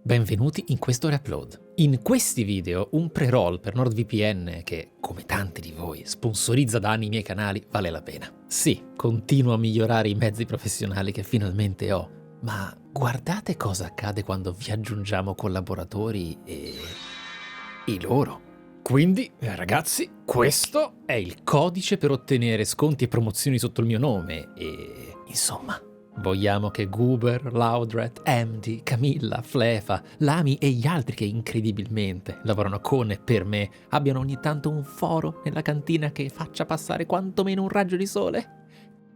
Benvenuti in questo reupload. In questi video un pre-roll per NordVPN che, come tanti di voi, sponsorizza da anni i miei canali, vale la pena. Sì, continuo a migliorare i mezzi professionali che finalmente ho, ma guardate cosa accade quando vi aggiungiamo collaboratori e loro. Quindi, ragazzi, questo è il codice per ottenere sconti e promozioni sotto il mio nome e, insomma, vogliamo che Goober, Laudret, MD, Camilla, Flefa, Lami e gli altri che incredibilmente lavorano con e per me abbiano ogni tanto un foro nella cantina che faccia passare quantomeno un raggio di sole?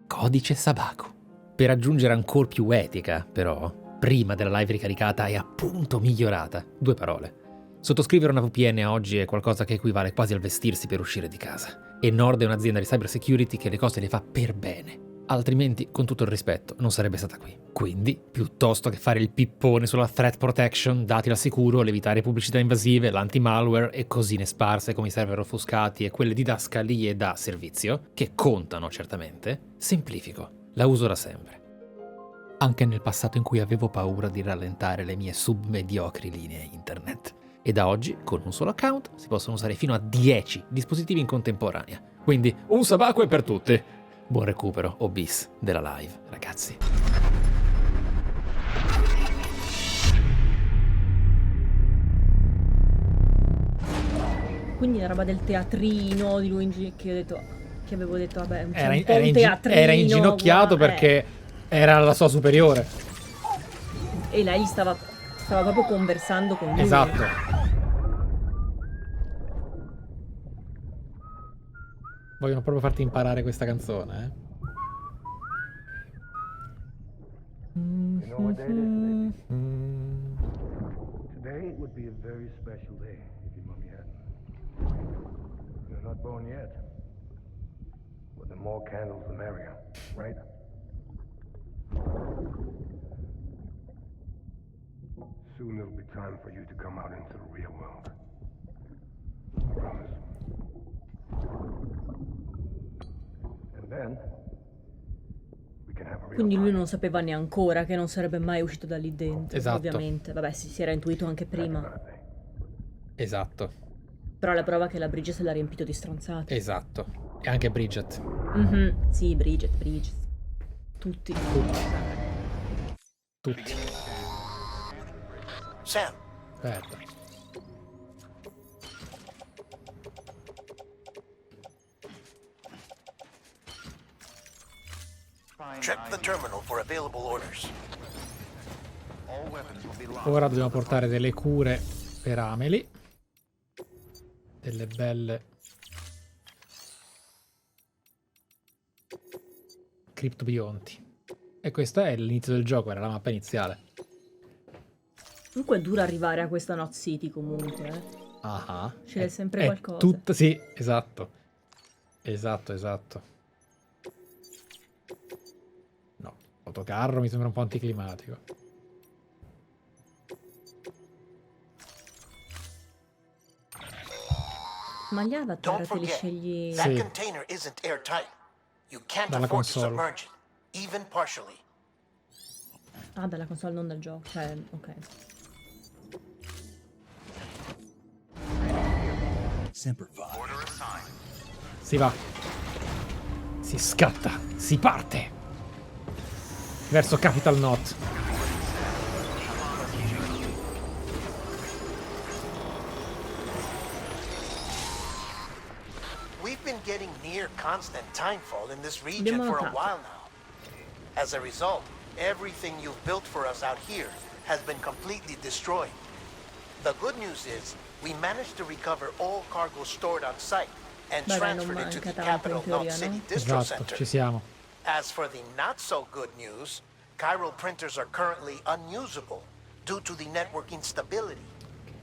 Codice Sabaku. Per aggiungere ancora più etica, però, prima della live ricaricata e appunto migliorata, 2 parole. Sottoscrivere una VPN a oggi è qualcosa che equivale quasi al vestirsi per uscire di casa. E Nord è un'azienda di cybersecurity che le cose le fa per bene. Altrimenti, con tutto il rispetto, non sarebbe stata qui. Quindi, piuttosto che fare il pippone sulla threat protection, dati al sicuro, l'evitare pubblicità invasive, l'anti-malware e cosine sparse come i server offuscati e quelle didascalie da servizio, che contano certamente, semplifico. La uso da sempre. Anche nel passato in cui avevo paura di rallentare le mie submediocri linee internet. E da oggi, con un solo account, si possono usare fino a 10 dispositivi in contemporanea. Quindi, un Sabaku è per tutti! Buon recupero o bis della live, ragazzi. Quindi la roba del teatrino di lui che avevo detto vabbè, un Era teatrino. era inginocchiato perché era la sua superiore. E lei stava proprio conversando con lui. Esatto. Vogliono proprio farti imparare questa canzone, eh? You know what day it is today? Today would be a very special day if your mommy hadn't. You're not born yet. But the more candles, the merrier, right? Soon it'll be time for you to come out into the real world. I promise. And then we can have a real Quindi lui party. non sapeva neanche che non sarebbe mai uscito da lì dentro. Esatto. Ovviamente. Vabbè, si era intuito anche prima. Esatto. Però la prova è che la Bridget se l'ha riempito di stronzate. Esatto. E anche Bridget. Sì, Bridget. Tutti. Tutti. Sam, Aspetta. check the terminal for available orders. Ora dobbiamo portare delle cure per Amelie. Delle belle criptobionti. E questo è l'inizio del gioco, era la mappa iniziale. Comunque è duro arrivare a questa Not City comunque, eh. Ah. C'è sempre è qualcosa. Tutta, sì, esatto. Esatto. No, autocarro mi sembra un po' anticlimatico. Ma gli avatar Don't te li forget, scegli... that Sì. container isn't airtight. You can't Dalla afford to console. submerge it, even partially. Ah, dalla console, non dal gioco. Cioè, ok. Si va. Si scatta. Si parte. Verso Capital Knot. We've been getting near constant timefall in this region Abbiamo for a notato. while now. As a result, everything you've built for us out here has been completely destroyed. The good news is, we managed to recover all cargo stored on site and Beh, non transferred it to manca the tanto in capital teoria, Note City no? Distro Esatto, Center. ci siamo. As for the not so good news, chiral printers are currently unusable due to the network instability.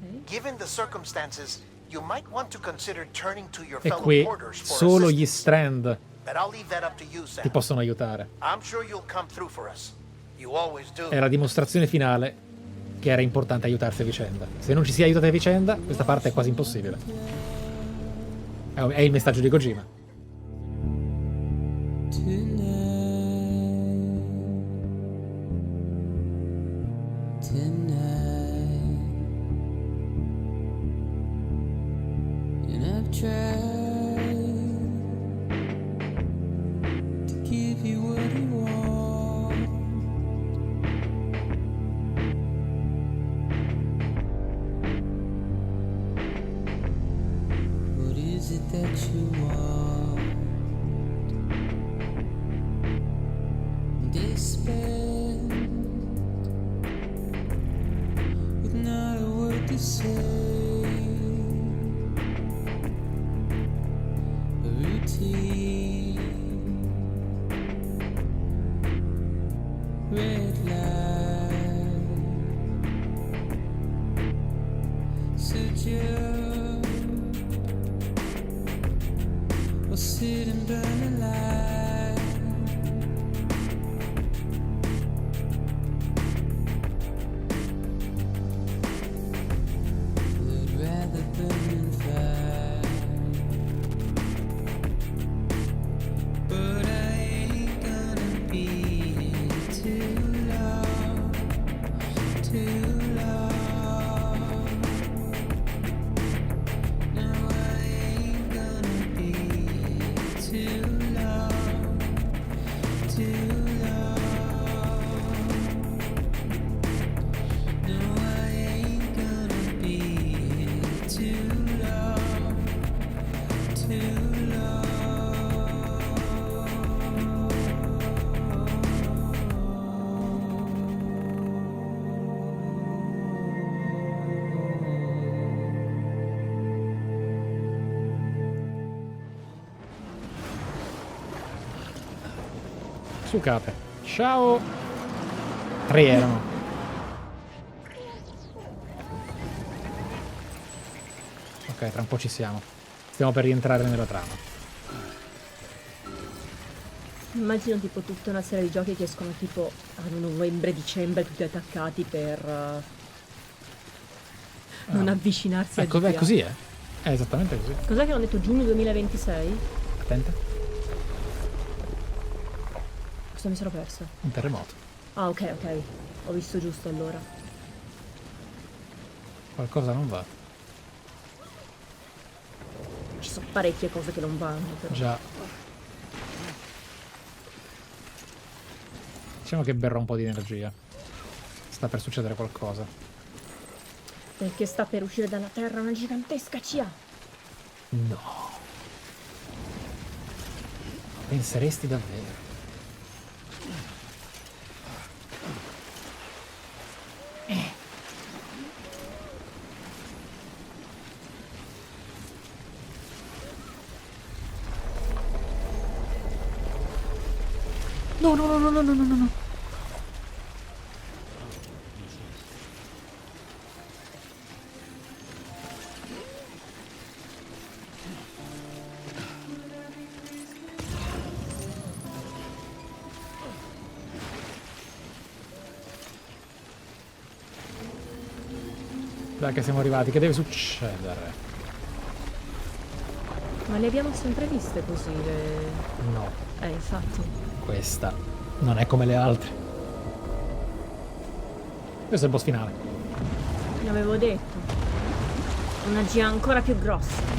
Ok. Given the circumstances, you might want to consider turning to your E fellow qui porters for solo gli assistance. Strand But I'll leave that up to you, ti Sam. possono aiutare. I'm sure you'll come through for us. You always do. È la dimostrazione finale che era importante aiutarsi a vicenda. Se non ci si aiuta a vicenda, questa parte è quasi impossibile. È il messaggio di Kojima. Tonight Su cape. Ciao. 3 erano. Ok, tra un po' ci siamo. Stiamo per rientrare nella trama. Immagino tipo tutta una serie di giochi che escono tipo a novembre-dicembre tutti attaccati per non avvicinarsi a Ecco, GTA. è così, eh? È esattamente così. Cos'è che hanno detto giugno 2026? Attenta. Cosa mi sono persa? Un terremoto. Ah, ok, ok. Ho visto giusto allora. Qualcosa non va. Ci sono parecchie cose che non vanno, però. Già. Diciamo che berrò un po' di energia. Sta per succedere qualcosa. Perché sta per uscire dalla terra una gigantesca CIA. No. Penseresti davvero? No, no, no, no, no, no, no, no. Dai che siamo arrivati, che deve succedere? Ma le abbiamo sempre viste così, le... No, infatti. questa non è come le altre. Questo è il boss finale. L'avevo detto. Una GIA ancora più grossa.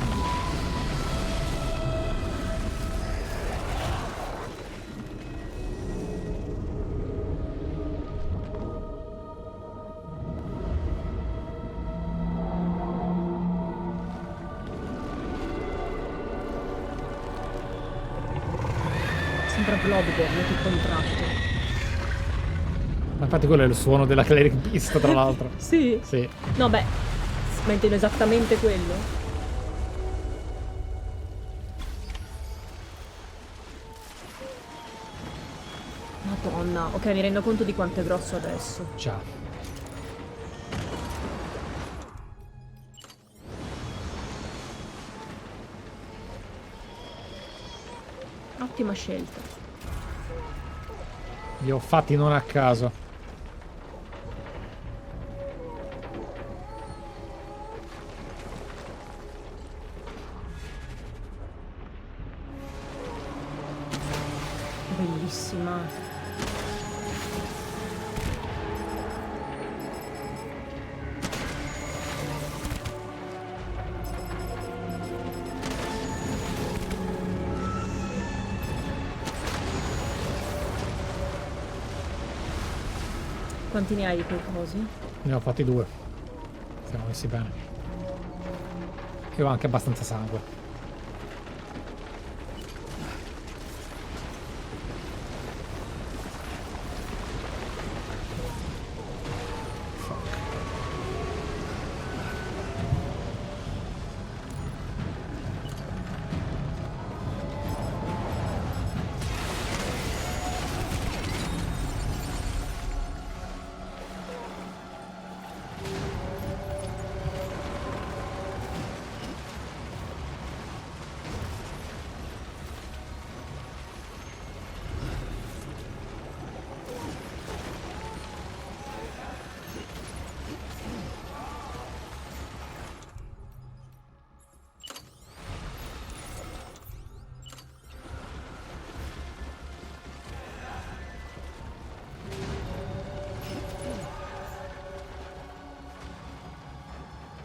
Sembra Bloodborne tutto un tratto. Ma infatti quello è il suono della Cleric Beast, tra l'altro. Sì? Sì. No, beh, ma intendo esattamente quello. Madonna, ok, mi rendo conto di quanto è grosso adesso. Già. Ottima scelta. Li ho fatti non a caso. Bellissima. Quanti ne hai di quei cosi? Ne ho fatti 2. Siamo messi bene. E ho anche abbastanza sangue.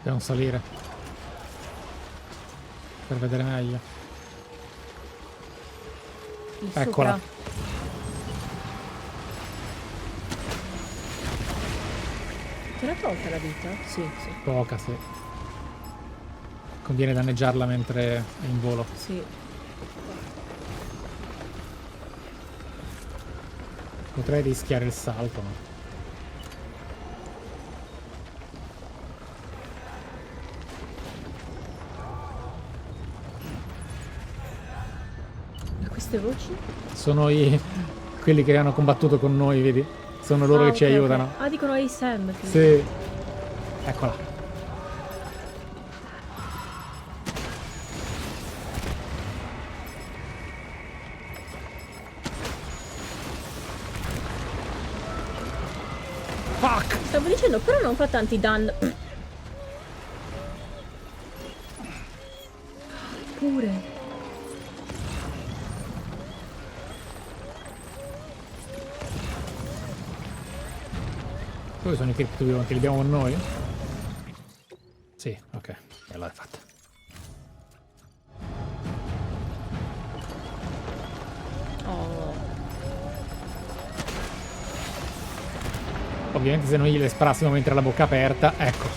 Dobbiamo salire per vedere meglio. Lì Eccola. sopra. Te l'ha tolta la vita? Sì, sì. Poca, sì. Conviene danneggiarla mentre è in volo. Sì. Potrei rischiare il salto, ma... Ma queste voci? Sono quelli che hanno combattuto con noi, vedi? Sono loro che ci ok, ok. aiutano. Ah, dicono ai Sam. Sì. Eccola. Fuck! Stavo dicendo, però non fa tanti danni. Pure. Dove sono i criptobionti? Li abbiamo con noi? Sì, ok. E allora è fatta. Oh. Ovviamente se noi gliele sparassimo mentre ha la bocca aperta, ecco.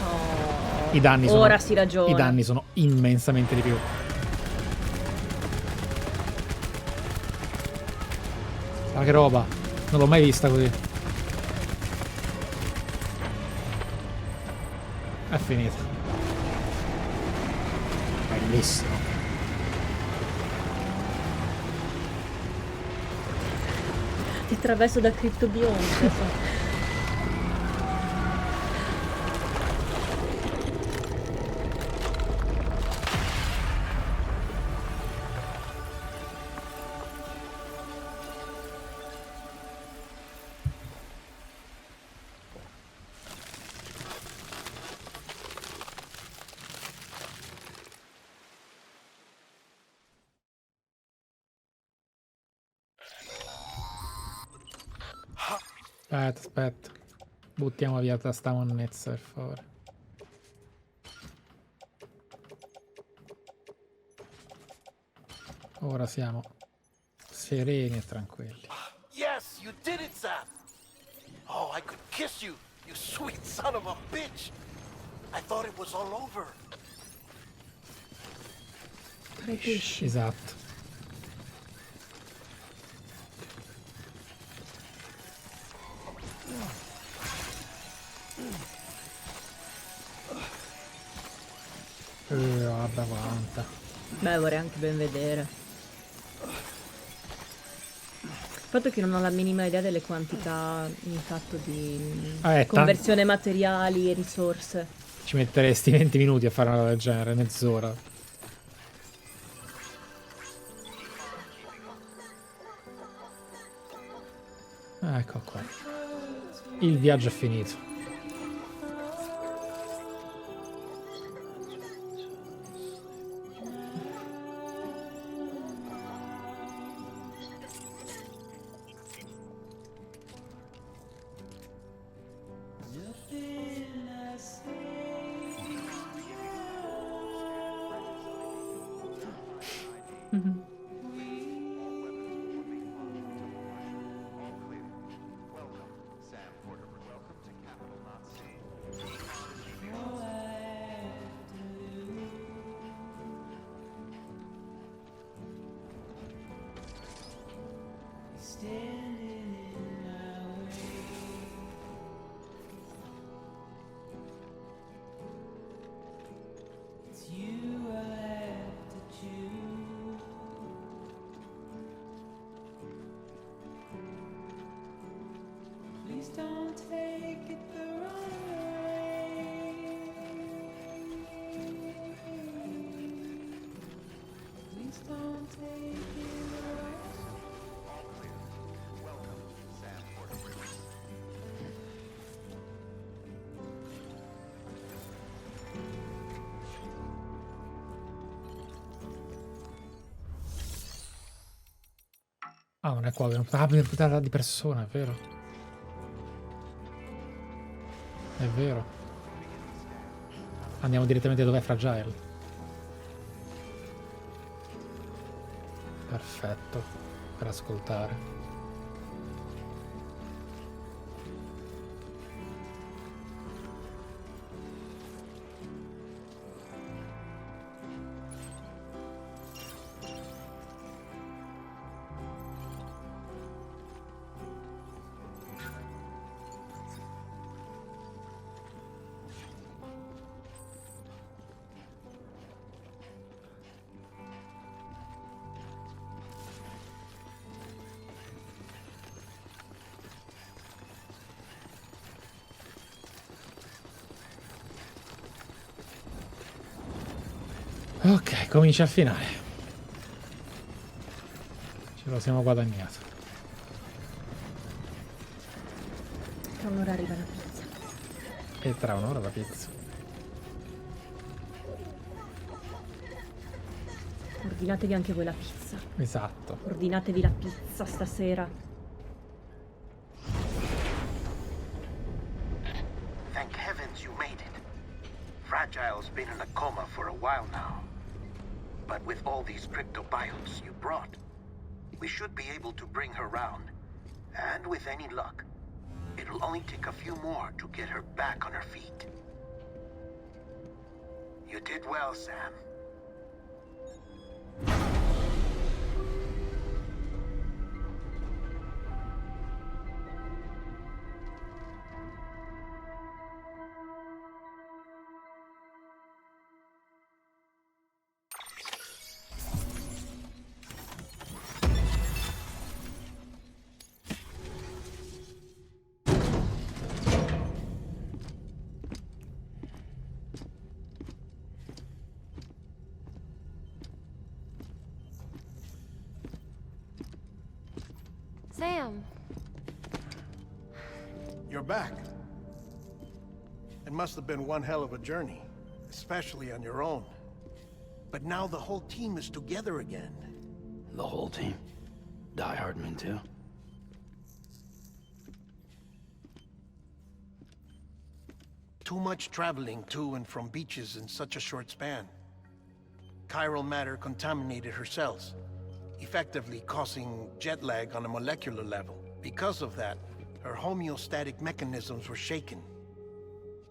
Oh. I danni sono... Ora si ragiona. I danni sono immensamente di più. Ma che roba! Non l'ho mai vista così. È finita. Bellissimo. Ti attraverso da criptobionte. Aspetta. Buttiamo via sta monnezza, per favore. Ora siamo sereni e tranquilli. Yes, you did it, Sam. Oh, I could kiss you, you sweet son of a bitch. I thought it was all over. Pesci. Esatto. Guarda quanta. Beh, vorrei anche ben vedere. Il fatto che non ho la minima idea delle quantità in fatto di conversione materiali e risorse. Ci metteresti 20 minuti a fare una cosa del genere, mezz'ora. Ecco qua. Il viaggio è finito. Ah, non è qua, ah, per proprietà di persona, è vero. È vero. Andiamo direttamente dove è Fragile. Perfetto, per ascoltare. Ok, comincia il finale. Ce lo siamo guadagnato. Tra un'ora arriva la pizza. E tra un'ora la pizza. Ordinatevi anche voi la pizza. Esatto. Ordinatevi la pizza stasera. Thank heavens you made it. Fragile's been in a coma for a while now. But with all these cryptobiotes you brought, we should be able to bring her round. And with any luck, it'll only take a few more to get her back on her feet. You did well, Sam. Sam. You're back. It must have been one hell of a journey, especially on your own. But now the whole team is together again. The whole team? Die Hardman too? Too much traveling to and from beaches in such a short span. Chiral matter contaminated her cells, effectively causing jet lag on a molecular level. Because of that, her homeostatic mechanisms were shaken.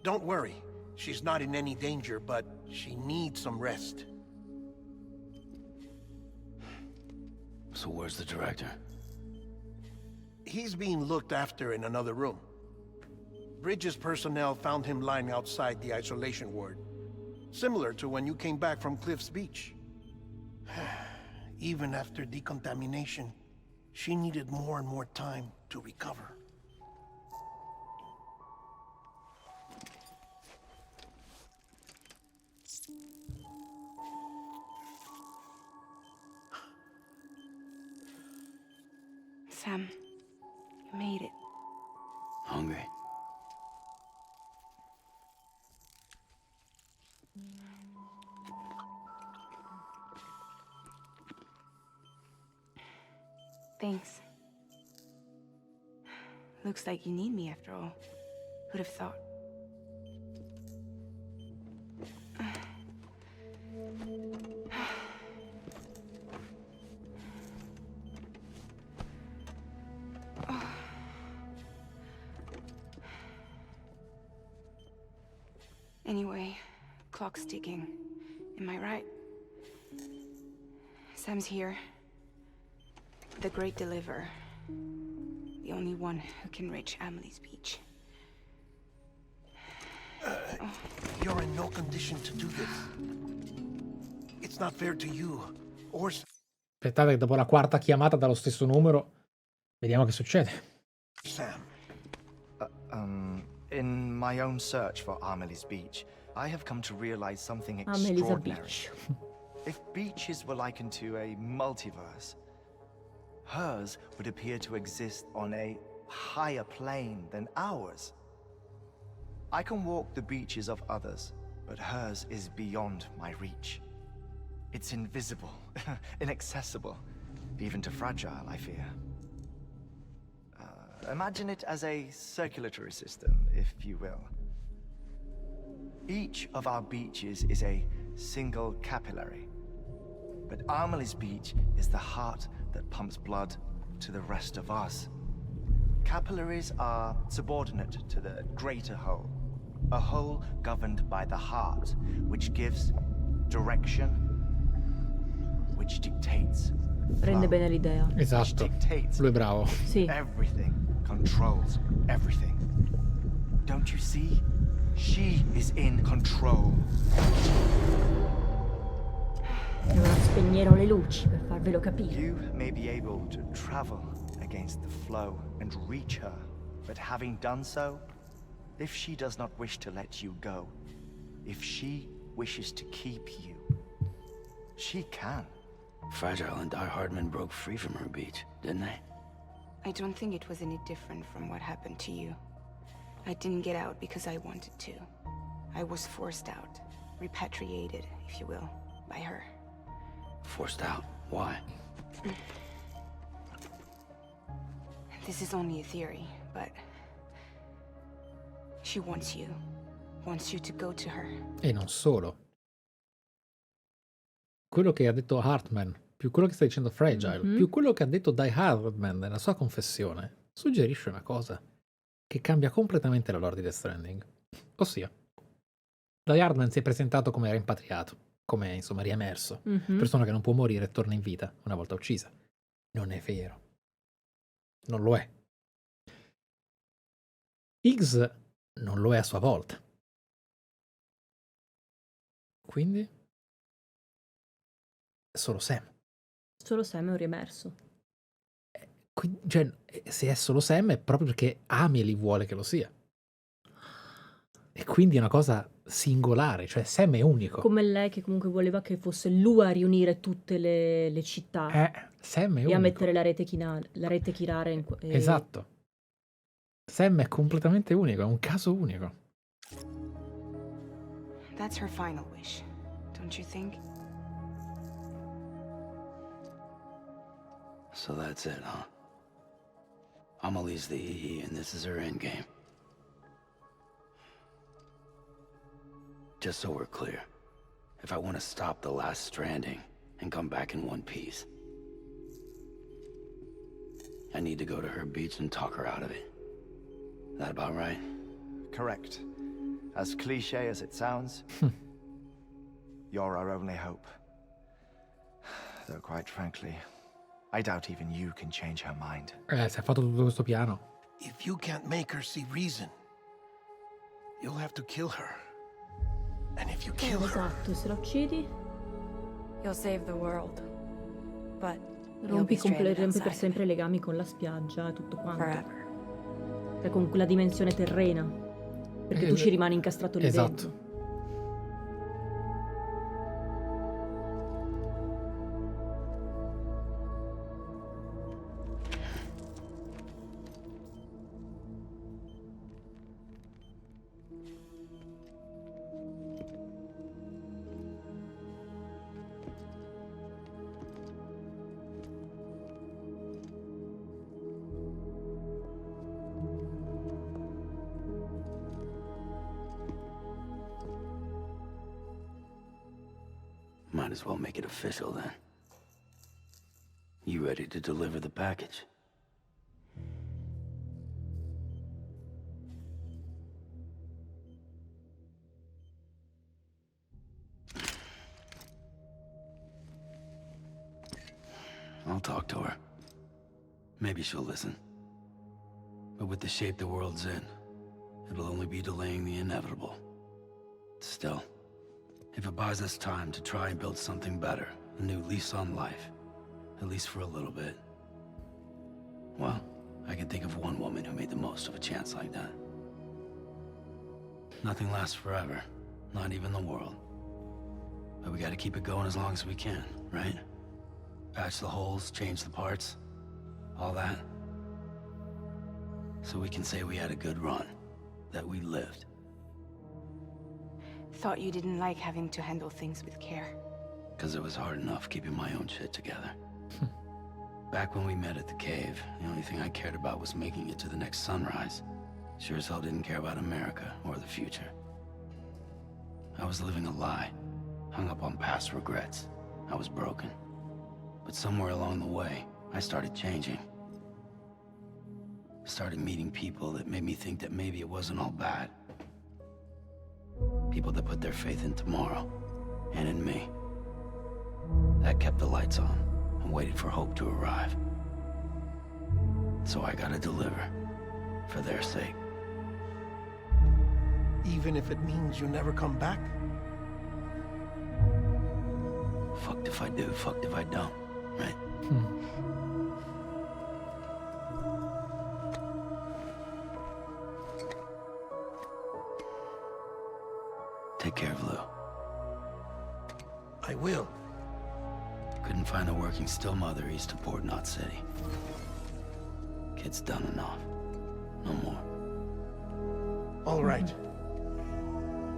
Don't worry, she's not in any danger, but she needs some rest. So where's the director? He's being looked after in another room. Bridges personnel found him lying outside the isolation ward. Similar to when you came back from Cliff's Beach. Even after decontamination, she needed more and more time to recover. Sam, you made it. Hungry? Thanks. Looks like you need me after all. Who'd have thought? Anyway, clock's ticking. Am I right? Sam's here. The Great Deliverer. The only one who can reach Amelie's beach. You're in no condition to do this. It's not fair to you, or... Aspettate che dopo la quarta chiamata dallo stesso numero, vediamo che succede. Sam. In my own search for Amelie's beach, I have come to realize something Amelie's a extraordinary. beach. If beaches were likened to a multiverse, hers would appear to exist on a higher plane than ours. I can walk the beaches of others, but hers is beyond my reach. It's invisible, inaccessible. even too fragile, I fear. Imagine it as a circulatory system, if you will. Each of our beaches is a single capillary. But Amelie's beach is the heart that pumps blood to the rest of us. Capillaries are subordinate to the greater whole. A whole governed by the heart, which gives direction, which dictates. Rende bene l'idea. Esatto. Lui è bravo. Sì. Everything controls everything. Don't you see? She is in control. Ora spegnerò le luci per farvelo capire. You may be able to travel against the flow and reach her, but having done so, if she does not wish to let you go, if she wishes to keep you, she can. Fragile and diehard men broke free from her beach, didn't they? I don't think it was any different from what happened to you. I didn't get out because I wanted to. I was forced out, repatriated, if you will, by her. Forced out? Why? This is only a theory, but she wants you to go to her. E non solo. Quello che ha detto Hartman, più quello che sta dicendo Fragile, più quello che ha detto Die Hardman nella sua confessione, suggerisce una cosa che cambia completamente la lore di Death Stranding. Ossia, Die Hardman si è presentato come rimpatriato, come insomma riemerso, persona che non può morire e torna in vita una volta uccisa. Non è vero. Non lo è. Higgs non lo è a sua volta. Quindi solo Sam. Solo Sam è un riemerso. Cioè, se è solo Sam è proprio perché Amelie vuole che lo sia. E quindi è una cosa singolare, cioè Sam è unico. Come lei che comunque voleva che fosse lui a riunire tutte le città. Sam è e unico. a mettere la rete chirale in Esatto. Sam è completamente unico, è un caso unico. That's her final wish, don't you think? So that's it, huh? Amelie's the EE and this is her endgame. Just so we're clear, if I want to stop the Last Stranding and come back in one piece, I need to go to her beach and talk her out of it. That about right? Correct. As cliché as it sounds, you're our only hope. Though quite frankly, I doubt even you can change her mind. Si è fatto tutto questo piano. If you can't make her see reason, you'll have to kill her. And if you kill her... Esatto, se la uccidi... You'll save the world. But rompi per sempre i legami con la spiaggia e tutto quanto. Forever. E con quella dimensione terrena. Perché tu ci rimani incastrato lì dentro. Might as well make it official then. You ready to deliver the package? I'll talk to her. Maybe she'll listen. But with the shape the world's in, it'll only be delaying the inevitable. Still, if it buys us time to try and build something better, a new lease on life, at least for a little bit, well, I can think of one woman who made the most of a chance like that. Nothing lasts forever, not even the world. But we gotta keep it going as long as we can, right? Patch the holes, change the parts, all that. So we can say we had a good run, that we lived. Thought you didn't like having to handle things with care. 'Cause it was hard enough keeping my own shit together. Back when we met at the cave, the only thing I cared about was making it to the next sunrise. Sure as hell didn't care about America or the future. I was living a lie, hung up on past regrets. I was broken. But somewhere along the way, I started changing. Started meeting people that made me think that maybe it wasn't all bad. People that put their faith in tomorrow, and in me. That kept the lights on, and waited for hope to arrive. So I gotta deliver, for their sake. Even if it means you never come back? Fucked if I do, fucked if I don't, right? Take care of Lou. I will. Couldn't find a working still mother east of Port Knot City. Kid's done enough. No more. All right.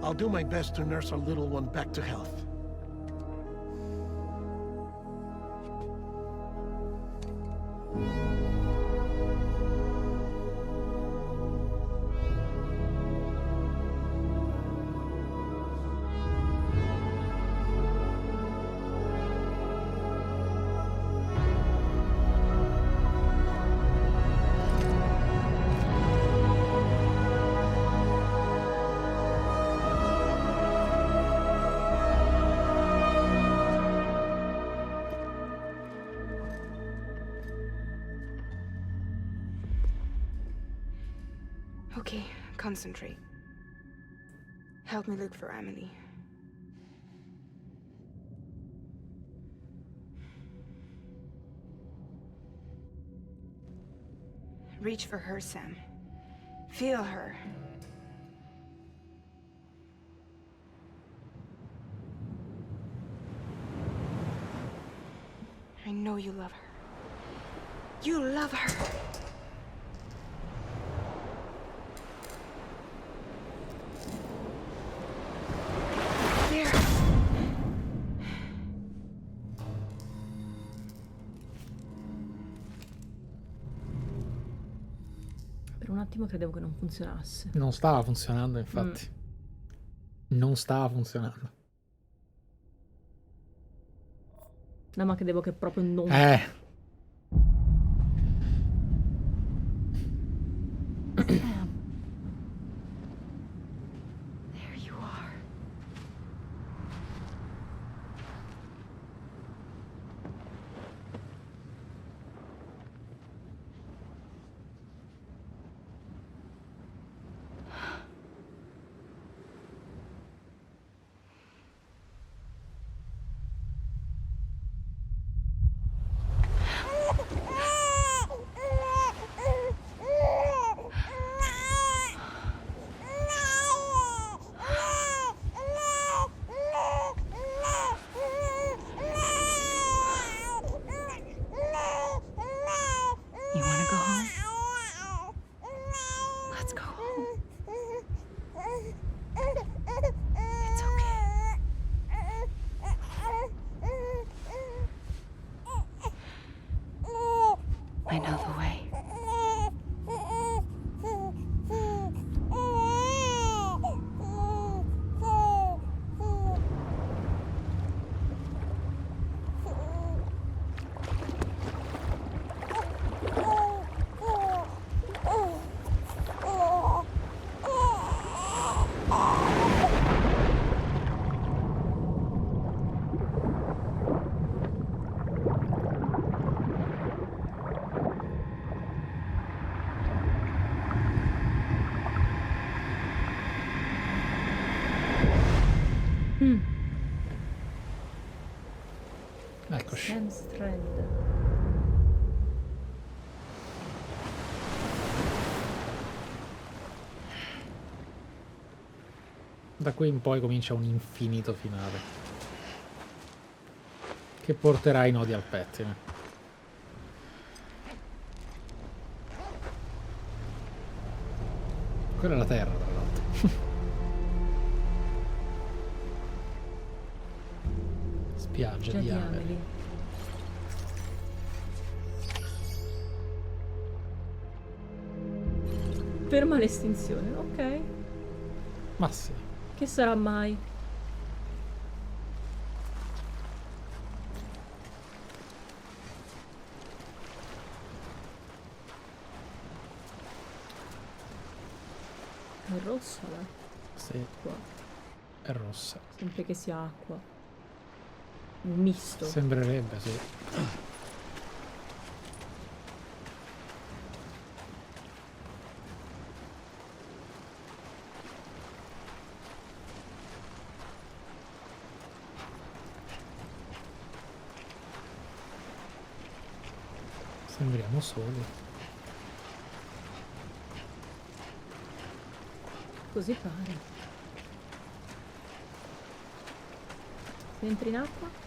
I'll do my best to nurse our little one back to health. Okay, concentrate. Help me look for Amelie. Reach for her, Sam. Feel her. I know you love her. You love her. Un attimo credevo che non funzionasse. Non stava funzionando, infatti. Non stava funzionando. No, ma credevo che proprio non... There you are. I know the way. Eccoci. Last Stranding. Da qui in poi comincia un infinito finale che porterà i nodi al pettine. Quella è la terra, tra l'altro. Spiaggia di Amelie. Ferma l'estinzione, ok. Ma sì. Che sarà mai? È rossa là. Sì. Qua. È rossa. Sempre che sia acqua. Un misto. Sembrerebbe, sì. Sembriamo soli. Così pare. Se entri in acqua?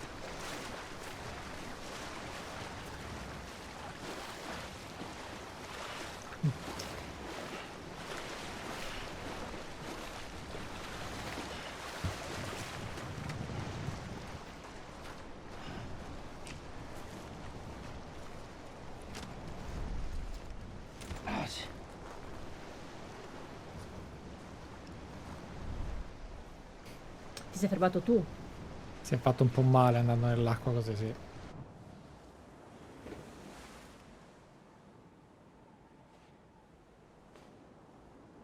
Ti sei fermato tu? Si è fatto un po' male andando nell'acqua così, sì.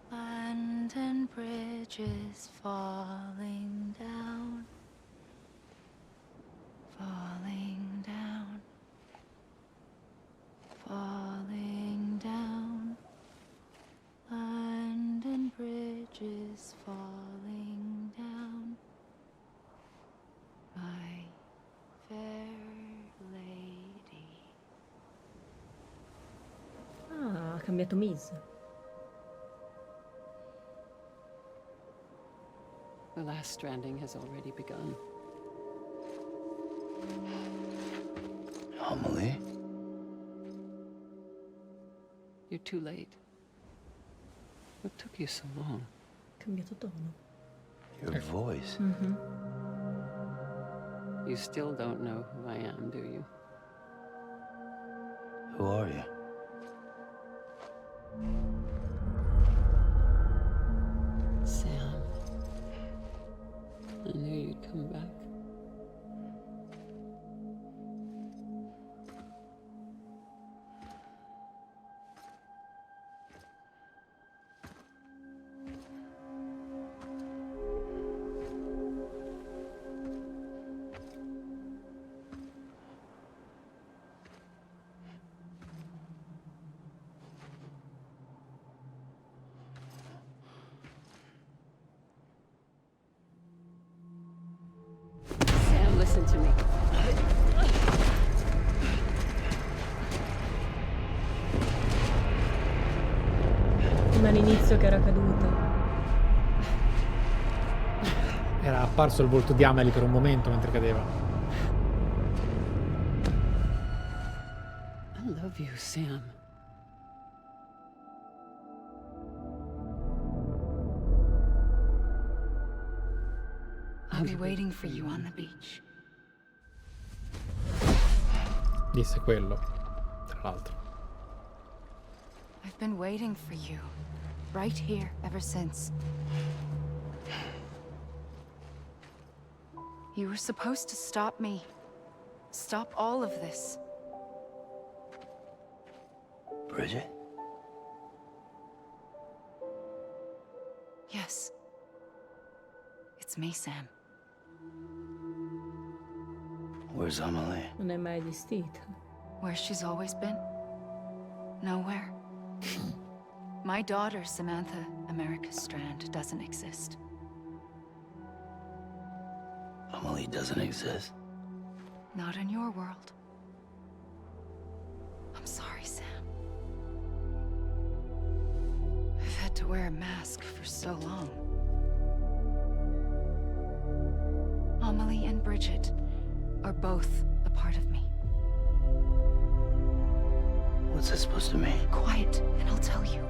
Land and bridges falling down, falling down, falling down. Land and bridges falling down. My fair lady. Ah, ha cambiato Mise. The Last Stranding has already begun. Amelie? You're too late. What took you so long? Ha cambiato tono. Your voice. You still don't know who I am, do you? Who are you? Sam. I knew you'd come back. Sam, listen to me. Prima all'inizio che era caduta. Era apparso il volto di Amelie per un momento mentre cadeva. I love you, Sam. I'll be waiting for you on the beach. Disse quello, tra l'altro. I've been waiting for you, right here, ever since. You were supposed to stop me. Stop all of this. Bridget? Yes. It's me, Sam. Where's Amelie? Non è mai esistita. Where she's always been? Nowhere. My daughter, Samantha America Strand, doesn't exist. Amelie doesn't exist. Not in your world. I'm sorry, Sam. I've had to wear a mask for so long. Amelie and Bridget are both a part of me. What's this supposed to mean? Quiet, and I'll tell you.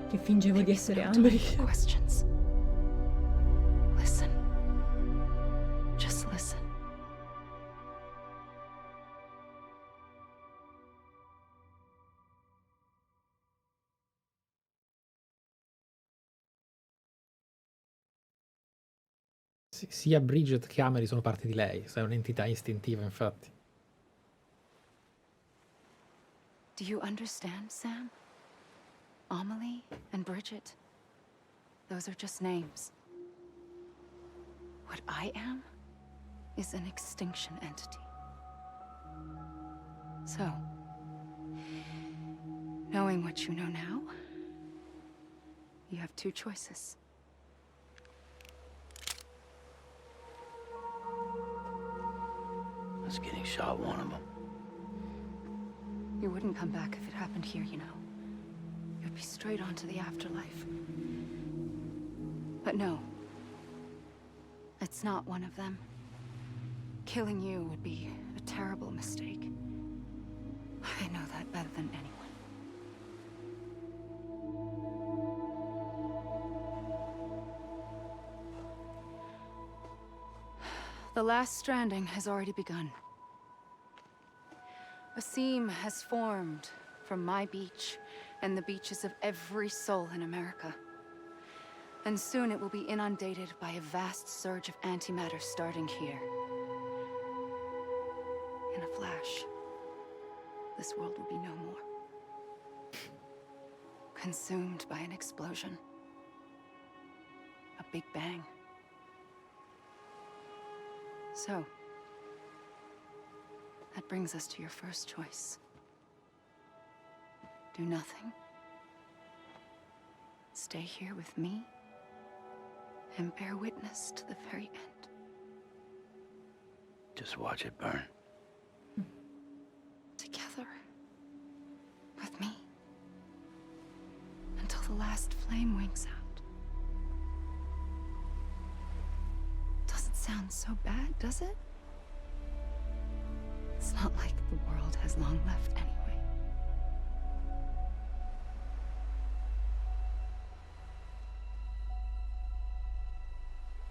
Che fingevo di essere No time Amelie. for questions. Listen. Just listen. Sia Bridget che Amelie sono parte di lei, sei un'entità istintiva, infatti. Do you understand, Sam? Amelie and Bridget, those are just names. What I am is an extinction entity. So, knowing what you know now, you have two choices. Us getting shot one of them. You wouldn't come back if it happened here, you know. You'd be straight on to the afterlife. But no. It's not one of them. Killing you would be a terrible mistake. I know that better than anyone. The Last Stranding has already begun. A seam has formed from my beach and the beaches of every soul in America. And soon it will be inundated by a vast surge of antimatter starting here. In a flash, this world will be no more. Consumed by an explosion. A big bang. So, that brings us to your first choice. Do nothing. Stay here with me and bear witness to the very end. Just watch it burn. Together. With me. Until the last flame winks out. Doesn't sound so bad, does it? It's not like the world has long left anyway.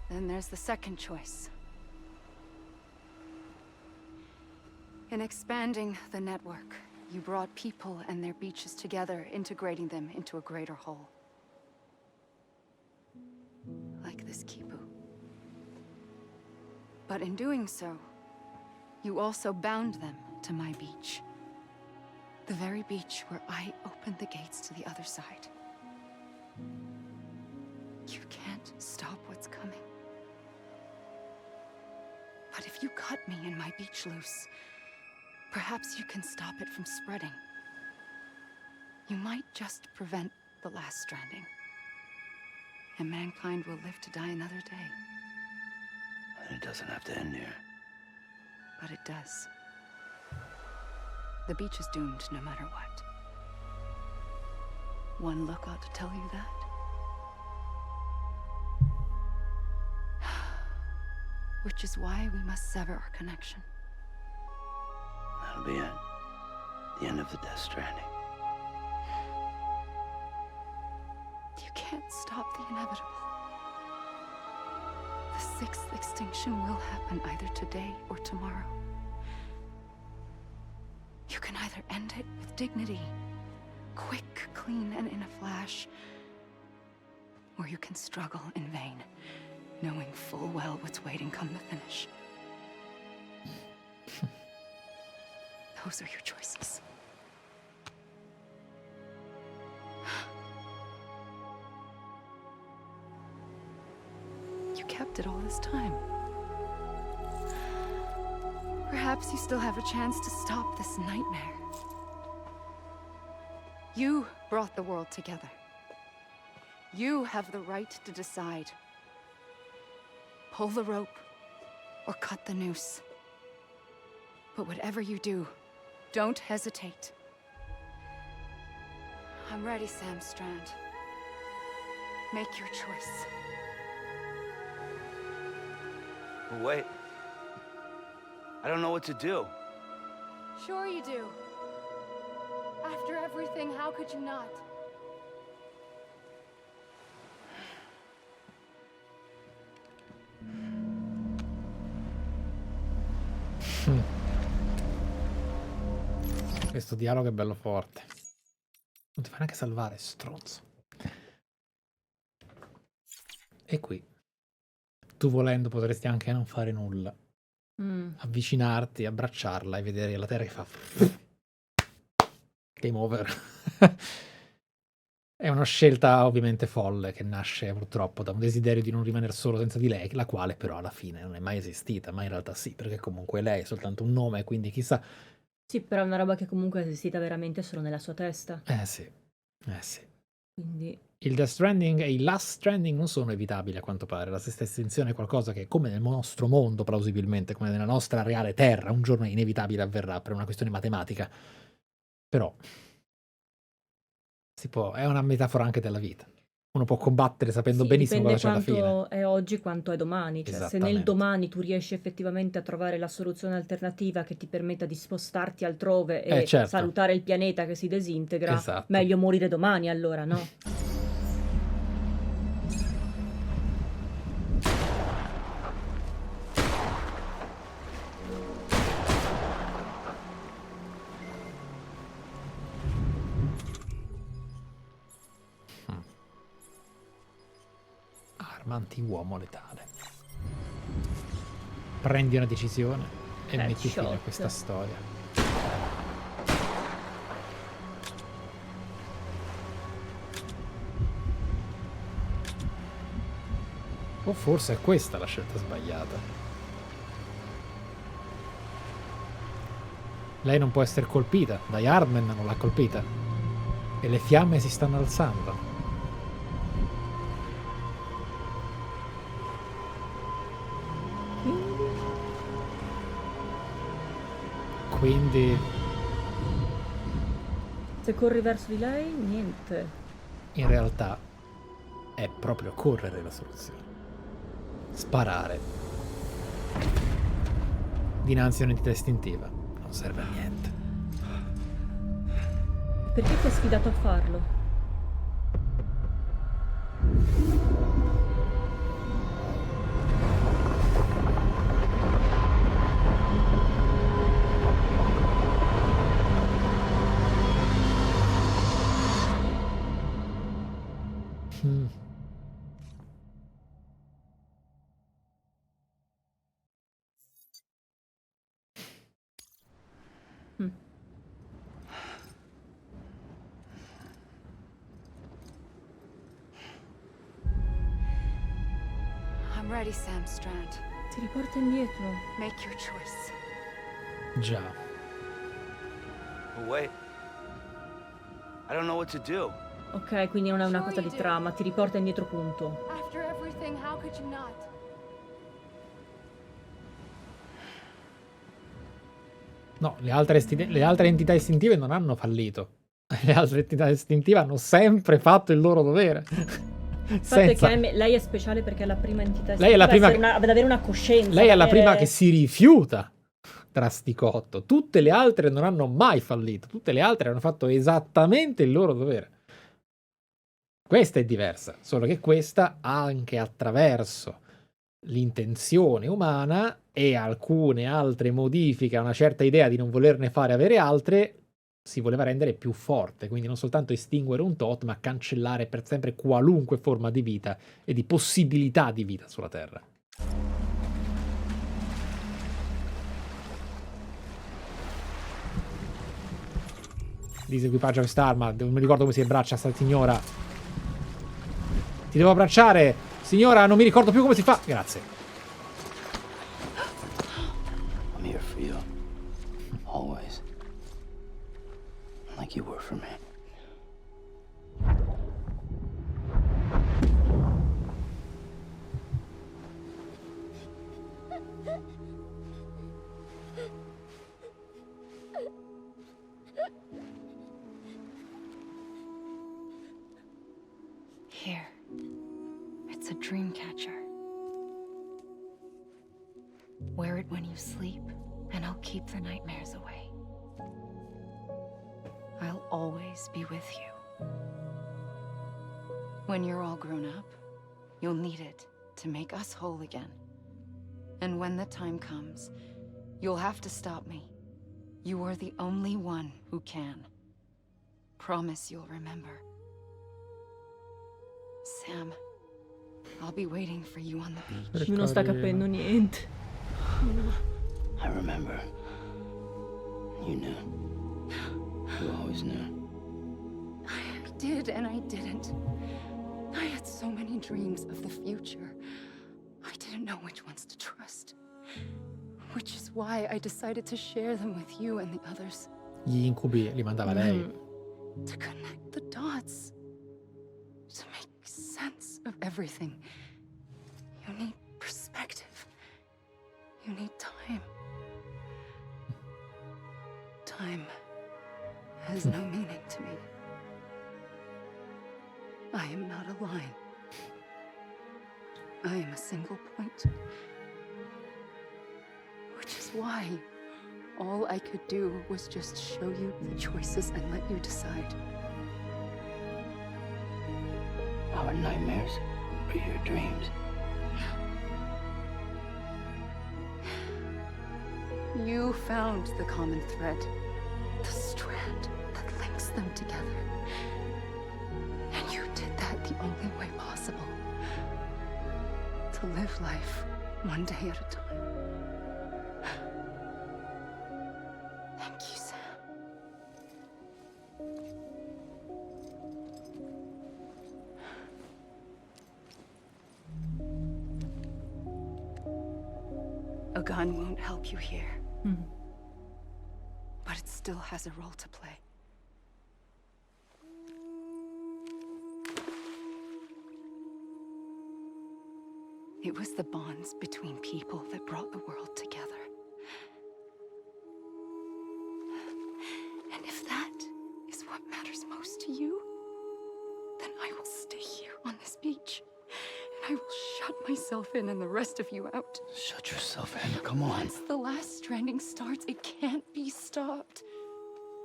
Then there's the second choice. In expanding the network, you brought people and their beaches together, integrating them into a greater whole. Like this Kipu. But in doing so, you also bound them to my beach. The very beach where I opened the gates to the other side. You can't stop what's coming. But if you cut me and my beach loose, perhaps you can stop it from spreading. You might just prevent the Last Stranding. And mankind will live to die another day. And it doesn't have to end here. But it does. The beach is doomed no matter what. One look ought to tell you that. Which is why we must sever our connection. That'll be it. The end of the Death Stranding. You can't stop the inevitable. The sixth extinction will happen either today or tomorrow. You can either end it with dignity, quick, clean, and in a flash, or you can struggle in vain, knowing full well what's waiting come the finish. Those are your choices. You kept it all this time. Perhaps you still have a chance to stop this nightmare. You brought the world together. You have the right to decide. Pull the rope or cut the noose. But whatever you do, don't hesitate. I'm ready, Sam Strand. Make your choice. Wait. I don't know what to do. Sure you do. After everything, how could you not? Questo dialogo è bello forte. Non ti fa neanche salvare, stronzo. E qui tu volendo potresti anche non fare nulla. Avvicinarti, abbracciarla e vedere la Terra che fa game over. È una scelta ovviamente folle che nasce purtroppo da un desiderio di non rimanere solo senza di lei, la quale però alla fine non è mai esistita, ma in realtà sì, perché comunque lei è soltanto un nome, quindi chissà. Sì, però è una roba che comunque è esistita veramente solo nella sua testa. Sì. Quindi... Il Death Stranding e il Last Stranding non sono evitabili a quanto pare. La stessa estinzione è qualcosa che, come nel nostro mondo, plausibilmente, come nella nostra reale terra, un giorno inevitabile avverrà per una questione matematica. Però è una metafora anche della vita. Uno può combattere sapendo benissimo cosa c'è alla fine. Dipende quanto è oggi, quanto è domani. Cioè, se nel domani tu riesci effettivamente a trovare la soluzione alternativa che ti permetta di spostarti altrove e certo. salutare il pianeta che si disintegra, Esatto. meglio morire domani allora, no? Anti-uomo letale. Prendi una decisione e metti fine a questa storia. O forse è questa la scelta sbagliata. Lei non può essere colpita, dai Hardman non l'ha colpita. E le fiamme si stanno alzando. Quindi se corri verso di lei, niente. In realtà è proprio correre la soluzione. Sparare dinanzi a un'entità istintiva non serve a niente. Perché ti ha sfidato a farlo? I'm ready, Sam Strand. Ti riporta indietro. Make your choice. Già. Wait. I don't know what to do. Ok, quindi non è una cosa di trama, ti riporta indietro, punto. After everything, how could you not? No, le altre entità istintive non hanno fallito. Le altre entità istintive hanno sempre fatto il loro dovere. Il fatto è che lei è speciale perché è la prima entità istintiva. Lei è la prima ad avere una coscienza. Lei è la prima che si rifiuta tra sti 8. Tutte le altre non hanno mai fallito. Tutte le altre hanno fatto esattamente il loro dovere. Questa è diversa, solo che questa, anche attraverso l'intenzione umana e alcune altre modifiche a una certa idea di non volerne fare avere altre, si voleva rendere più forte, quindi non soltanto estinguere un tot, ma cancellare per sempre qualunque forma di vita e di possibilità di vita sulla Terra. Disequipaggia quest'arma, non mi ricordo come si abbraccia sta signora. Ti devo abbracciare, signora, non mi ricordo più come si fa. Grazie. I'm here for you. Always. Like you were for me. Here. It's a dream catcher. Wear it when you sleep, and I'll keep the nightmares away. I'll always be with you. When you're all grown up, you'll need it to make us whole again. And when the time comes, you'll have to stop me. You are the only one who can. Promise you'll remember. Sam. I'll be waiting for you on the beach. Lui non sta capendo niente. I remember. You knew. You always knew. I did and I didn't. I had so many dreams of the future. I didn't know which ones to trust. Which is why I decided to share them with you and the others. Gli incubi li mandava lei. To connect the dots. To make sense of everything. You need perspective. You need time. Time has no meaning to me. I am not a line. I am a single point. Which is why all I could do was just show you the choices and let you decide. Our nightmares are your dreams. You found the common thread, the strand that links them together. And you did that the only way possible. To live life one day at a time. Thank you, Sam. A gun won't help you here. But it still has a role to play. It was the bonds between people that brought the world together. And if that is what matters most to you, then I will stay here on this beach. And I will shut myself in and the rest of you out. Shut yourself in, come on. Once the Last Stranding starts, it can't be stopped.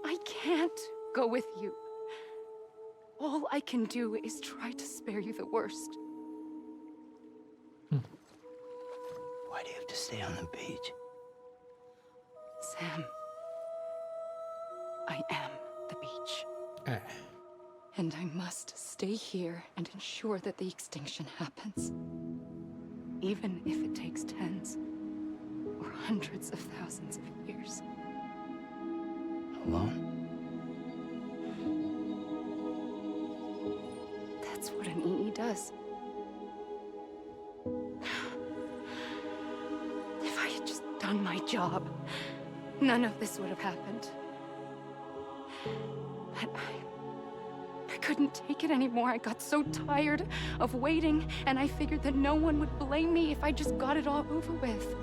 I can't go with you. All I can do is try to spare you the worst. Why do you have to stay on the beach? Sam, I am the beach. Eh. And I must stay here and ensure that the extinction happens. Even if it takes tens or hundreds of thousands of years. Alone? That's what an EE does. If I had just done my job, none of this would have happened. But I couldn't take it anymore. I got so tired of waiting, and I figured that no one would blame me if I just got it all over with.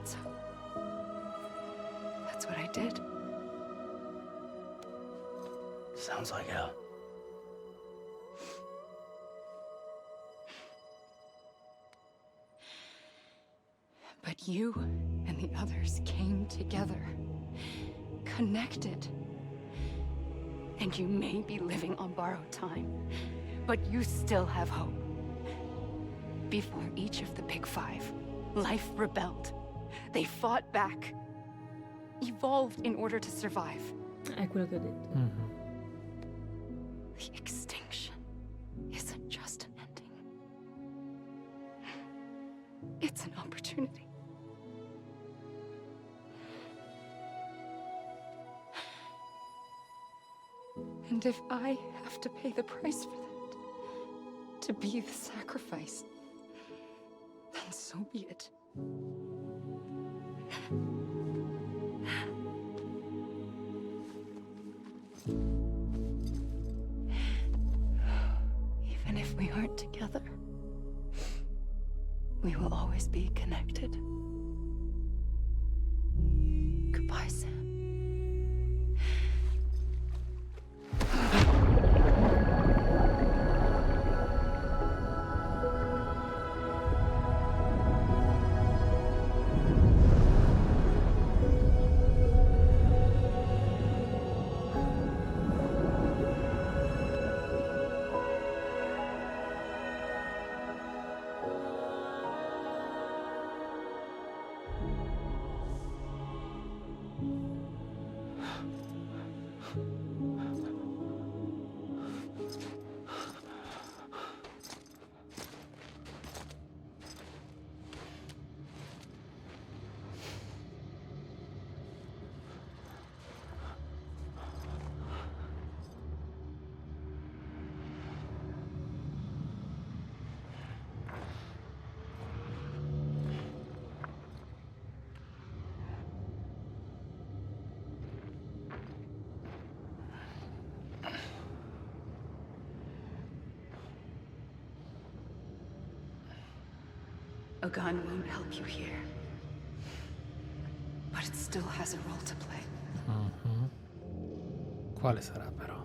So, that's what I did. Sounds like hell. But you and the others came together, connected. And you may be living on borrowed time, but you still have hope. Before each of the Big Five, life rebelled. They fought back, evolved in order to survive. È quello che ho detto. The extinction isn't just an ending. It's an opportunity. And if I have to pay the price for that, to be the sacrifice, then so be it. Even if we aren't together, we will always be connected. Goodbye, Sam. A gun won't help you here. But it still has a role to play. Quale sarà però?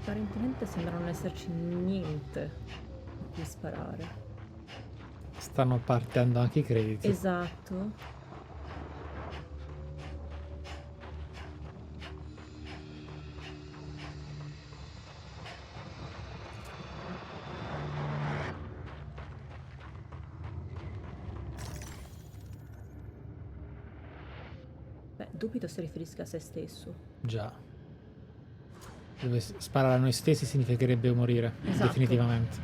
Apparentemente sembra non esserci niente a cui sparare. Stanno partendo anche i crediti. Esatto. Beh, dubito si riferisca a se stesso. Già. Dove sparare a noi stessi significherebbe morire, esatto. definitivamente.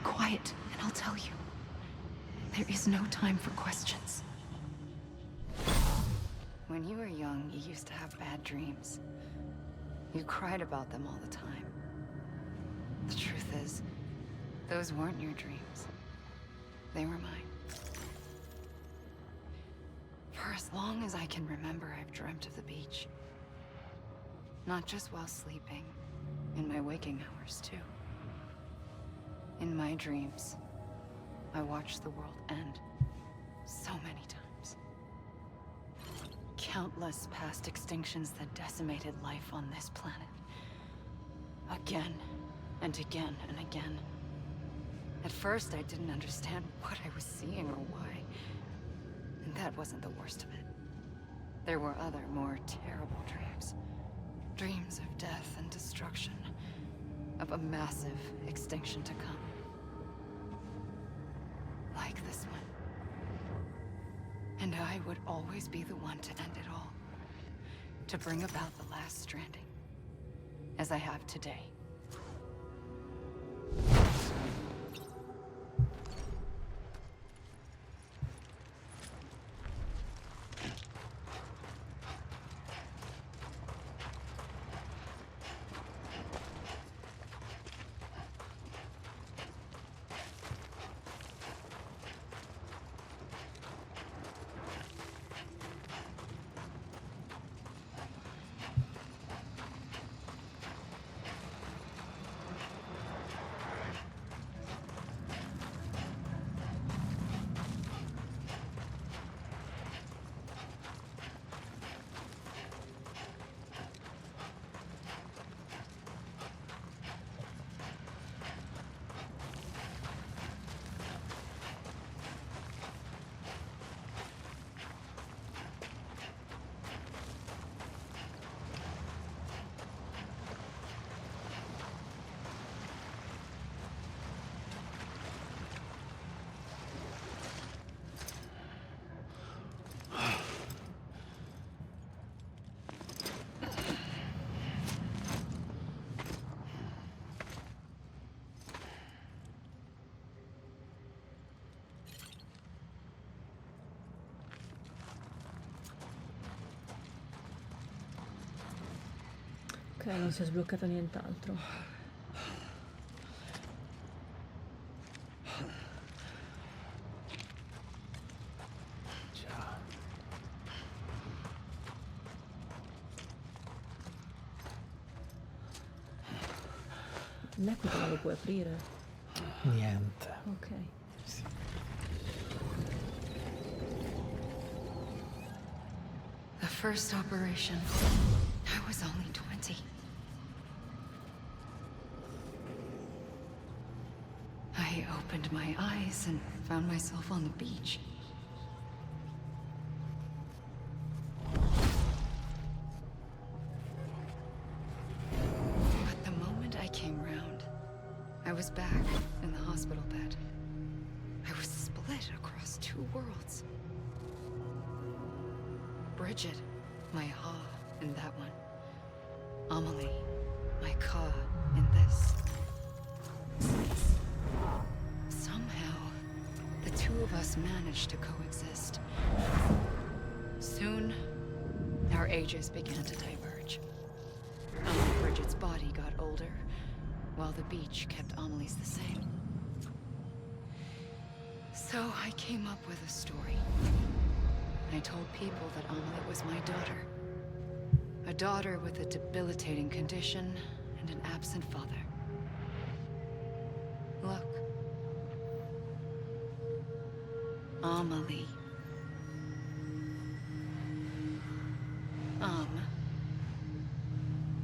Quiet, and I'll tell you. There is no time for questions. When you were young, you used to have bad dreams. You cried about them all the time. The truth is, those weren't your dreams. They were mine. For as long as I can remember, I've dreamt of the beach. Not just while sleeping, in my waking hours, too. In my dreams, I watched the world end so many times. Countless past extinctions that decimated life on this planet. Again, and again, and again. At first, I didn't understand what I was seeing or why. And that wasn't the worst of it. There were other, more terrible dreams. Dreams of death and destruction. Of a massive extinction to come. Like this one. And I would always be the one to end it all. To bring about the Last Stranding. As I have today. non si è sbloccato nient'altro. Già. L'equito non lo puoi aprire. Niente. Ok. Sì. The first operation, I was only 20. I opened my eyes and found myself on the beach. But the moment I came round, I was back in the hospital bed. I was split across two worlds. Bridget, my ha in that one. Amelie, my ka in this. Somehow, the two of us managed to coexist. Soon, our ages began to diverge. Bridget's body got older, while the beach kept Amelie's the same. So I came up with a story. I told people that Amelie was my daughter. A daughter with a debilitating condition and an absent father. Look. Amelie.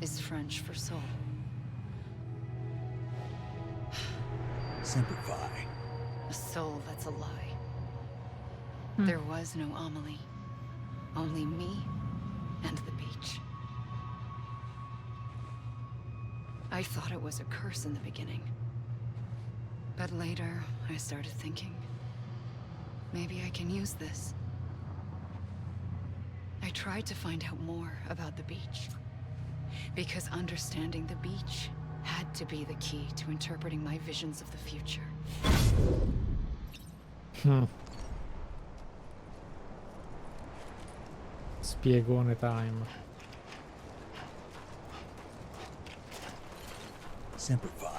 Is French for soul. Semper Fi. A soul that's a lie. There was no Amelie. Only me and the beach. I thought it was a curse in the beginning. But later, I started thinking, maybe I can use this. I tried to find out more about the beach. Because understanding the beach had to be the key to interpreting my visions of the future. Spiegone time. Semper Fi.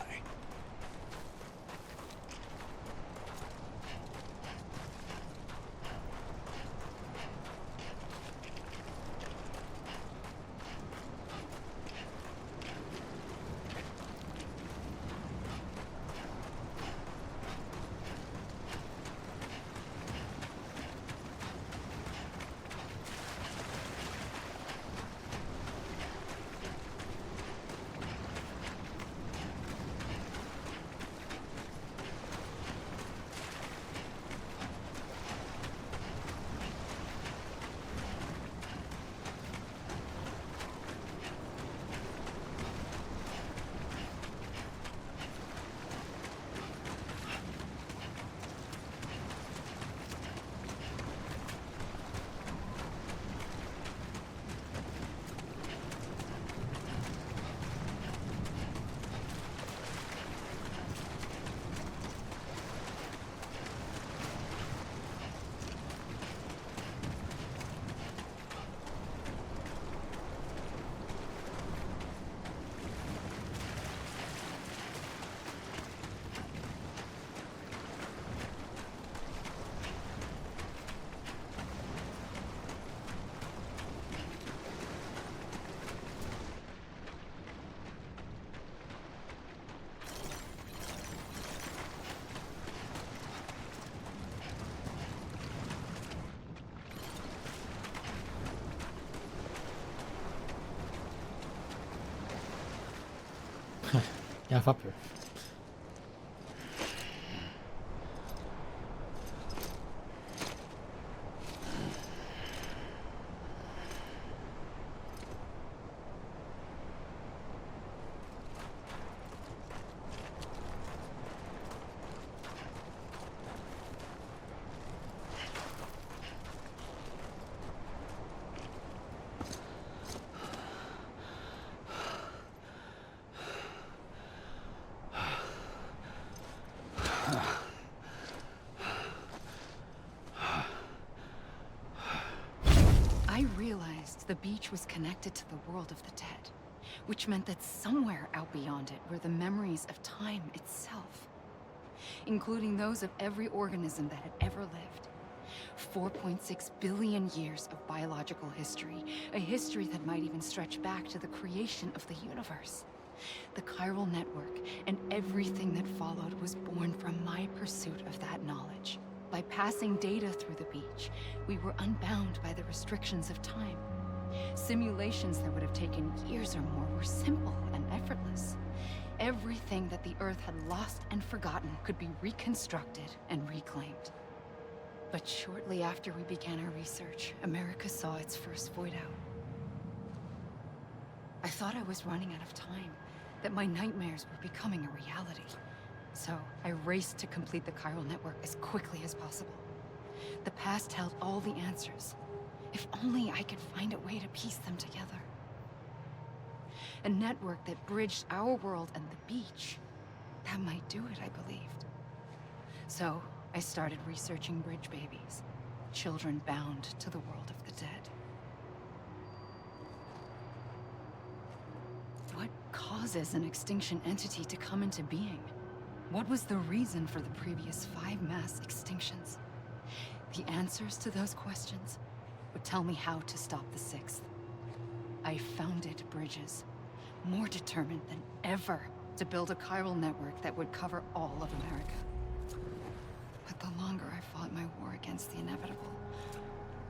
La fa più. I realized the beach was connected to the world of the dead, which meant that somewhere out beyond it were the memories of time itself, including those of every organism that had ever lived. 4.6 billion years of biological history, a history that might even stretch back to the creation of the universe. The Chiral Network and everything that followed was born from my pursuit of that knowledge. By passing data through the beach, we were unbound by the restrictions of time. Simulations that would have taken years or more were simple and effortless. Everything that the Earth had lost and forgotten could be reconstructed and reclaimed. But shortly after we began our research, America saw its first void out. I thought I was running out of time, that my nightmares were becoming a reality. So I raced to complete the Chiral Network as quickly as possible. The past held all the answers. If only I could find a way to piece them together. A network that bridged our world and the beach. That might do it, I believed. So I started researching bridge babies, children bound to the world of the dead. What causes an extinction entity to come into being? What was the reason for the previous 5 mass extinctions? The answers to those questions would tell me how to stop the 6th. I founded bridges, more determined than ever to build a chiral network that would cover all of America. But the longer I fought my war against the inevitable,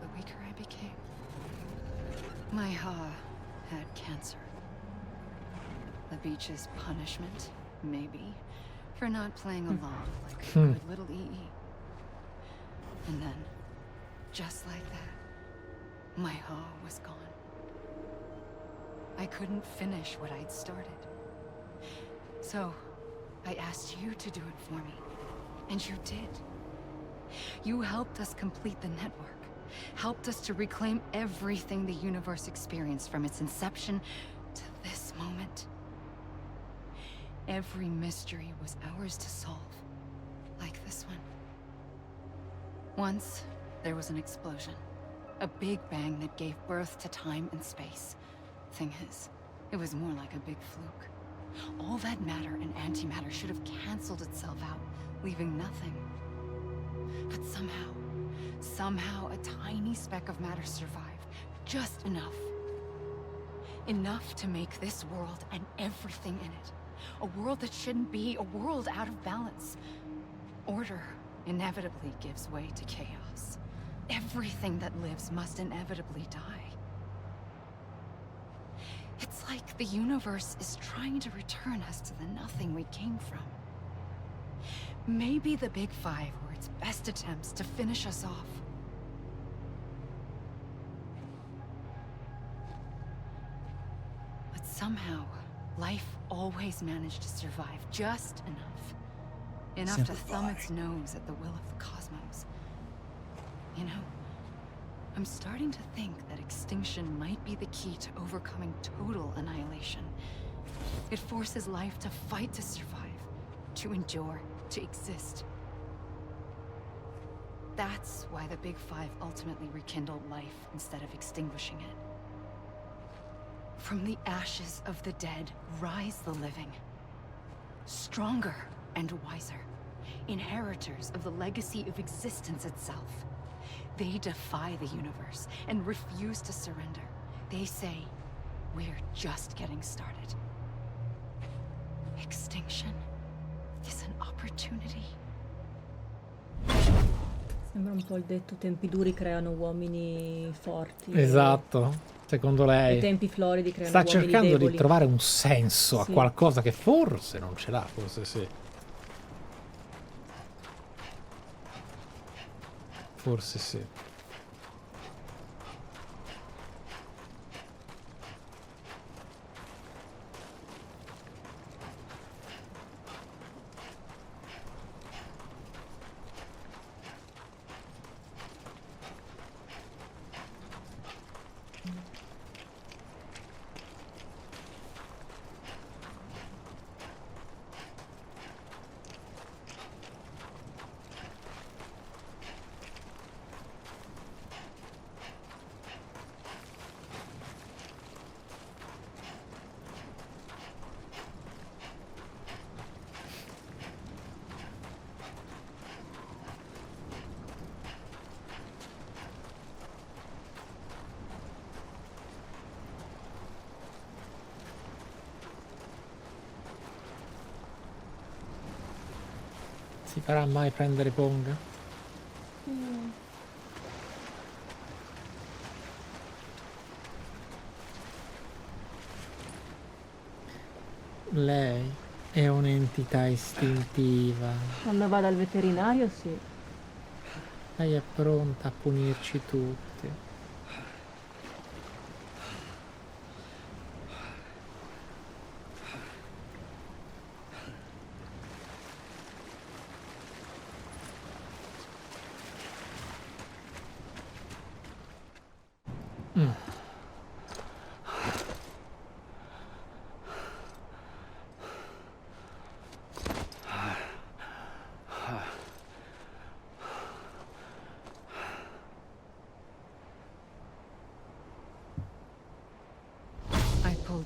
the weaker I became. My Ha had cancer. The beach's punishment, maybe, for not playing along like a good little EE. And then, just like that, my Ha was gone. I couldn't finish what I'd started. So, I asked you to do it for me. And you did. You helped us complete the network. Helped us to reclaim everything the universe experienced from its inception to this moment. Every mystery was ours to solve. Like this one. Once, there was an explosion. A big bang that gave birth to time and space. Thing is, it was more like a big fluke. All that matter and antimatter should have canceled itself out, leaving nothing. But somehow a tiny speck of matter survived. Just enough. Enough to make this world and everything in it. A world that shouldn't be, a world out of balance. Order inevitably gives way to chaos. Everything that lives must inevitably die. It's like the universe is trying to return us to the nothing we came from. Maybe the Big Five were its best attempts to finish us off. But somehow, life always managed to survive just enough. Enough to thumb its nose at the will of the cosmos. You know, I'm starting to think that extinction might be the key to overcoming total annihilation. It forces life to fight to survive, to endure, to exist. That's why the Big Five ultimately rekindled life instead of extinguishing it. From the ashes of the dead rise the living. Stronger and wiser. Inheritors of the legacy of existence itself. They defy the universe and refuse to surrender. They say, we're just getting started. Extinction is an opportunity. Sembra un po' il detto, tempi duri creano uomini forti. Esatto, secondo lei. I tempi floridi creano sta uomini cercando deboli. di trovare un senso a qualcosa che forse non ce l'ha, forse sì. Forse sì. Si farà mai prendere Pong? Lei è un'entità istintiva. Quando va dal veterinario, sì. Lei è pronta a punirci tutti.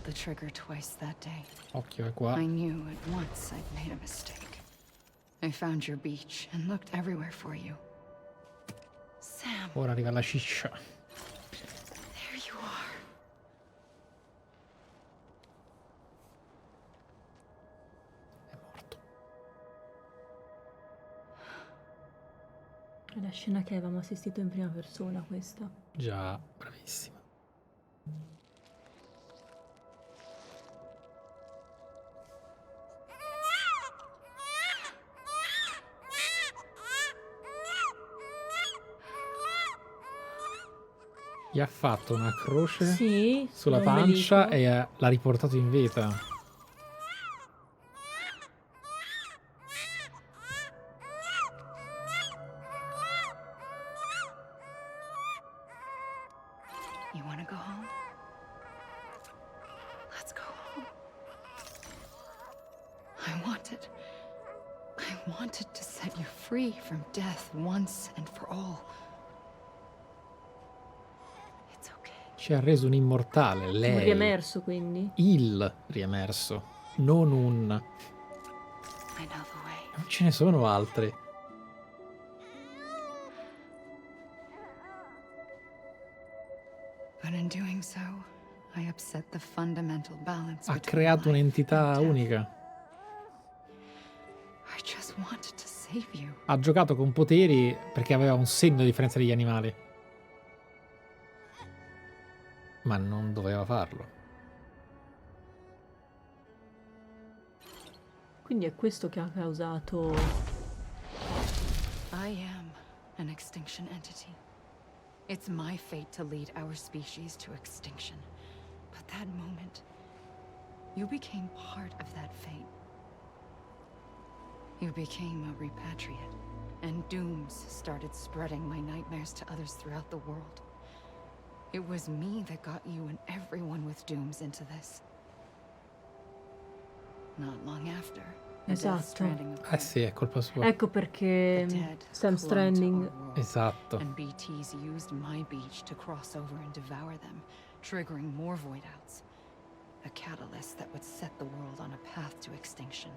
The trigger twice that day. Occhio è qua. I knew at once I'd made a mistake. I found your beach and looked everywhere for you. Sam. Ora arriva la ciccia. There you are. È morto. È la scena che avevamo assistito in prima persona, questa. Già, bravissima. Gli ha fatto una croce sulla pancia e l'ha riportato in vita. You wanna go home? Let's go home. I wanted to set you free from death once and for all. Ci ha reso un immortale, lei. Un riemerso, quindi? Il riemerso, non un. Non ce ne sono altri. Ha creato un'entità unica. Ha giocato con poteri perché aveva un senno di differenza degli animali. Ma non doveva farlo. Quindi è questo che ha causato... I am an extinction entity. It's my fate to lead our species to extinction. But that moment, you became part of that fate. You became a repatriate, and dooms started spreading my nightmares to others throughout the world. It was me that got you and everyone with dooms into this. Not long after, esatto. Sì, è colpa sua. Ecco perché Last Stranding. Esatto. And BTs used my beach to cross over and devour them, triggering more void outs. A catalyst that would set the world on a path to extinction.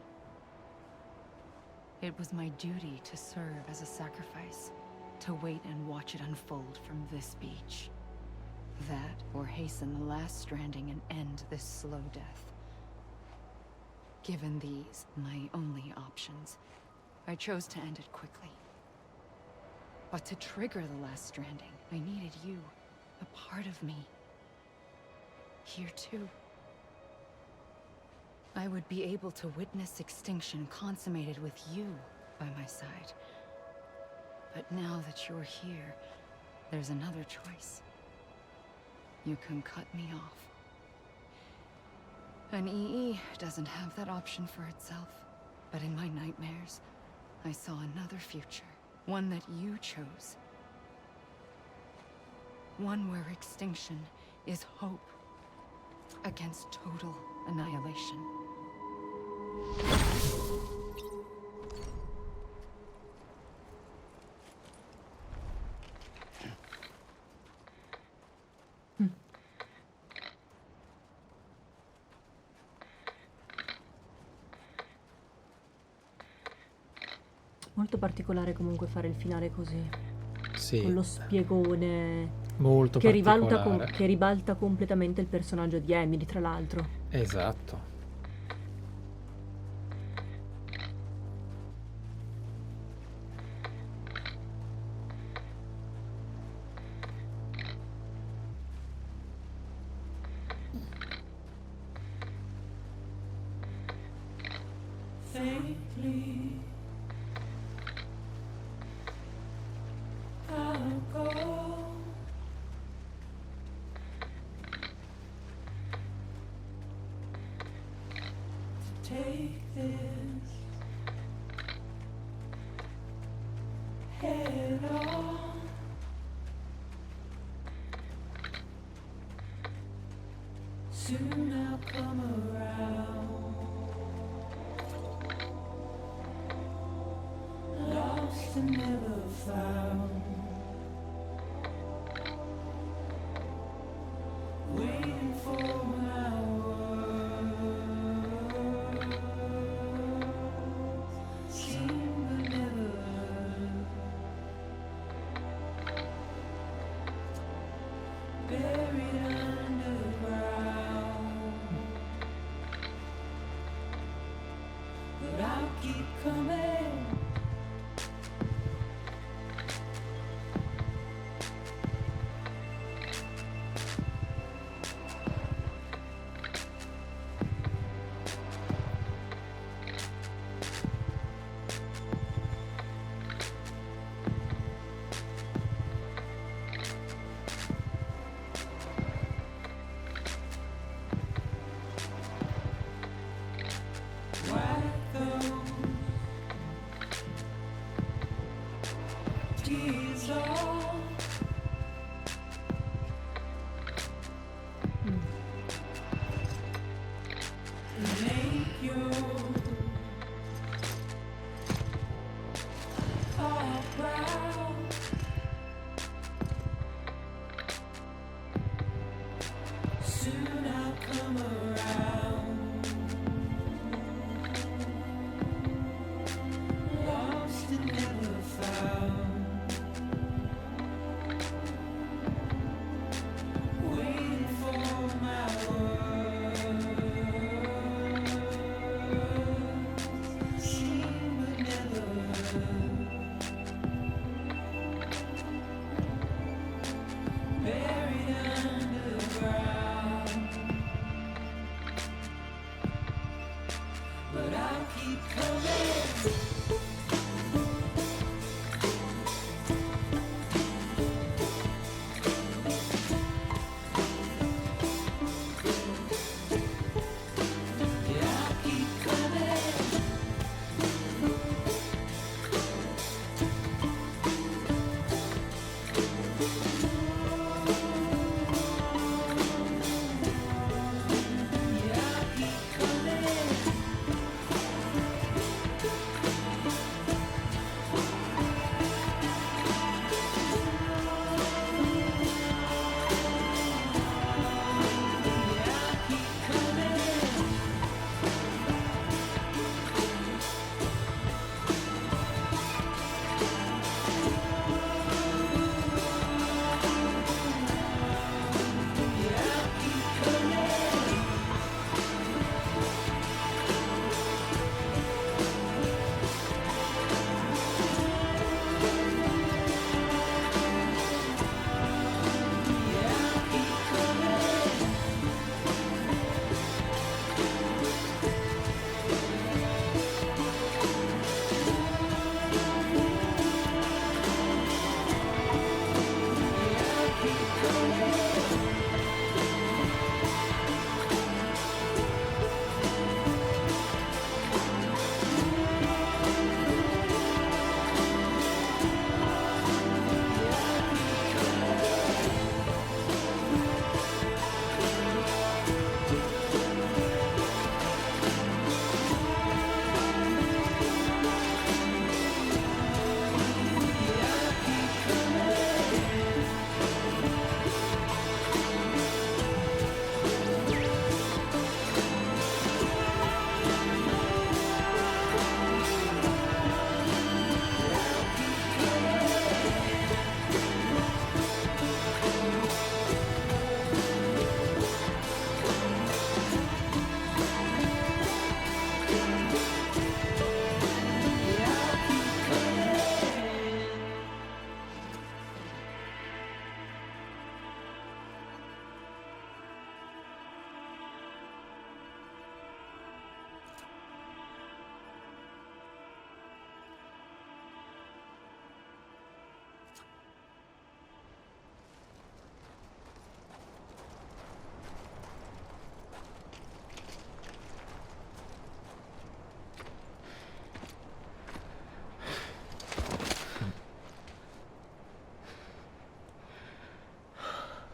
It was my duty to serve as a sacrifice, to wait and watch it unfold from this beach. That, or hasten the Last Stranding and end this slow death. Given these, my only options, I chose to end it quickly. But to trigger the Last Stranding, I needed you, a part of me. Here too. I would be able to witness extinction consummated with you by my side. But now that you're here, there's another choice. You can cut me off. An EE doesn't have that option for itself. But in my nightmares, I saw another future. One that you chose. One where extinction is hope against total annihilation. Molto particolare comunque fare il finale così. Sì. Con lo spiegone. Molto che particolare. che ribalta completamente il personaggio di Amelie, tra l'altro. Esatto. Soon I'll come around. Lost and never found. Waiting for my words. Seen but never heard. Buried underground. But I'll keep coming.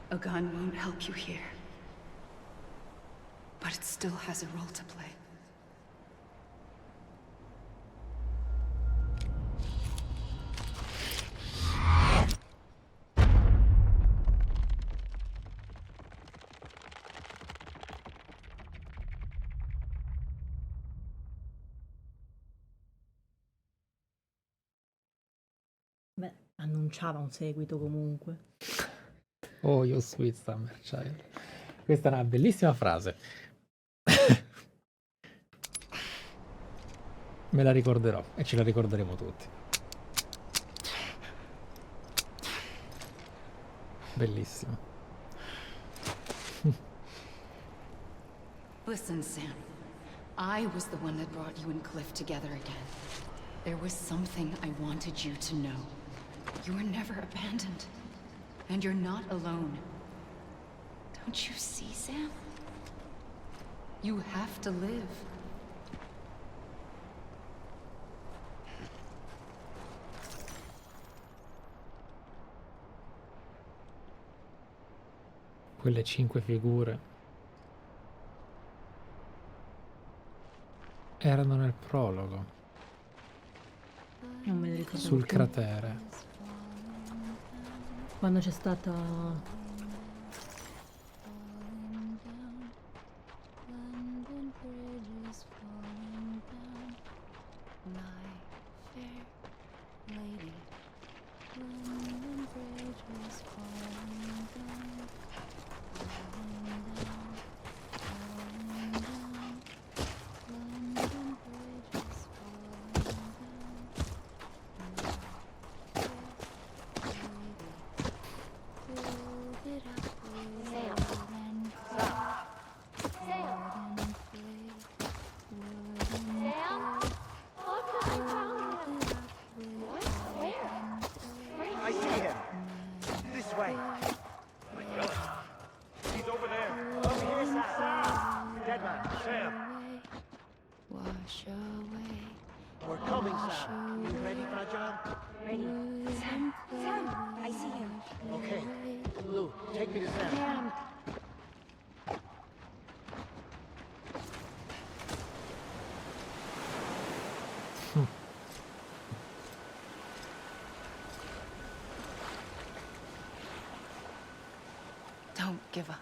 A gun won't help you here. but it still has a role to play. Beh, annunciava un seguito comunque. Oh, you sweet summer child. Questa è una bellissima frase. Me la ricorderò e ce la ricorderemo tutti. Bellissimo. Listen, Sam. I was the one that brought you and Cliff together again. There was something I wanted you to know. You were never abandoned. And you're not alone. Don't you see, Sam? You have to live. Quelle 5 figure erano nel prologo. Non me ne ricordo Sul più. cratere. Quando c'è stata... Don't give up.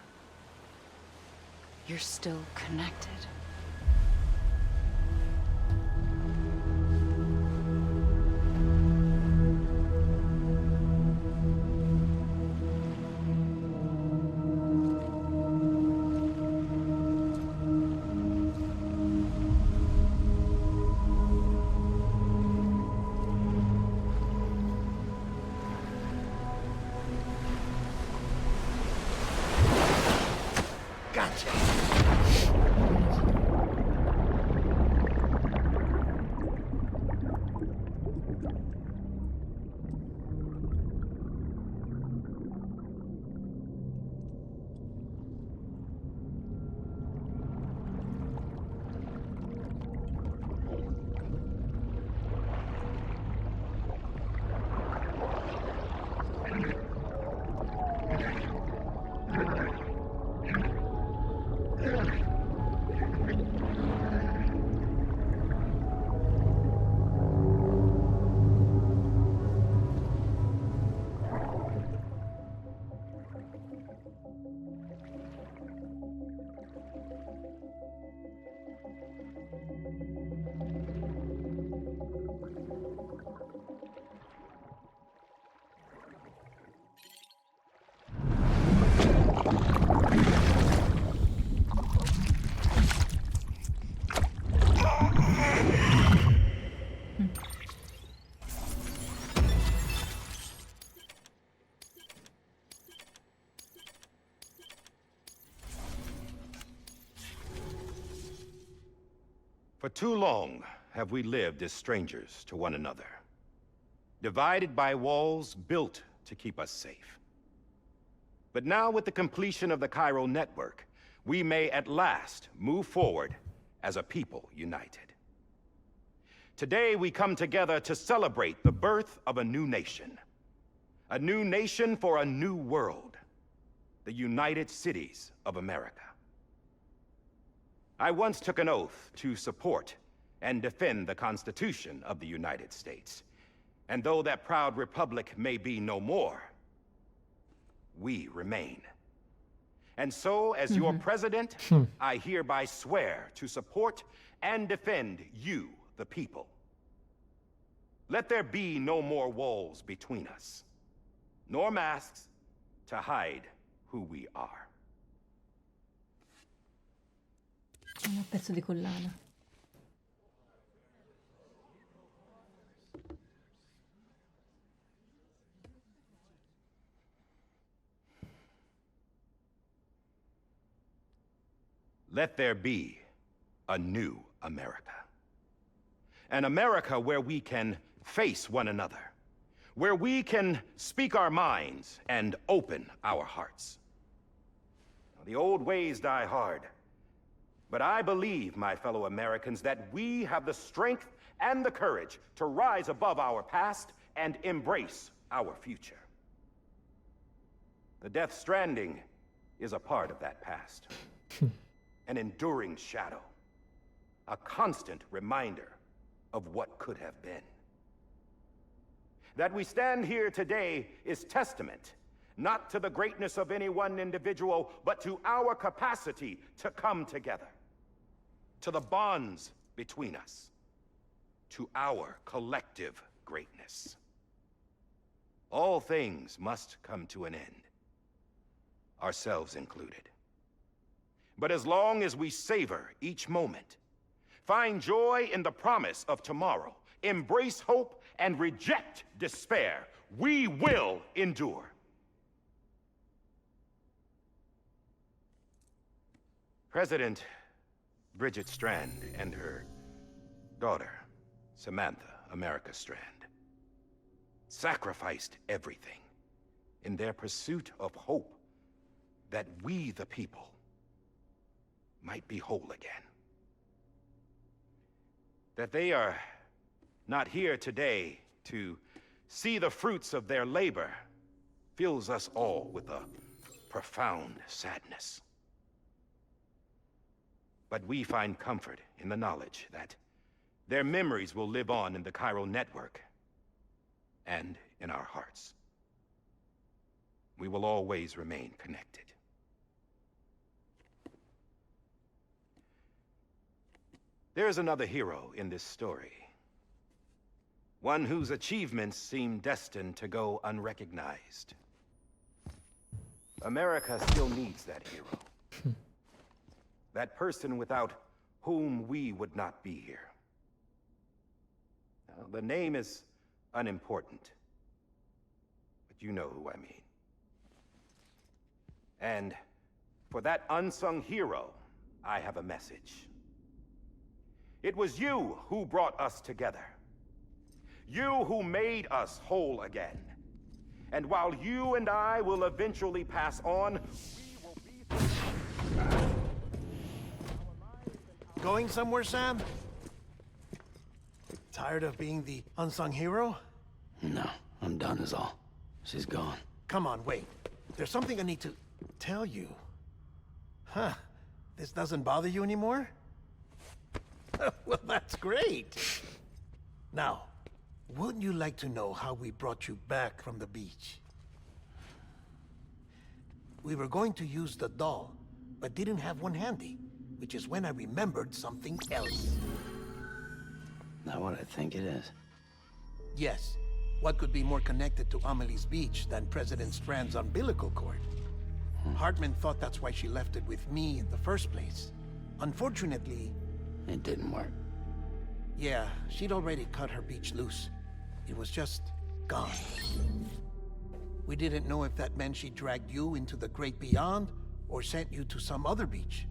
You're still connected. For too long have we lived as strangers to one another, divided by walls built to keep us safe. But now, with the completion of the Chiral Network, we may at last move forward as a people united. Today, we come together to celebrate the birth of a new nation for a new world, the United Cities of America. I once took an oath to support and defend the Constitution of the United States. And though that proud republic may be no more, we remain. And so, as your president, I hereby swear to support and defend you, the people. Let there be no more walls between us, nor masks to hide who we are. Un pezzo di collana. Let there be a new America. An America where we can face one another, where we can speak our minds and open our hearts. The old ways die hard, but I believe, my fellow Americans, that we have the strength and the courage to rise above our past and embrace our future. The Death Stranding is a part of that past. An enduring shadow, a constant reminder of what could have been. That we stand here today is testament, not to the greatness of any one individual, but to our capacity to come together, to the bonds between us, to our collective greatness. All things must come to an end, ourselves included. But as long as we savor each moment, find joy in the promise of tomorrow, embrace hope, and reject despair, we will endure. President Bridget Strand and her daughter, Samantha America Strand, sacrificed everything in their pursuit of hope that we, the people, might be whole again. That they are not here today to see the fruits of their labor fills us all with a profound sadness. But we find comfort in the knowledge that their memories will live on in the Chiral Network and in our hearts. We will always remain connected. There is another hero in this story. One whose achievements seem destined to go unrecognized. America still needs that hero. That person without whom we would not be here. Now, the name is unimportant, but you know who I mean. And for that unsung hero, I have a message. It was you who brought us together. You who made us whole again. And while you and I will eventually pass on, we will be... Going somewhere, Sam? Tired of being the unsung hero? No, I'm done is all. She's gone. Come on, wait. There's something I need to tell you. Huh. This doesn't bother you anymore? Well, that's great. Now, wouldn't you like to know how we brought you back from the beach? We were going to use the doll, but didn't have one handy, which is when I remembered something else. Not what I think it is. Yes. What could be more connected to Amelie's beach than President Strand's umbilical cord? Hartman thought that's why she left it with me in the first place. Unfortunately... It didn't work. Yeah, she'd already cut her beach loose. It was just gone. We didn't know if that meant she dragged you into the great beyond, or sent you to some other beach.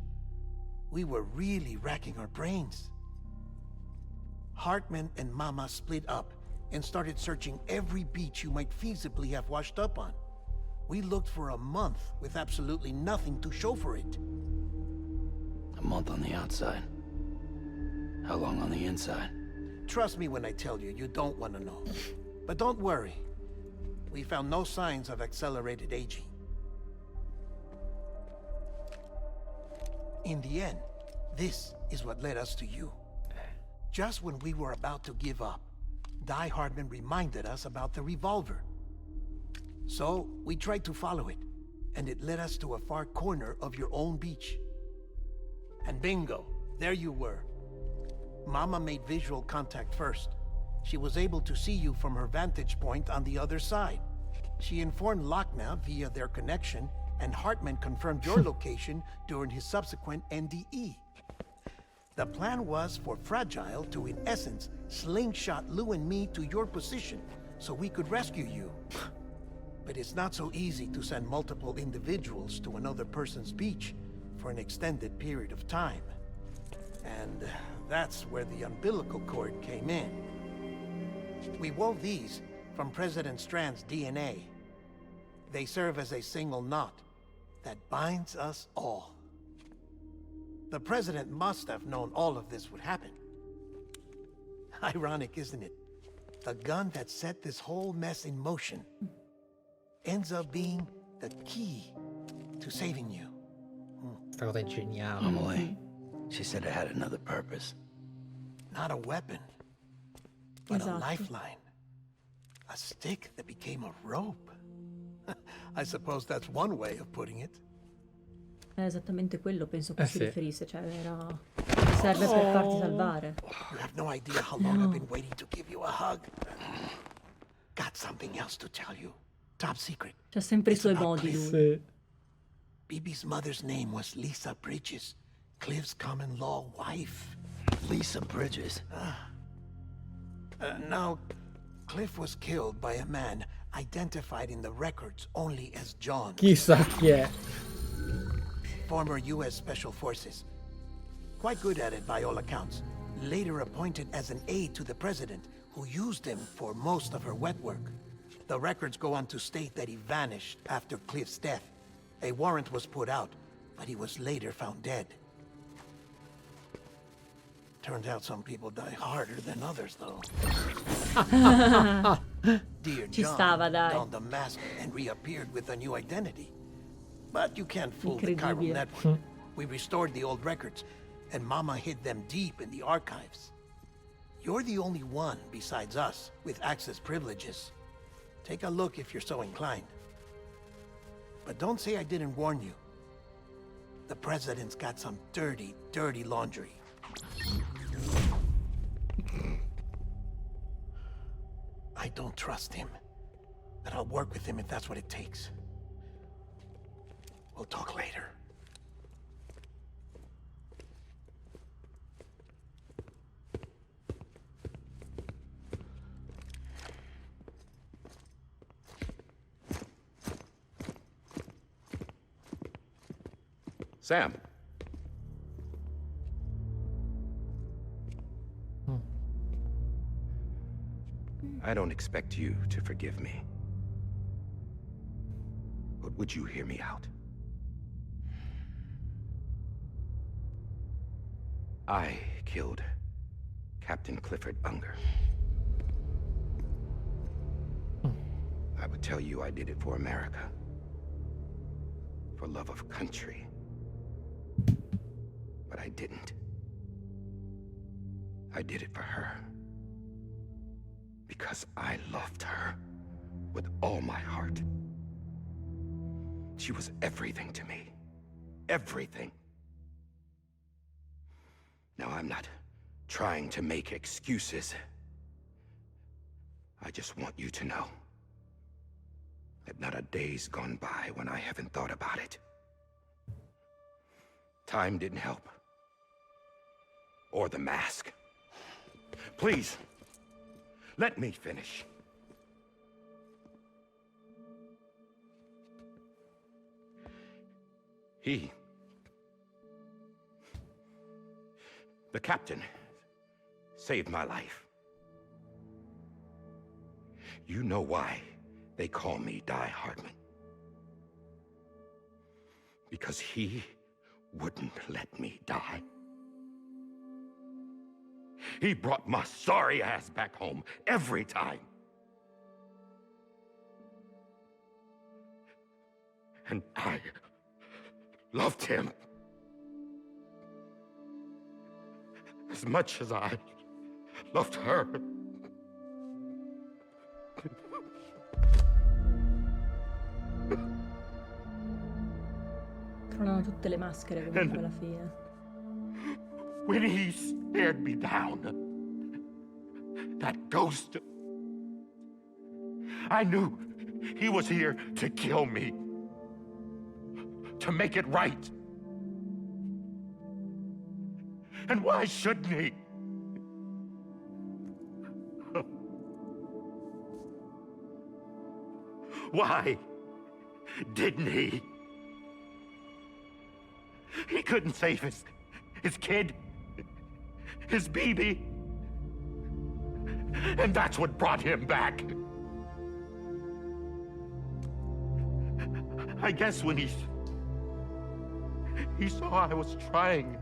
We were really racking our brains. Hartman and Mama split up and started searching every beach you might feasibly have washed up on. We looked for a month with absolutely nothing to show for it. A month on the outside. How long on the inside? Trust me when I tell you, you don't want to know. But don't worry. We found no signs of accelerated aging. In the end, This is what led us to you. Just when we were about to give up, Die Hardman reminded us about the revolver. So we tried to follow it, and it led us to a far corner of your own beach. And bingo, there you were. Mama made visual contact first. She was able to see you from her vantage point on the other side. She informed Lochna via their connection, and Hartman confirmed your location during his subsequent NDE. The plan was for Fragile to, in essence, slingshot Lou and me to your position so we could rescue you. But it's not so easy to send multiple individuals to another person's beach for an extended period of time. And that's where the umbilical cord came in. We wove these from President Strand's DNA. They serve as a single knot that binds us all. The President must have known all of this would happen. Ironic, isn't it? The gun that set this whole mess in motion ends up being the key to saving you. Questa cosa è geniale. Amelie, she said it had another purpose. Not a weapon, but Esatto. a lifeline. A stick that became a rope. I suppose that's one way of putting it. È esattamente quello, penso che si sì. riferisse, cioè serve per farti salvare. You have no idea how long I've been waiting to give you a hug. Got something else to tell you. Top secret. C'ha sempre i suoi modi lui. Sì. Bibi's mother's name was Lisa Bridges, Cliff's common law wife. Lisa Bridges. Now, Cliff was killed by a man identified in the records only as John. Chissà chi è. Former U.S. Special Forces. Quite good at it by all accounts. Later appointed as an aide to the president, who used him for most of her wet work. The records go on to state that he vanished after Cliff's death. A warrant was put out, but he was later found dead. Turns out some people die harder than others, though. Dear Ci John stava, dai. donned the mask and reappeared with a new identity. But you can't fool the Chiral Incredibile. Network. We restored the old records, and Mama hid them deep in the archives. You're the only one, besides us, with access privileges. Take a look if you're so inclined. But don't say I didn't warn you. The President's got some dirty, dirty laundry. I don't trust him, but I'll work with him if that's what it takes. We'll talk later. Sam. I don't expect you to forgive me. But would you hear me out? I killed Captain Clifford Unger. I would tell you I did it for America. For love of country. But I didn't. I did it for her. Because I loved her with all my heart. She was everything to me. Everything. Now, I'm not trying to make excuses. I just want you to know that not a day's gone by when I haven't thought about it. Time didn't help. Or the mask. Please, let me finish. The captain, saved my life. You know why they call me Die Hardman. Because he wouldn't let me die. He brought my sorry ass back home every time. And I loved him. as much as I loved her. Crollano tutte le maschere comunque alla fine. When he stared me down, that ghost, I knew he was here to kill me, to make it right. And why shouldn't he? Why didn't he? He couldn't save his kid, his baby. And that's what brought him back. I guess when he saw I was trying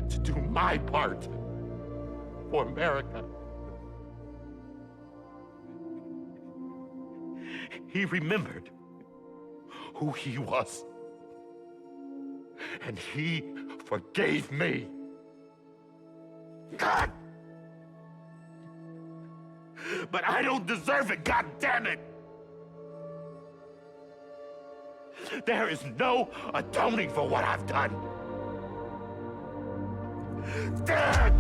to do my part for America, he remembered who he was. And he forgave me. God! But I don't deserve it, God damn it! There is no atoning for what I've done. God!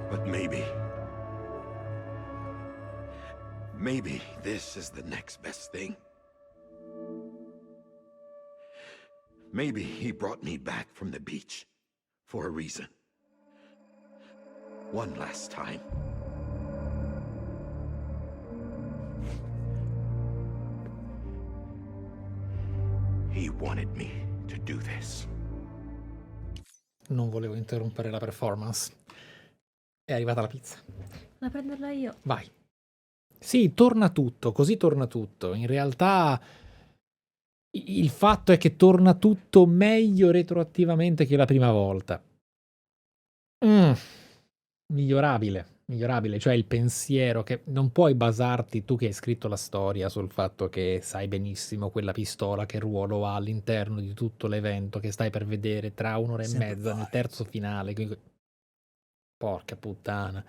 But maybe this is the next best thing. Maybe he brought me back from the beach for a reason. One last time. He wanted me to do this. Non volevo interrompere la performance. È arrivata la pizza. La prenderla io. Vai. Sì, torna tutto, così torna tutto. In realtà il fatto è che torna tutto meglio retroattivamente che la prima volta. Migliorabile, cioè il pensiero che non puoi basarti, tu che hai scritto la storia, sul fatto che sai benissimo quella pistola che ruolo ha all'interno di tutto l'evento che stai per vedere tra un'ora e mezza nel terzo finale. Porca puttana.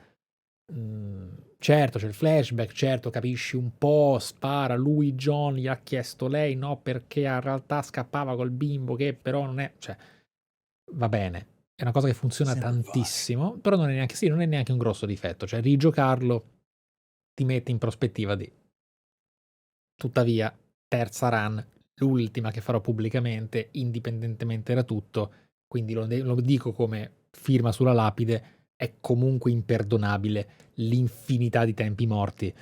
Certo, c'è il flashback, certo, capisci un po', spara, lui, John, gli ha chiesto lei, no, perché in realtà scappava col bimbo, che però non è... Cioè, va bene, è una cosa che funziona tantissimo, però non è neanche un grosso difetto, cioè rigiocarlo ti mette in prospettiva di... Tuttavia, terza run, l'ultima che farò pubblicamente, indipendentemente da tutto, quindi lo dico come firma sulla lapide, è comunque imperdonabile l'infinità di tempi morti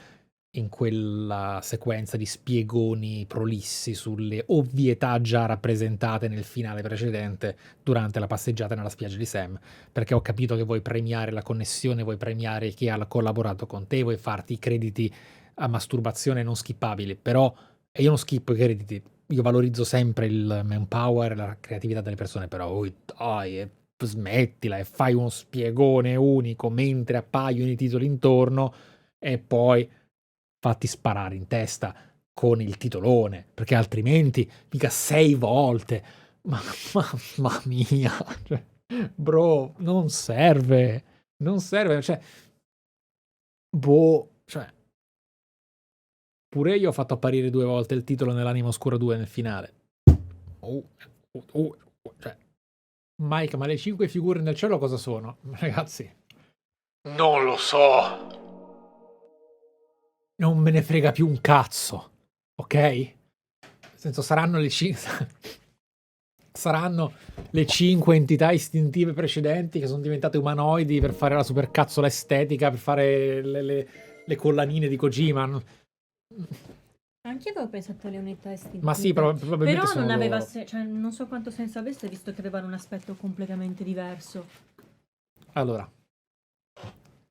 in quella sequenza di spiegoni prolissi sulle ovvietà già rappresentate nel finale precedente durante la passeggiata nella spiaggia di Sam, perché ho capito che vuoi premiare la connessione, vuoi premiare chi ha collaborato con te, vuoi farti i crediti a masturbazione non skippabili, però io non skippo i crediti, io valorizzo sempre il manpower e la creatività delle persone, però dai, smettila e fai uno spiegone unico mentre appaiono i titoli intorno e poi fatti sparare in testa con il titolone, perché altrimenti mica 6 volte, mamma mia, cioè, bro, non serve, cioè, cioè, pure io ho fatto apparire 2 volte il titolo nell'Anima Oscura 2 nel finale, cioè, Mike, ma le 5 figure nel cielo cosa sono? Ragazzi, non lo so. Non me ne frega più un cazzo, ok? Nel senso, saranno le 5 entità istintive precedenti che sono diventate umanoidi per fare la supercazzola estetica, per fare le collanine di Kojima. Anche io avevo pensato alle unità estintive. Ma sì, probabilmente però sono non aveva loro. cioè non so quanto senso avesse visto che avevano un aspetto completamente diverso. Allora,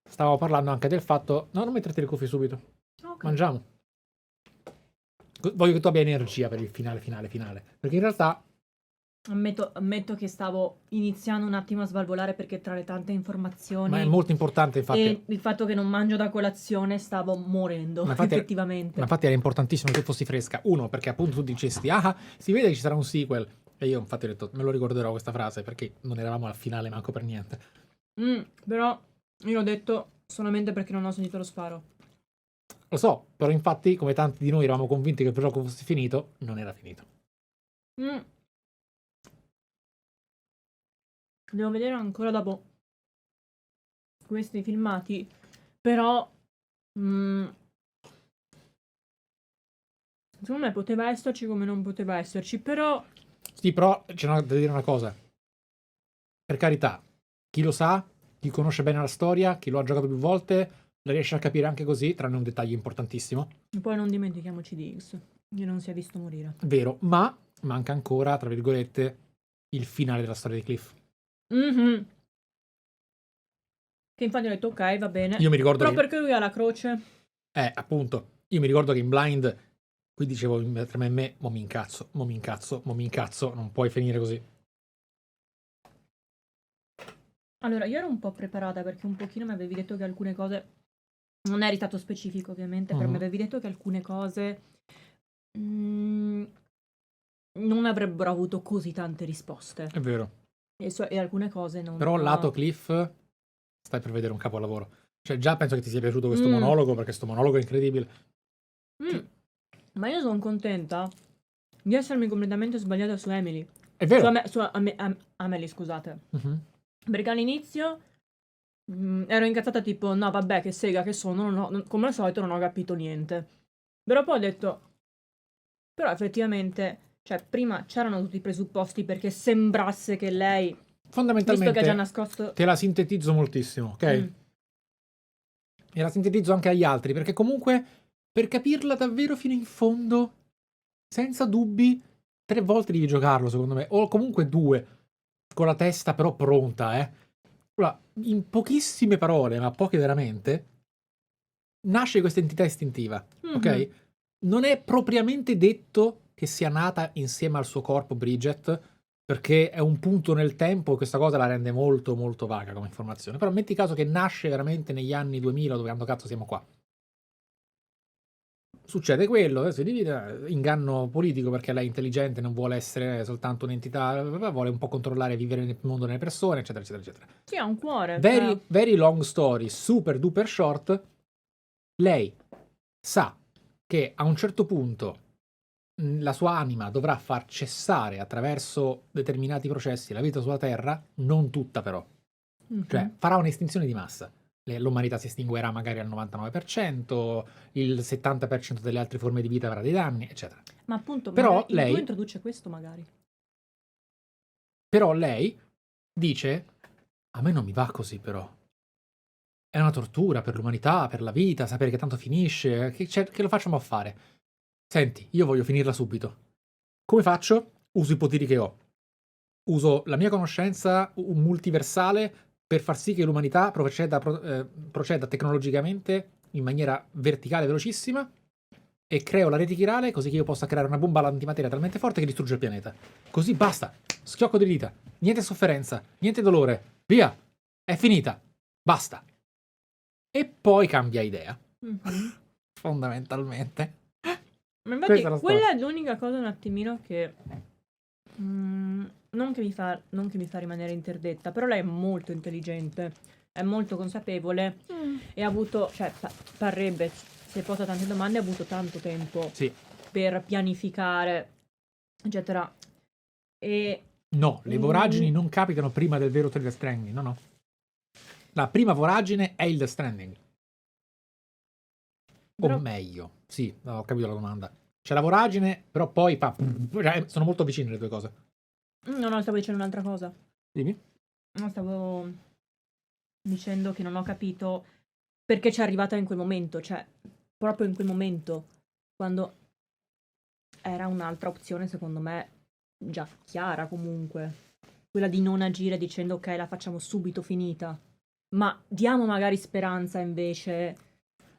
stavo parlando anche del fatto... No, non metterti le cuffie subito. Ok. Mangiamo. Voglio che tu abbia energia per il finale. Perché in realtà... Ammetto che stavo iniziando un attimo a svalvolare perché tra le tante informazioni Ma è molto importante, infatti. e il fatto che non mangio da colazione stavo morendo, effettivamente. Ma infatti era importantissimo che fossi fresca. Uno, perché appunto tu dicesti, si vede che ci sarà un sequel. E io infatti ho detto, me lo ricorderò questa frase, perché non eravamo al finale manco per niente. Però io l'ho detto solamente perché non ho sentito lo sparo. Lo so, però infatti, come tanti di noi eravamo convinti che il gioco fosse finito, non era finito. Devo vedere ancora dopo questi filmati, però secondo me poteva esserci come non poteva esserci, però Sì, però c'è da dire una cosa. Per carità, chi lo sa, chi conosce bene la storia, chi lo ha giocato più volte, la riesce a capire anche così, tranne un dettaglio importantissimo. poi non dimentichiamoci di X, che non si è visto morire. Vero, ma manca ancora, tra virgolette, il finale della storia di Cliff. Che infatti ho detto ok, va bene. Io mi ricordo però che... perché lui ha la croce? Appunto, io mi ricordo che in Blind, qui dicevo tra me e me, mo mi incazzo, non puoi finire così. Allora, io ero un po' preparata perché un pochino mi avevi detto che alcune cose, non eri stato specifico ovviamente, però mi avevi detto che alcune cose non avrebbero avuto così tante risposte. È vero. E alcune cose non... Però lato Cliff, stai per vedere un capolavoro. Cioè già penso che ti sia piaciuto questo monologo, perché questo monologo è incredibile. Ma io sono contenta di essermi completamente sbagliata su Emily. È vero. Amelie, scusate. Perché all'inizio ero incazzata tipo, no vabbè che sega che sono, come al solito non ho capito niente. Però poi ho detto, però effettivamente, cioè prima c'erano tutti i presupposti perché sembrasse che lei, Fondamentalmente, visto che ha già nascosto... te la sintetizzo moltissimo, ok? E la sintetizzo anche agli altri, perché comunque, per capirla davvero fino in fondo, senza dubbi, 3 volte devi giocarlo, secondo me. O comunque 2, con la testa però pronta, Allora, in pochissime parole, ma poche veramente, nasce questa entità istintiva, ok? Non è propriamente detto che sia nata insieme al suo corpo Bridget, perché è un punto nel tempo e questa cosa la rende molto molto vaga come informazione. Però metti caso che nasce veramente negli anni 2000, dove quando cazzo siamo qua. Succede quello, si divide, inganno politico perché lei è intelligente, non vuole essere soltanto un'entità, vuole un po' controllare e vivere nel mondo delle persone, eccetera, eccetera, eccetera. Sì, ha un cuore. Very long story, super duper short. Lei sa che a un certo punto la sua anima dovrà far cessare attraverso determinati processi la vita sulla Terra, non tutta però. Cioè, farà un'estinzione di massa. L'umanità si estinguerà magari al 99%, il 70% delle altre forme di vita avrà dei danni, eccetera. Ma appunto, però lei introduce questo magari. Però lei dice, a me non mi va così però. È una tortura per l'umanità, per la vita, sapere che tanto finisce, che lo facciamo a fare? Senti, io voglio finirla subito. Come faccio? Uso i poteri che ho. Uso la mia conoscenza multiversale per far sì che l'umanità proceda tecnologicamente in maniera verticale velocissima e creo la rete chirale così che io possa creare una bomba all'antimateria talmente forte che distrugge il pianeta. Così basta. Schiocco di dita. Niente sofferenza, niente dolore. Via. È finita. Basta. E poi cambia idea. Fondamentalmente. Ma infatti quella è l'unica cosa un attimino che non che mi fa rimanere interdetta, però lei è molto intelligente, è molto consapevole e ha avuto, cioè parrebbe, si è posta tante domande, ha avuto tanto tempo per pianificare, eccetera. E no, le voragini non capitano prima del vero Death Stranding, no. La prima voragine è il Death Stranding. O meglio, sì, ho capito la domanda. C'è la voragine, però poi sono molto vicine le due cose. No, stavo dicendo un'altra cosa. Dimmi. No, stavo dicendo che non ho capito perché c'è arrivata in quel momento, cioè proprio in quel momento, quando era un'altra opzione, secondo me, già chiara comunque. Quella di non agire dicendo ok, la facciamo subito finita. Ma diamo magari speranza invece,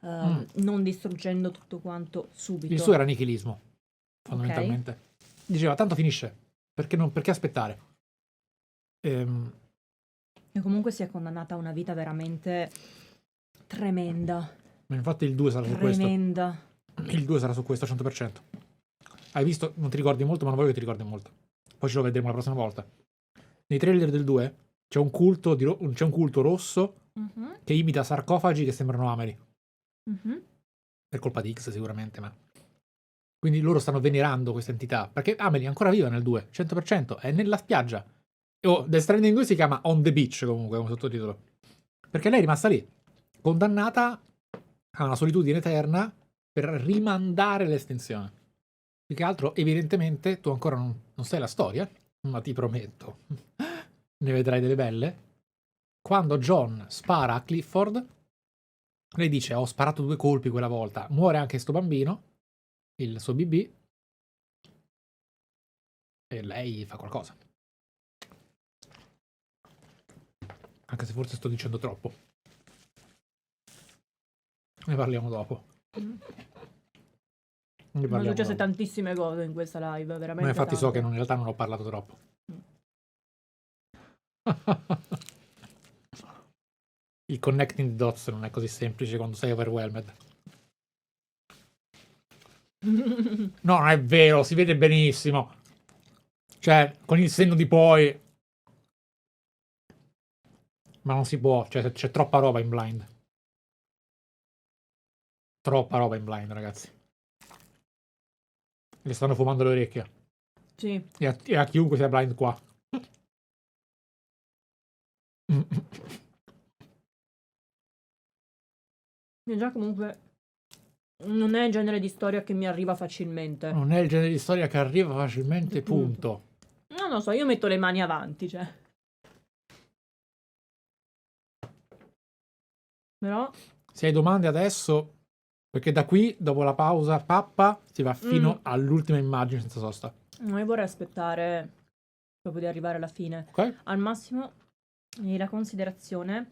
non distruggendo tutto quanto subito. Il suo era nichilismo, fondamentalmente. Diceva, tanto finisce, perché aspettare? E comunque si è condannata a una vita veramente tremenda. Ma infatti il 2 sarà su questo. Tremenda. Il 2 sarà su questo 100%. Hai visto? Non ti ricordi molto, ma non voglio che ti ricordi molto. Poi ce lo vedremo la prossima volta. Nei trailer del 2 c'è un culto, c'è un culto rosso che imita sarcofagi che sembrano Amelie. Per colpa di X sicuramente, ma... Quindi loro stanno venerando questa entità. Perché Amelie è ancora viva nel 2, 100%. È nella spiaggia. Oh, Last Stranding 2 si chiama On the Beach comunque, come sottotitolo. Perché lei è rimasta lì, condannata a una solitudine eterna per rimandare l'estinzione. Più che altro, evidentemente, tu ancora non sai la storia, ma ti prometto, ne vedrai delle belle. Quando John spara a Clifford, lei dice, ho sparato 2 colpi quella volta, muore anche sto bambino, il suo BB, e lei fa qualcosa. Anche se forse sto dicendo troppo. Ne parliamo dopo. Sono successe tantissime cose in questa live, veramente. Ma infatti so tante. che in realtà non ho parlato troppo. Il connecting the dots non è così semplice quando sei overwhelmed. No, non è vero, si vede benissimo. Cioè, con il senno di poi... Ma non si può, cioè c'è troppa roba in blind. Troppa roba in blind, ragazzi. Le stanno fumando le orecchie. Sì. E a chiunque sia blind qua. E già comunque non è il genere di storia che mi arriva facilmente. Non è il genere di storia che arriva facilmente, punto. Non lo so, io metto le mani avanti, cioè. Però... Se hai domande adesso, perché da qui, dopo la pausa pappa, si va fino all'ultima immagine senza sosta. Io vorrei aspettare proprio di arrivare alla fine. Ok? Al massimo, la considerazione,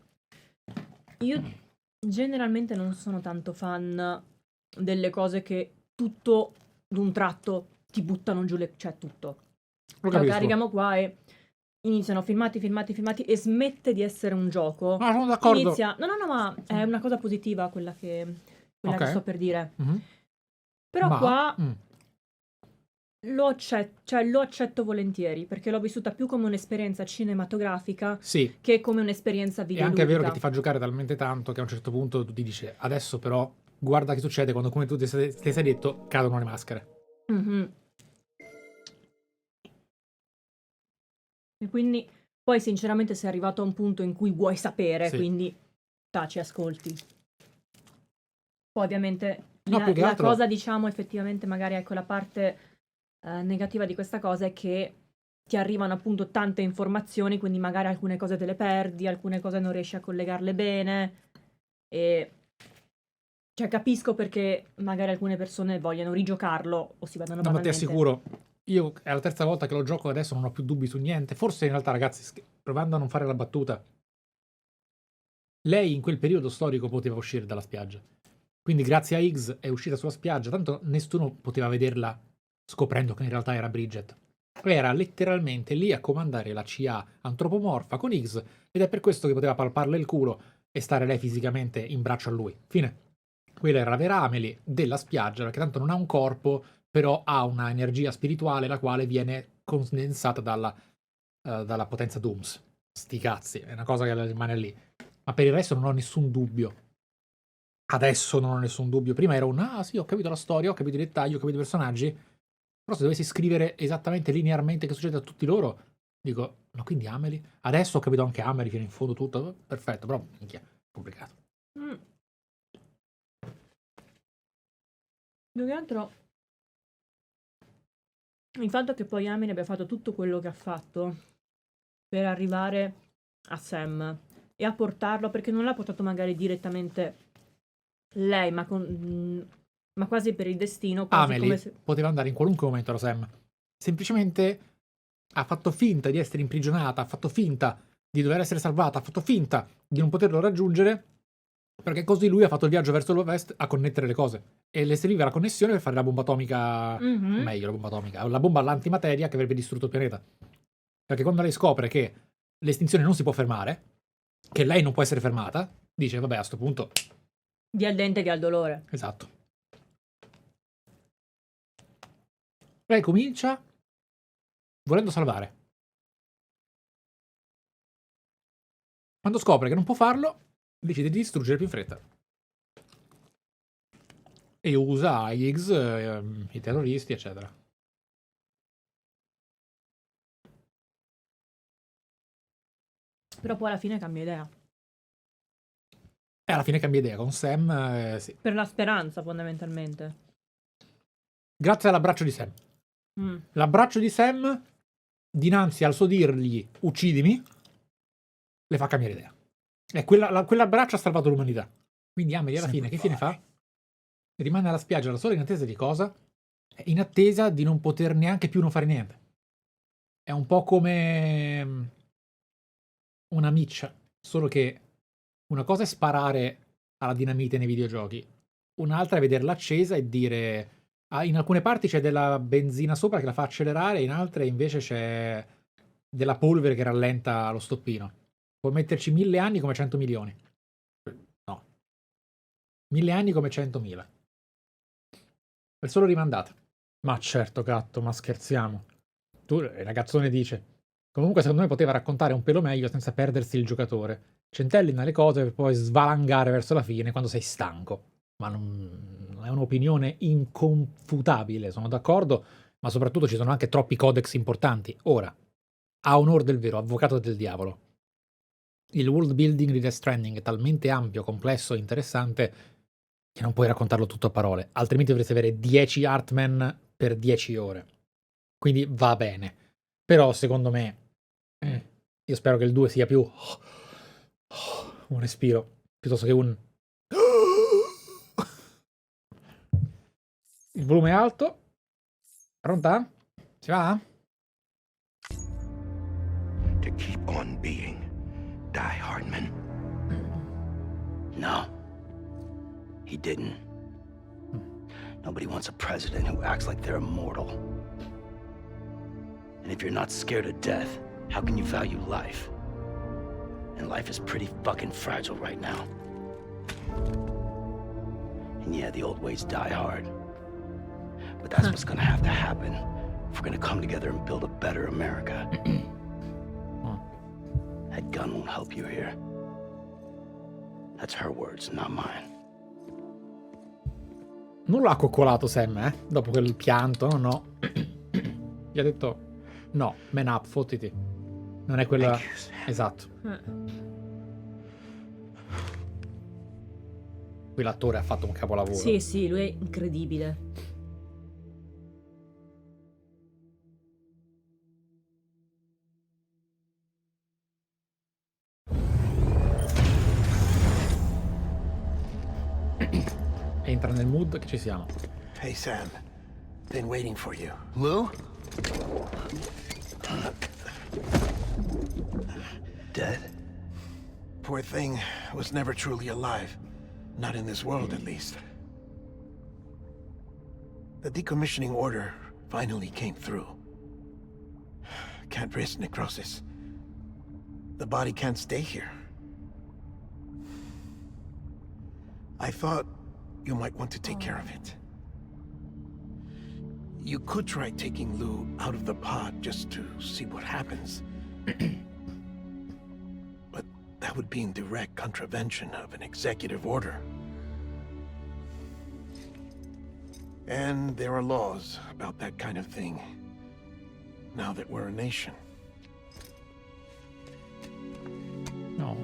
io generalmente non sono tanto fan delle cose che tutto d'un tratto ti buttano giù cioè tutto. Lo carichiamo qua e iniziano filmati e smette di essere un gioco. Ah, sono d'accordo. Inizia... No, ma è una cosa positiva quella che sto per dire. Però qua lo accetto volentieri, perché l'ho vissuta più come un'esperienza cinematografica che come un'esperienza videoludica. È anche vero che ti fa giocare talmente tanto che a un certo punto tu ti dici adesso però guarda che succede quando, come tu ti sei detto, cadono le maschere. E quindi poi sinceramente sei arrivato a un punto in cui vuoi sapere, quindi taci, ascolti. Poi ovviamente la cosa, diciamo, effettivamente magari ecco la parte negativa di questa cosa è che ti arrivano appunto tante informazioni, quindi magari alcune cose te le perdi, alcune cose non riesci a collegarle bene e cioè capisco perché magari alcune persone vogliono rigiocarlo o si vadano No, ma banalmente. ti assicuro, io è la terza volta che lo gioco e adesso non ho più dubbi su niente. Forse in realtà, ragazzi, provando a non fare la battuta, lei in quel periodo storico poteva uscire dalla spiaggia. Quindi grazie a X è uscita sulla spiaggia, tanto nessuno poteva vederla scoprendo che in realtà era Bridget. Era letteralmente lì a comandare la CA antropomorfa con X ed è per questo che poteva palparle il culo e stare lei fisicamente in braccio a lui. Fine. Quella era la vera Amelie della spiaggia, che tanto non ha un corpo, però ha una energia spirituale la quale viene condensata dalla potenza Dooms. Sti cazzi, è una cosa che rimane lì. Ma per il resto non ho nessun dubbio. Adesso non ho nessun dubbio. Prima era un sì, ho capito la storia, ho capito i dettagli, ho capito i personaggi. Però se dovessi scrivere esattamente linearmente che succede a tutti loro, dico, ma quindi Amelie? Adesso ho capito anche Amelie fino in fondo tutto. Perfetto, però minchia, complicato. Più che altro il fatto che poi Amelie abbia fatto tutto quello che ha fatto per arrivare a Sam e a portarlo, perché non l'ha portato magari direttamente lei, ma ma quasi per il destino, quasi Amelie come se... poteva andare in qualunque momento da Sam. Semplicemente ha fatto finta di essere imprigionata, ha fatto finta di dover essere salvata, ha fatto finta di non poterlo raggiungere, perché così lui ha fatto il viaggio verso l'ovest a connettere le cose. E le serviva la connessione per fare la bomba atomica, meglio la bomba atomica, la bomba all'antimateria che avrebbe distrutto il pianeta. Perché quando lei scopre che l'estinzione non si può fermare, che lei non può essere fermata, dice vabbè, a sto punto... Via il dente, via il dolore. Esatto. Lei comincia volendo salvare. Quando scopre che non può farlo, decide di distruggere più in fretta. E usa gli Higgs, i terroristi, eccetera. Però poi alla fine cambia idea. E alla fine cambia idea con Sam, sì. Per la speranza, fondamentalmente. Grazie all'abbraccio di Sam. L'abbraccio di Sam, dinanzi al suo dirgli uccidimi, le fa cambiare idea. E quell'abbraccio ha salvato l'umanità. Quindi Amelie alla fine, che fine fa? Rimane alla spiaggia da sola in attesa di cosa? In attesa di non poter neanche più non fare niente. È un po' come una miccia, solo che una cosa è sparare alla dinamite nei videogiochi, un'altra è vederla accesa e dire in alcune parti c'è della benzina sopra che la fa accelerare, in altre invece c'è della polvere che rallenta lo stoppino. Può metterci 1000 anni come 100 milioni. No. 1000 anni come 100.000. È solo rimandata. Ma certo, gatto, ma scherziamo. Il ragazzone dice: comunque secondo me poteva raccontare un pelo meglio senza perdersi il giocatore. Centellina le cose per poi svalangare verso la fine quando sei stanco. Ma non è un'opinione inconfutabile, sono d'accordo, ma soprattutto ci sono anche troppi codex importanti. Ora, a onor del vero, avvocato del diavolo, il world building di Last Stranding è talmente ampio, complesso e interessante che non puoi raccontarlo tutto a parole, altrimenti dovresti avere 10 Artman per 10 ore. Quindi va bene. Però secondo me io spero che il 2 sia più un respiro piuttosto che un il volume è alto. Pronta? Si va? To keep on being Die Hardman. No. He didn't. Nobody wants a president who acts like they're immortal. And if you're not scared of death, how can you value life? And life is pretty fucking fragile right now. And yeah, the old ways die hard. But that's what's gonna have to happen if we're gonna come together and build a better America. That gun won't help you here. That's her words, not mine. Non l'ha coccolato Sam, dopo quel pianto, no. Gli ha detto, no, man up, fottiti. Non è quella... Esatto. Qui l'attore ha fatto un capolavoro. Sì, lui è incredibile. Entra nel mood che ci siamo. Hey, Sam. Been waiting for you. Lou? Dead? Poor thing was never truly alive. Not in this world, at least. The decommissioning order finally came through. Can't risk necrosis. The body can't stay here. I thought you might want to take care of it. You could try taking Lou out of the pod just to see what happens. But that would be in direct contravention of an executive order. And there are laws about that kind of thing, now that we're a nation. No.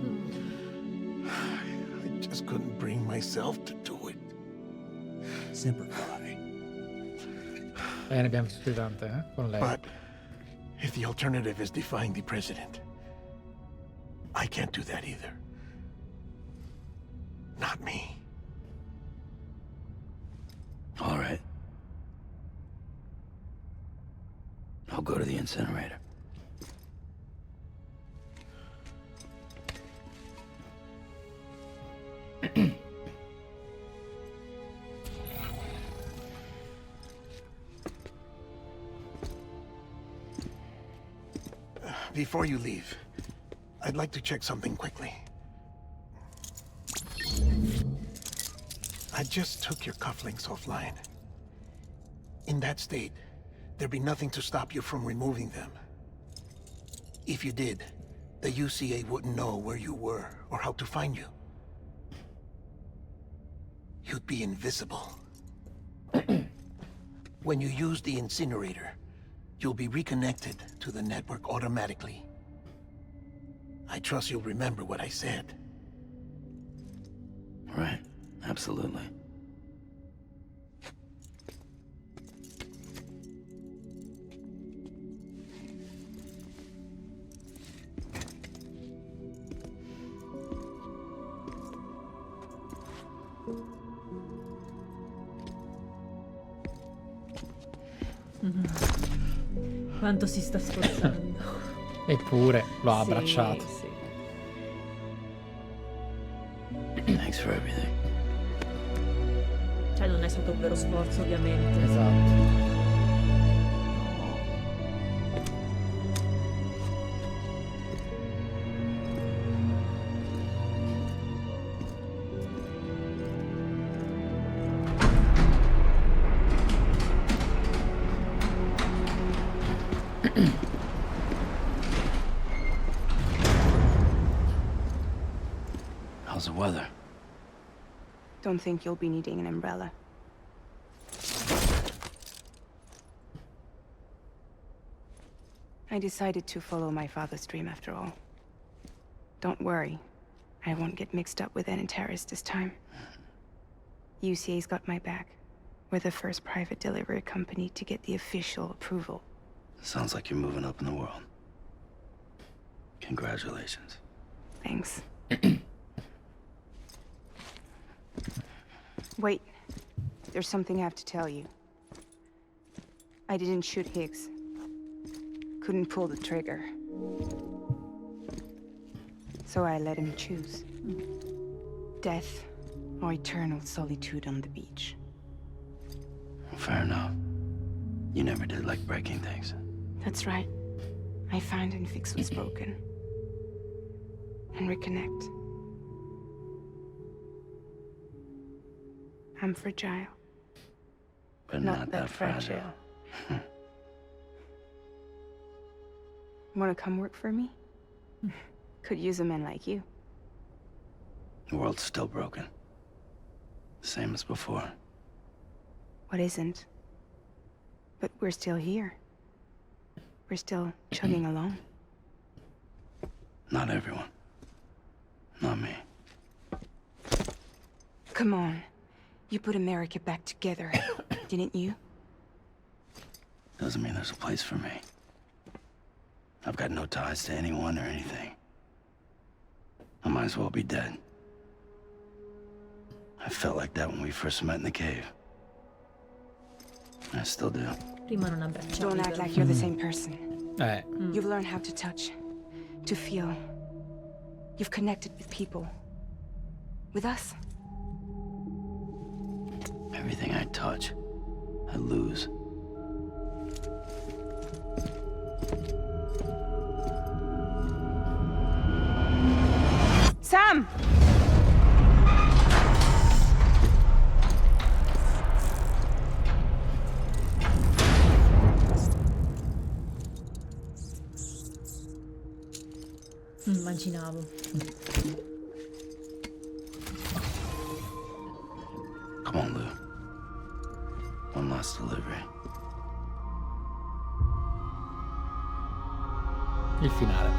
I just couldn't bring myself to do it. Simplify. Ne abbiamo viste tante, con lei. But if the alternative is defying the president, I can't do that either. Not me. I'll go to the incinerator. Before you leave, I'd like to check something quickly. I just took your cufflinks offline. In that state, there'd be nothing to stop you from removing them. If you did, the UCA wouldn't know where you were or how to find you. You'd be invisible. When you use the incinerator, you'll be reconnected to the network automatically. I trust you'll remember what I said. Right, absolutely. Quanto si sta sforzando. Eppure lo ha abbracciato. Sì. Thanks for everything. Cioè non è stato un vero sforzo, ovviamente. Esatto. How's the weather? Don't think you'll be needing an umbrella. I decided to follow my father's dream after all. Don't worry. I won't get mixed up with any terrorists this time. UCA's got my back. We're the first private delivery company to get the official approval. Sounds like you're moving up in the world. Congratulations. Thanks. Wait. There's something I have to tell you. I didn't shoot Higgs. Couldn't pull the trigger. So I let him choose. Death or eternal solitude on the beach. Fair enough. You never did like breaking things. That's right. I find and fix what's broken. And reconnect. I'm fragile. But not that fragile. Wanna come work for me? Could use a man like you. The world's still broken. Same as before. What isn't? But we're still here. We're still chugging along. Not everyone. Not me. Come on. You put America back together, didn't you? Doesn't mean there's a place for me. I've got no ties to anyone or anything. I might as well be dead. I felt like that when we first met in the cave. I still do. Prima non abbracciavi. Don't act like you're the same person. Mm. You've learned how to touch, to feel. You've connected with people. With us. Everything I touch, I lose. Sam! Immaginavo. Come on, Lou. One last delivery. Il finale.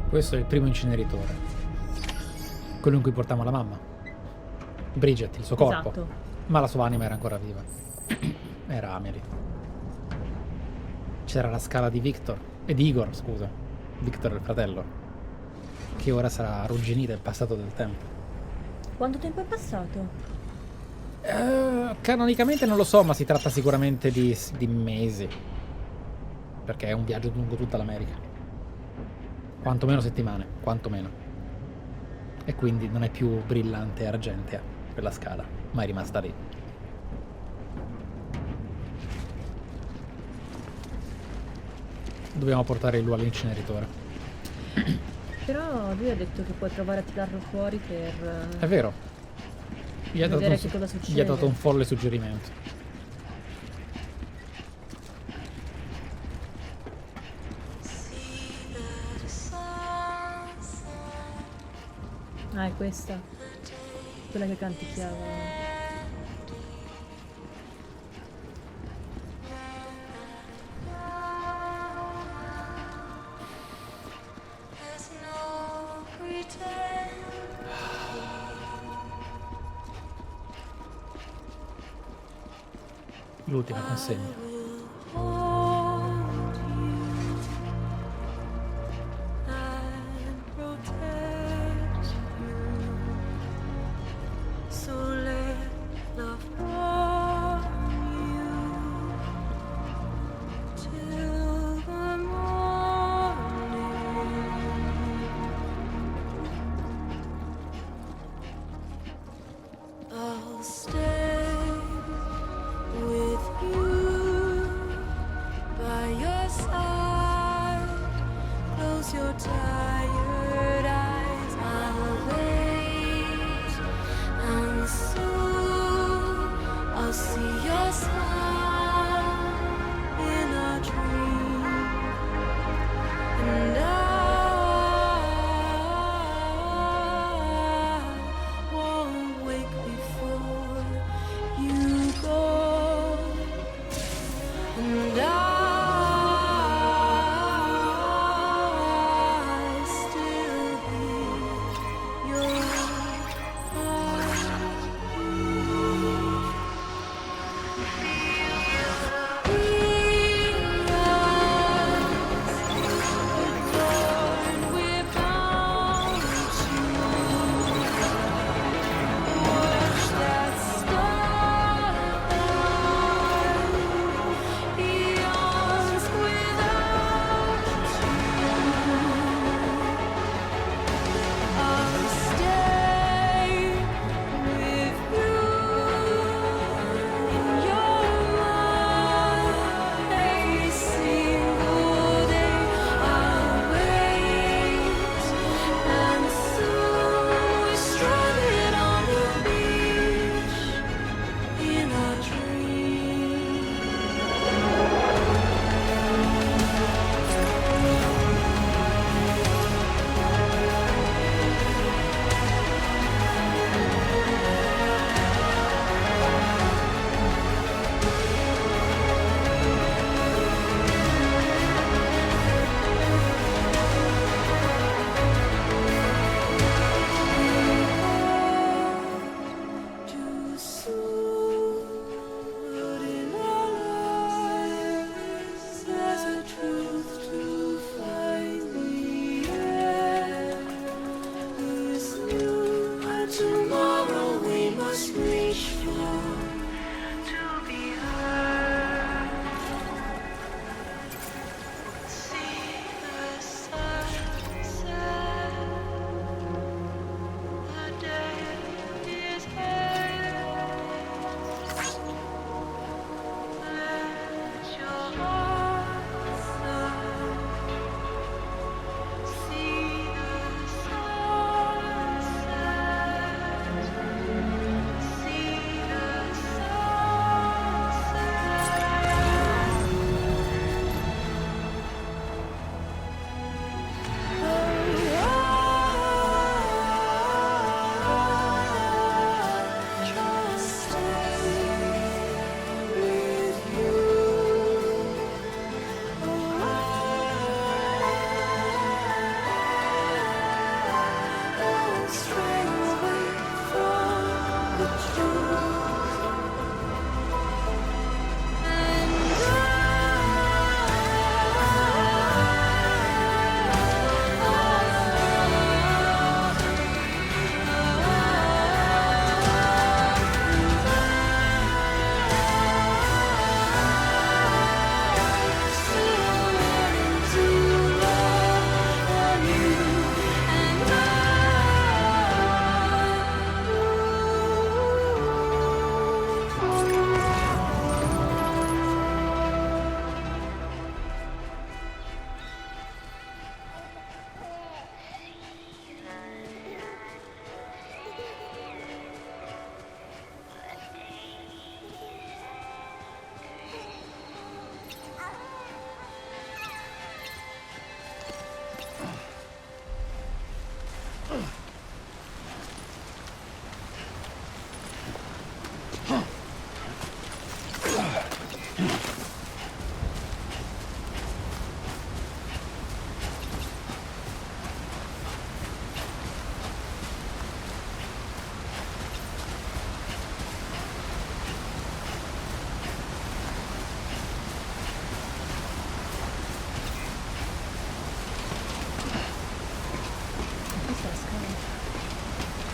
Questo è il primo inceneritore. Quello in cui portiamo la mamma. Bridget, il suo corpo. Esatto. Ma la sua anima era ancora viva. Era Amelie. C'era la scala di Victor. E di Igor, scusa. Victor è il fratello. Che ora sarà arrugginita e passato del tempo. Quanto tempo è passato? Canonicamente non lo so, ma si tratta sicuramente di mesi. Perché è un viaggio lungo tutta l'America. Quantomeno settimane, quantomeno. E quindi non è più brillante e argentea quella scala, ma è rimasta lì. Dobbiamo portare lui all'inceneritore. Però lui ha detto che puoi provare a tirarlo fuori per... È vero. Gli ha dato vedere un, che cosa gli ha succede. dato un folle suggerimento. Ah, è questa. Quella che canticchiava. L'ultima consegna. I'll stay with you.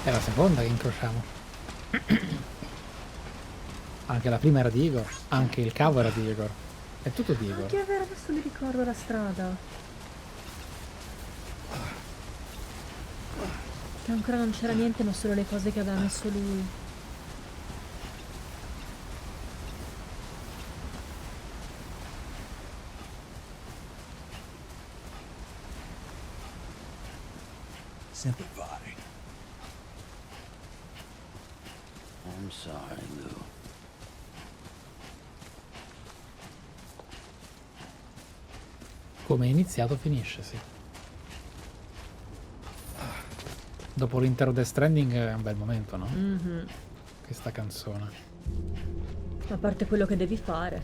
È la seconda che incrociamo. Anche la prima era di Igor, anche il cavo era di Igor. È tutto di Igor. Che è vero, adesso mi ricordo la strada. Che ancora non c'era niente, ma solo le cose che aveva messo lui. Simplify. I'm sorry, Lou. Come è iniziato finisce, sì. Dopo l'intero Death Stranding è un bel momento, no? Questa canzone. A parte quello che devi fare.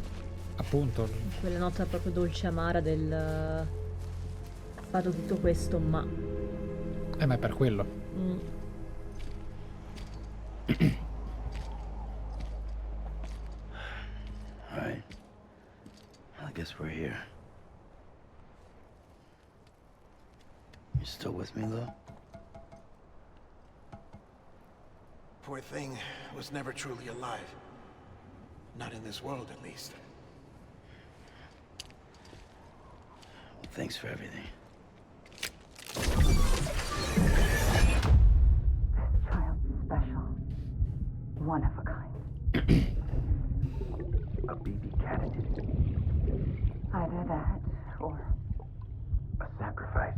Appunto. Quella nota proprio dolce amara del... Fatto tutto questo, ma... Ma è per quello. Alright. I guess we're here. You still with me, Lou? Poor thing was never truly alive. Not in this world, at least. Well, thanks for everything. Child special. One of a kind. A baby candidate. Either that or A sacrifice.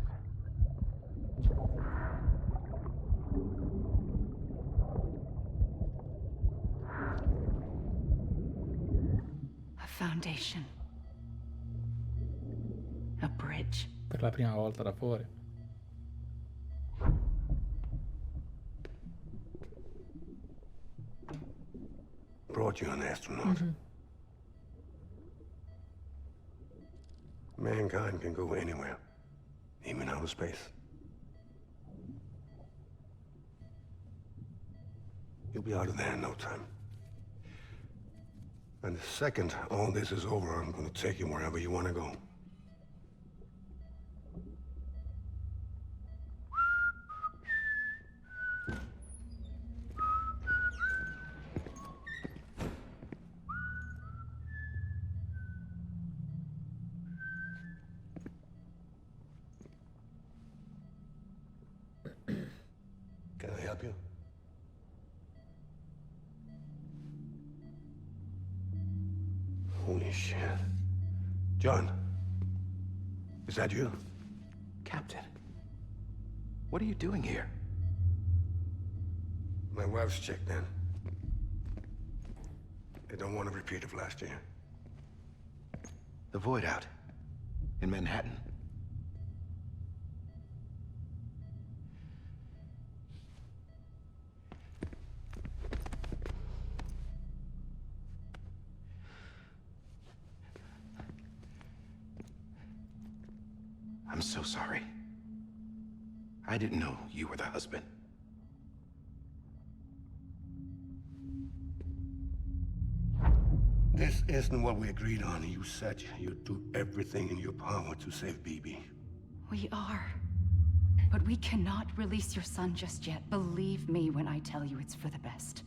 a foundation. A bridge. Per la prima volta da fuori. Brought you an astronaut. Mankind can go anywhere, even outer space. You'll be out of there in no time. And the second all this is over, I'm gonna take you wherever you want to go. Can I help you? Holy shit. John, is that you? Captain, what are you doing here? My wife's checked in. They don't want a repeat of last year. The Void out. In Manhattan. I'm so sorry. I didn't know you were the husband. This isn't what we agreed on. You said you'd do everything in your power to save BB. We are. But we cannot release your son just yet. Believe me when I tell you it's for the best.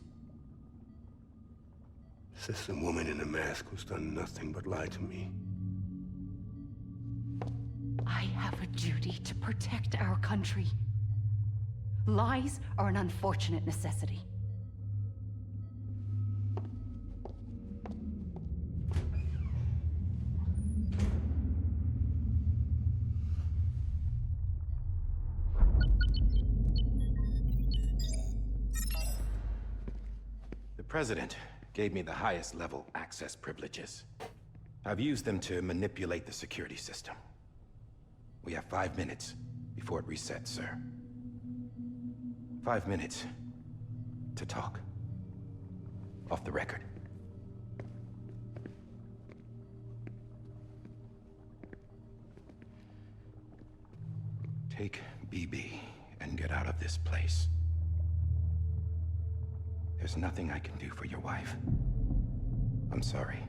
This is a woman in a mask who's done nothing but lie to me. I have a duty to protect our country. Lies are an unfortunate necessity. The President gave me the highest level access privileges. I've used them to manipulate the security system. We have 5 minutes before it resets, sir. 5 minutes to talk. Off the record. Take BB and get out of this place. There's nothing I can do for your wife. I'm sorry.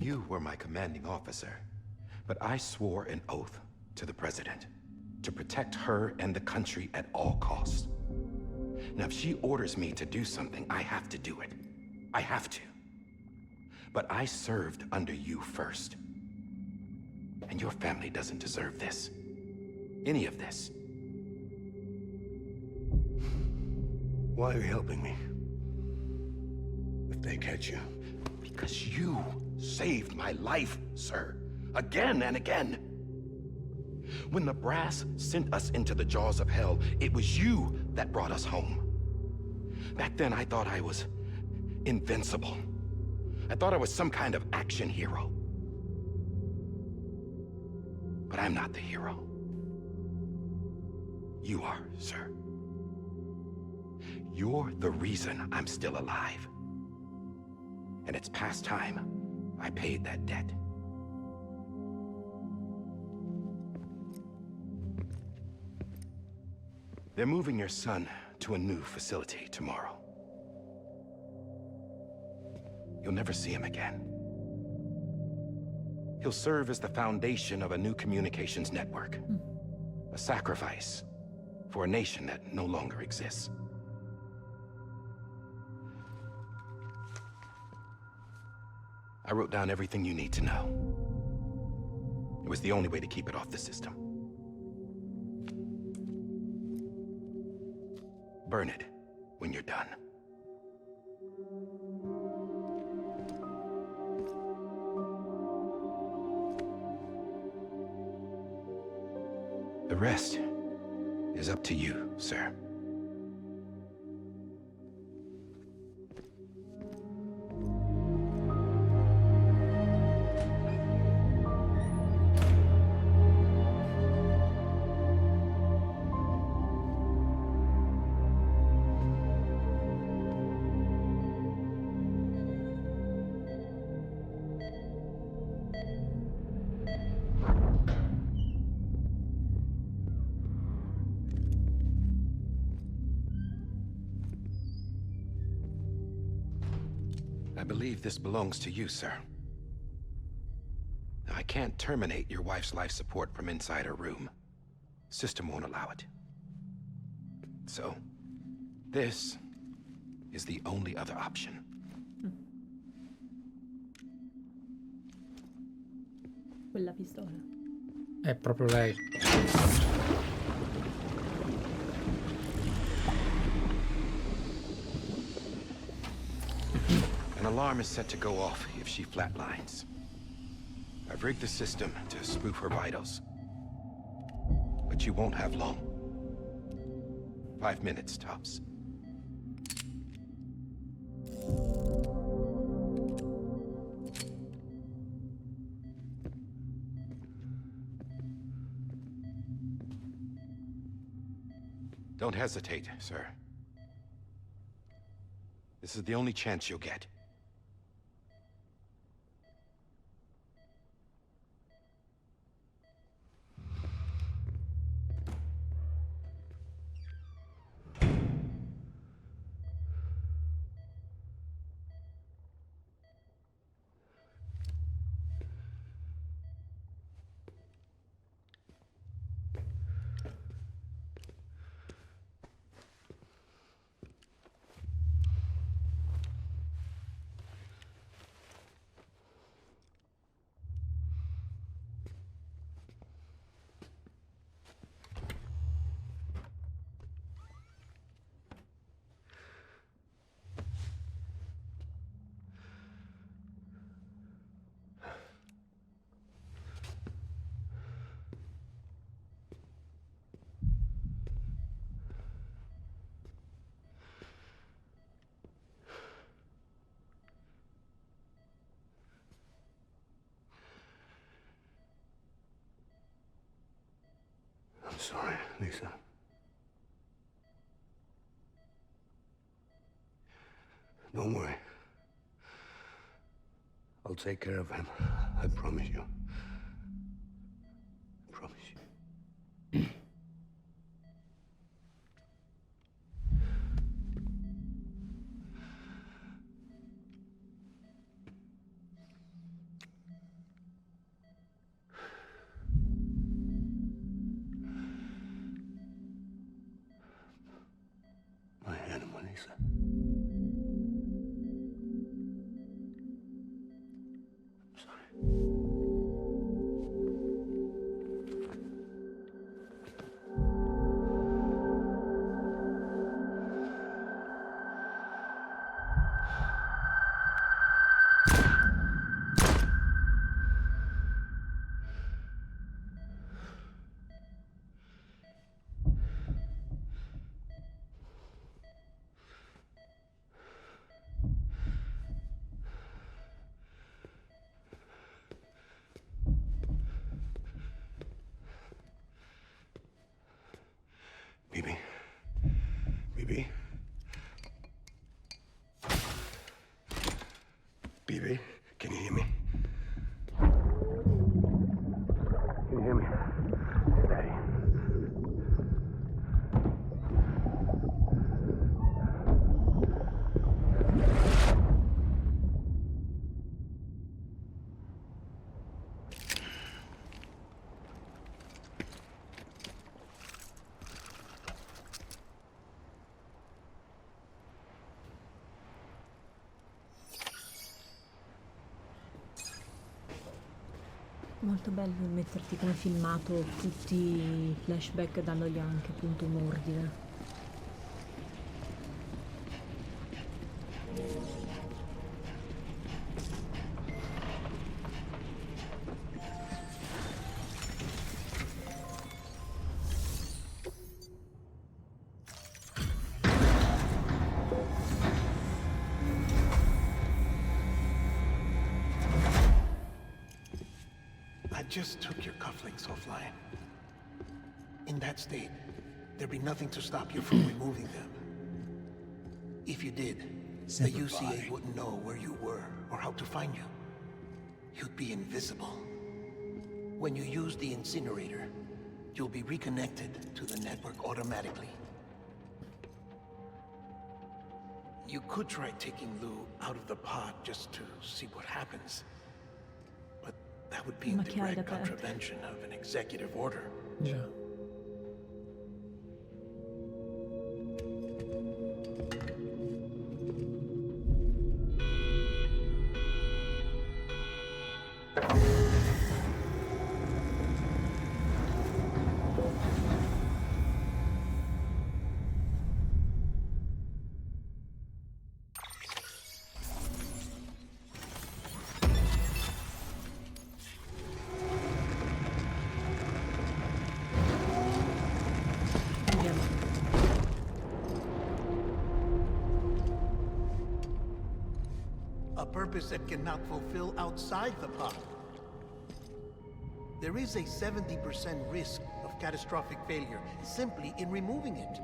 You were my commanding officer, but I swore an oath to the President to protect her and the country at all costs. Now, if she orders me to do something, I have to do it. I have to. But I served under you first. And your family doesn't deserve this. Any of this. Why are you helping me? If they catch you. Because you saved my life, sir. Again and again. When the brass sent us into the jaws of hell, it was you that brought us home. Back then, I thought I was invincible. I thought I was some kind of action hero. But I'm not the hero. You are, sir. You're the reason I'm still alive. And it's past time I paid that debt. They're moving your son to a new facility tomorrow. You'll never see him again. He'll serve as the foundation of a new communications network. A sacrifice for a nation that no longer exists. I wrote down everything you need to know. It was the only way to keep it off the system. Burn it when you're done. The rest is up to you, sir. I believe this belongs to you, sir. Now, I can't terminate your wife's life support from inside her room. System won't allow it. So, this is the only other option. Quella pistola. È proprio lei. An alarm is set to go off if she flatlines. I've rigged the system to spoof her vitals. But you won't have long. 5 minutes, tops. Don't hesitate, sir. This is the only chance you'll get. I'm sorry, Lisa. Don't worry. I'll take care of him. I promise you. I promise you. Phoebe, can you hear me? Can you hear me? Steady. Molto bello metterti come filmato tutti i flashback dandogli anche appunto un ordine. I just took your cufflinks offline. In that state, there'd be nothing to stop you from removing them. If you did, the UCA wouldn't know where you were or how to find you. You'd be invisible. When you use the incinerator, you'll be reconnected to the network automatically. You could try taking Lou out of the pod just to see what happens. But that would be in direct contravention of an executive order. Già. A purpose that cannot fulfill outside the pod. There is a 70% risk of catastrophic failure simply in removing it.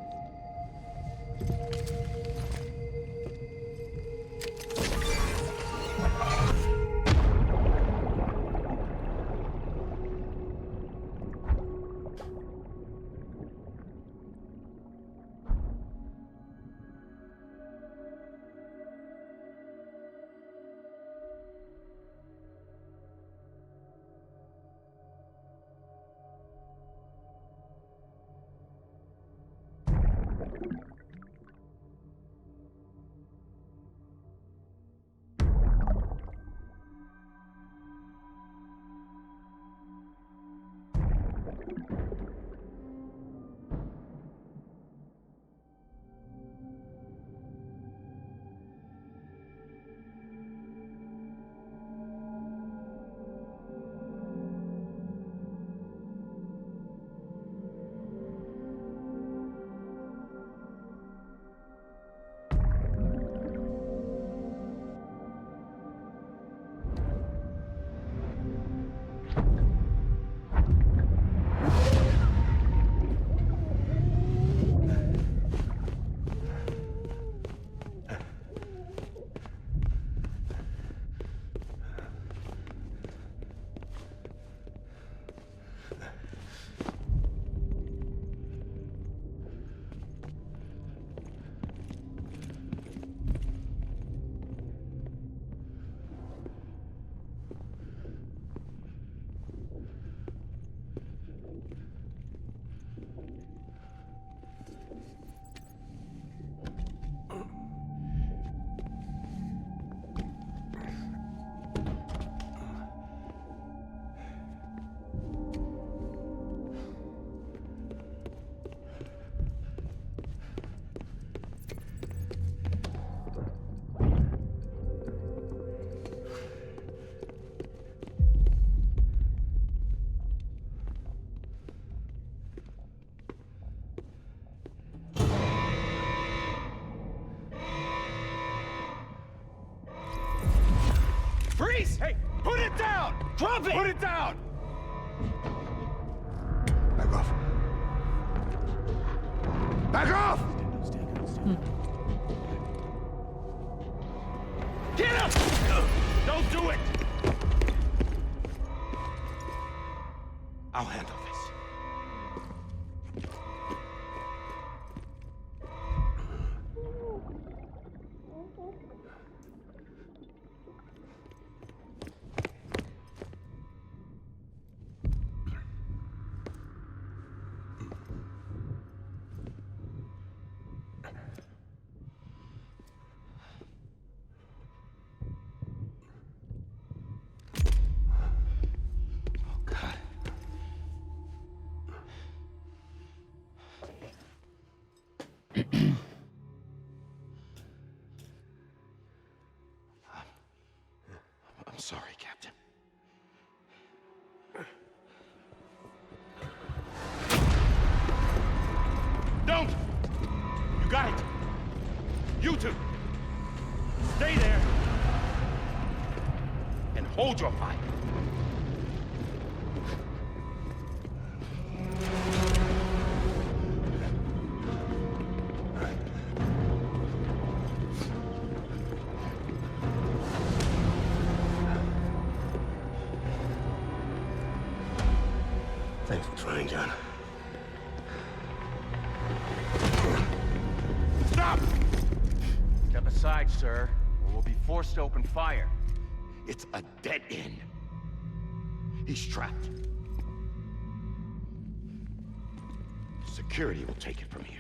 Freeze! Hey, put it down! Drop it! Put it down! Back off. Back off! Get him! Don't do it! I'll handle this. I'm sorry, Captain. Don't! You got it! You two! Stay there! And hold your fire! Thanks for trying, John. Stop! Step aside, sir, or we'll be forced to open fire. It's a dead end. He's trapped. Security will take it from here.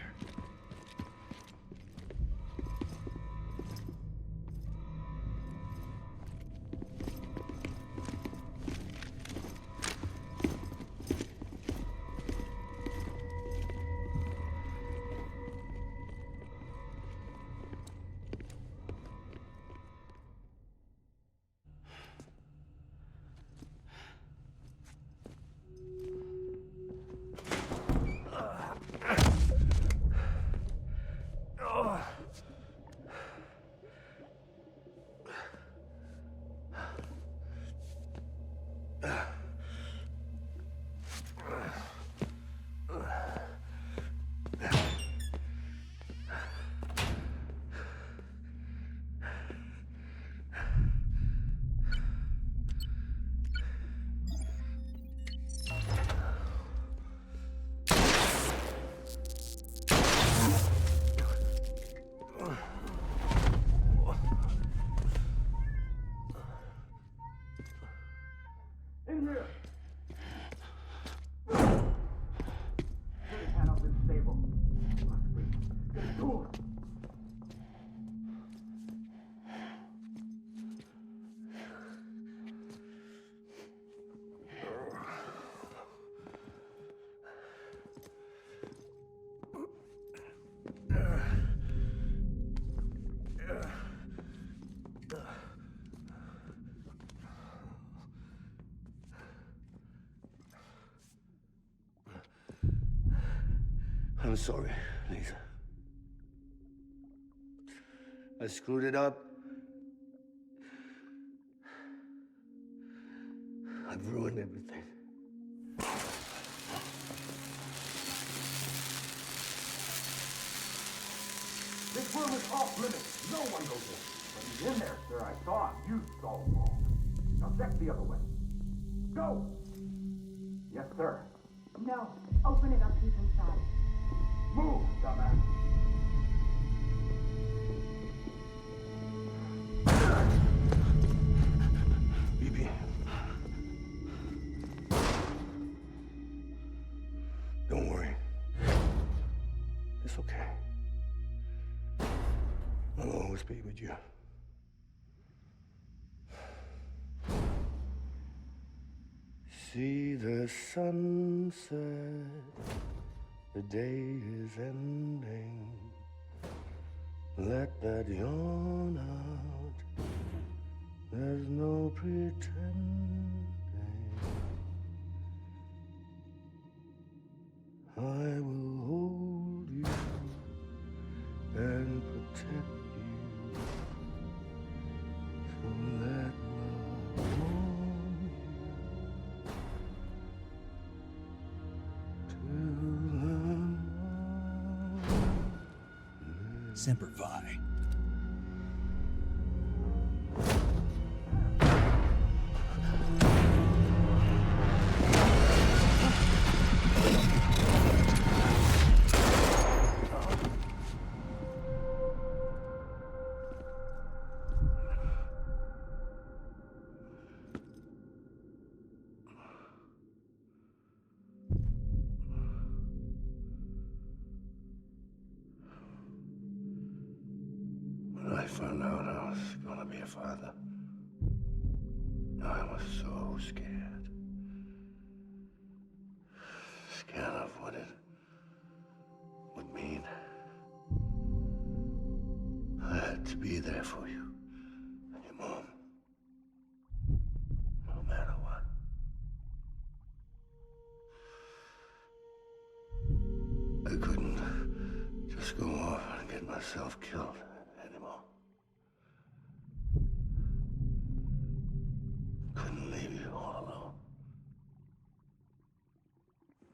I'm sorry, Lisa. I screwed it up. I've ruined everything. This room is off limits. No one goes in. But he's in there, sir. I saw him. You saw him all. Now check the other way. Go! Yes, sir. No. Open it up. He's inside. Move, dumbass. BB. Don't worry. It's okay. I'll always be with you. See the sunset, the day is ending. Let that yawn out, there's no pretending. I will hold you and protect you, so let love warm you till the Semper Fi. thought I was gonna be a father. I was so scared. Scared of what it would mean. I had to be there for you and your mom. No matter what. I couldn't just go off and get myself killed anymore. Couldn't leave you all alone.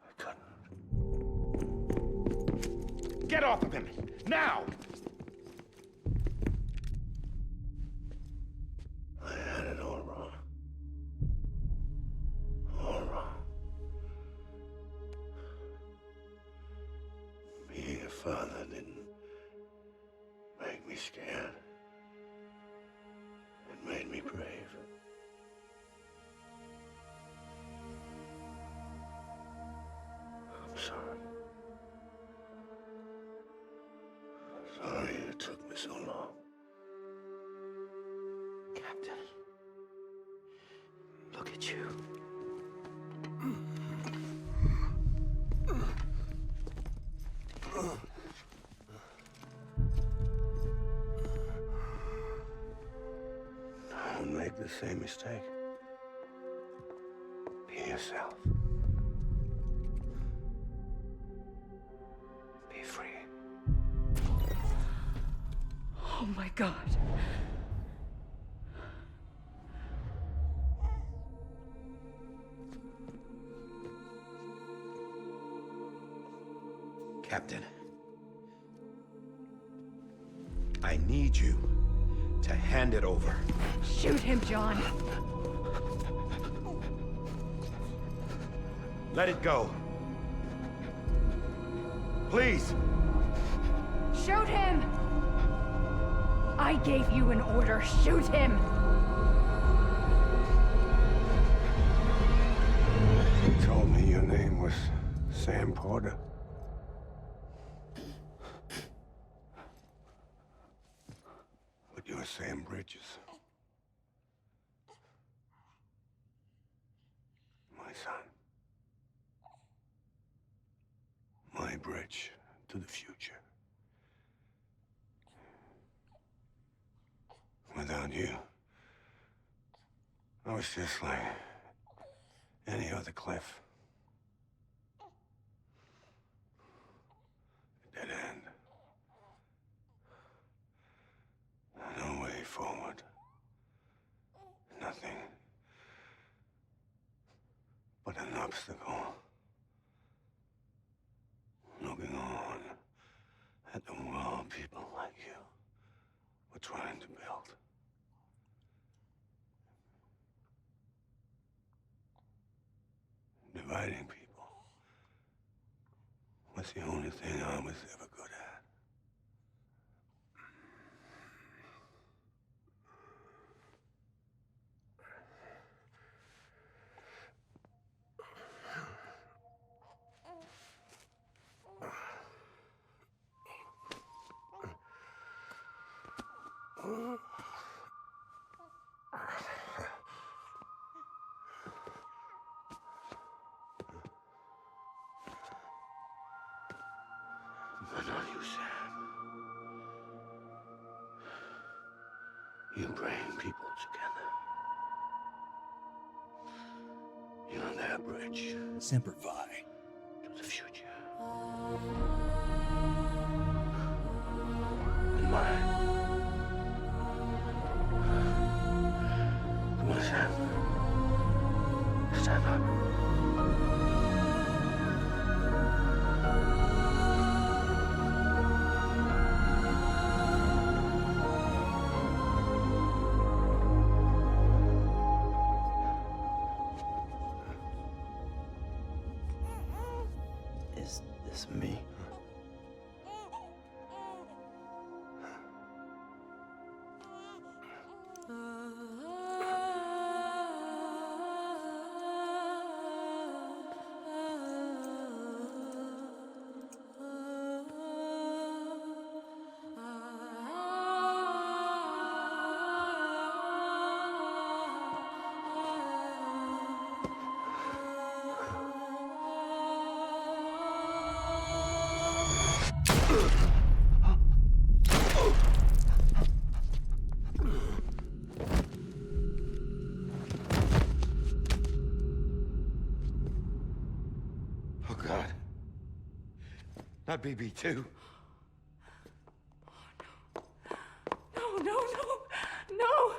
I couldn't. Get off of him! Now! I had it all wrong. All wrong. Being a father didn't make me scared. It made me brave. I'm sorry. Sorry it took me so long. Captain, look at you. Don't make the same mistake. Be yourself. Be free. Oh my God. Captain, I need you to hand it over. Shoot him, John. Let it go. Please. Shoot him! I gave you an order. Shoot him! You told me your name was Sam Porter. But you're Sam Bridges. My son. My bridge to the future. Without you, I was just like any other Cliff. A dead end. No way forward. Nothing but an obstacle. Looking on at the world people like you were trying to build. Dividing people was the only thing I was ever good at. But not you, Sam. You bring people together. You're their bridge. Semper Fi. To the future. And mine. Come on, Sam. Stand up. Is this me? Not BB too. No, no, no, no!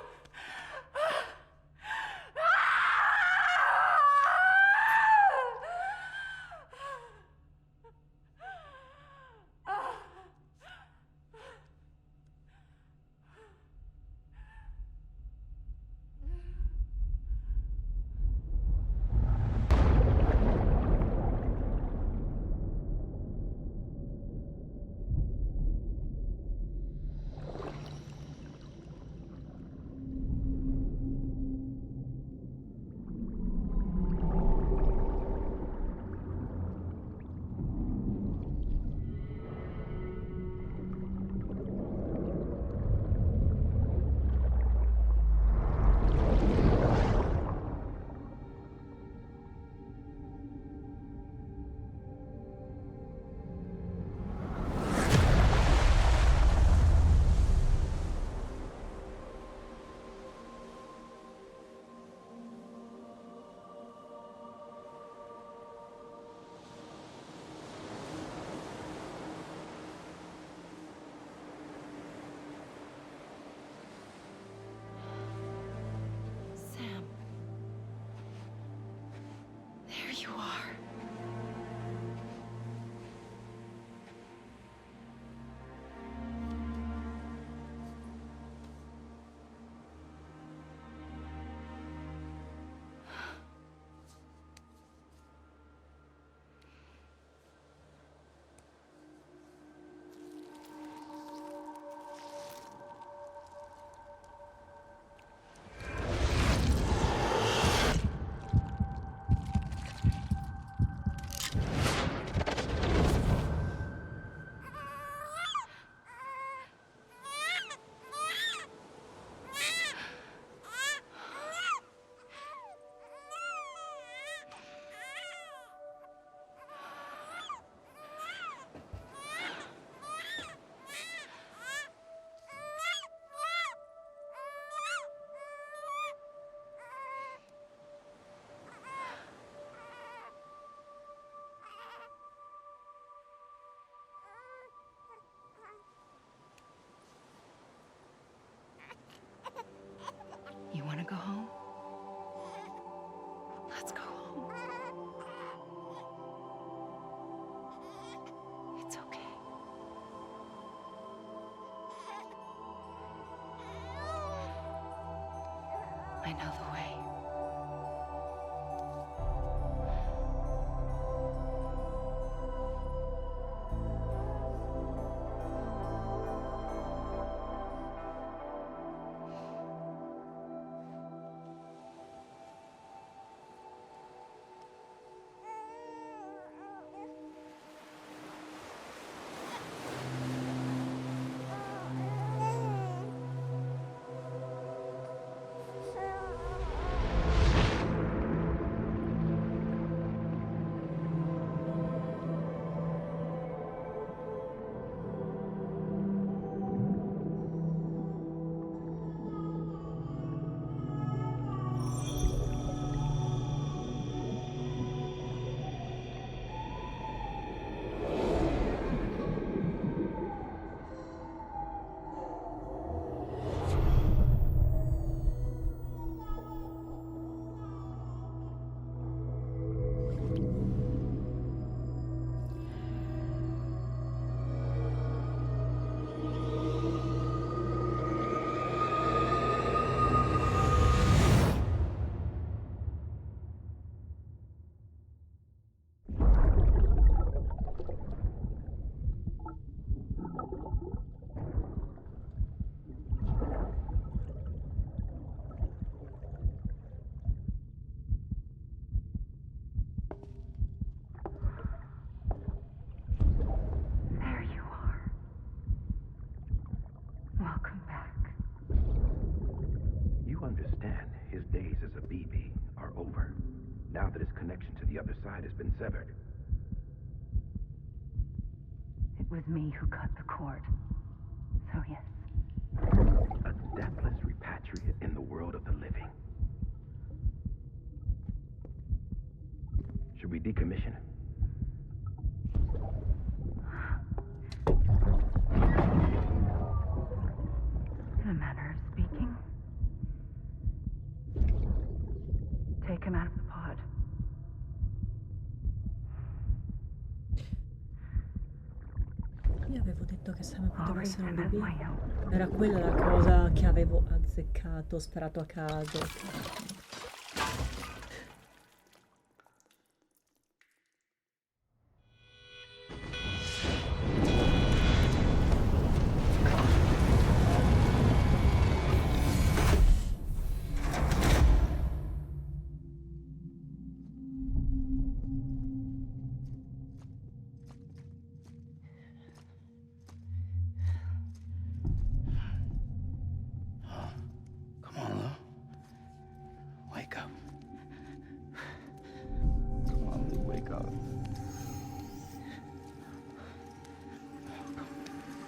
Sam. There you are. You want to go home? Let's go home. It's okay. I know the way. Now that his connection to the other side has been severed. It was me who cut the cord. So yes. A deathless repatriate in the world of the living. Should we decommission? take him out of the pod. Io avevo detto che Sam poteva essere un bebè. Era quella la cosa che avevo azzeccato, sparato a caso. Wake up. Wake up.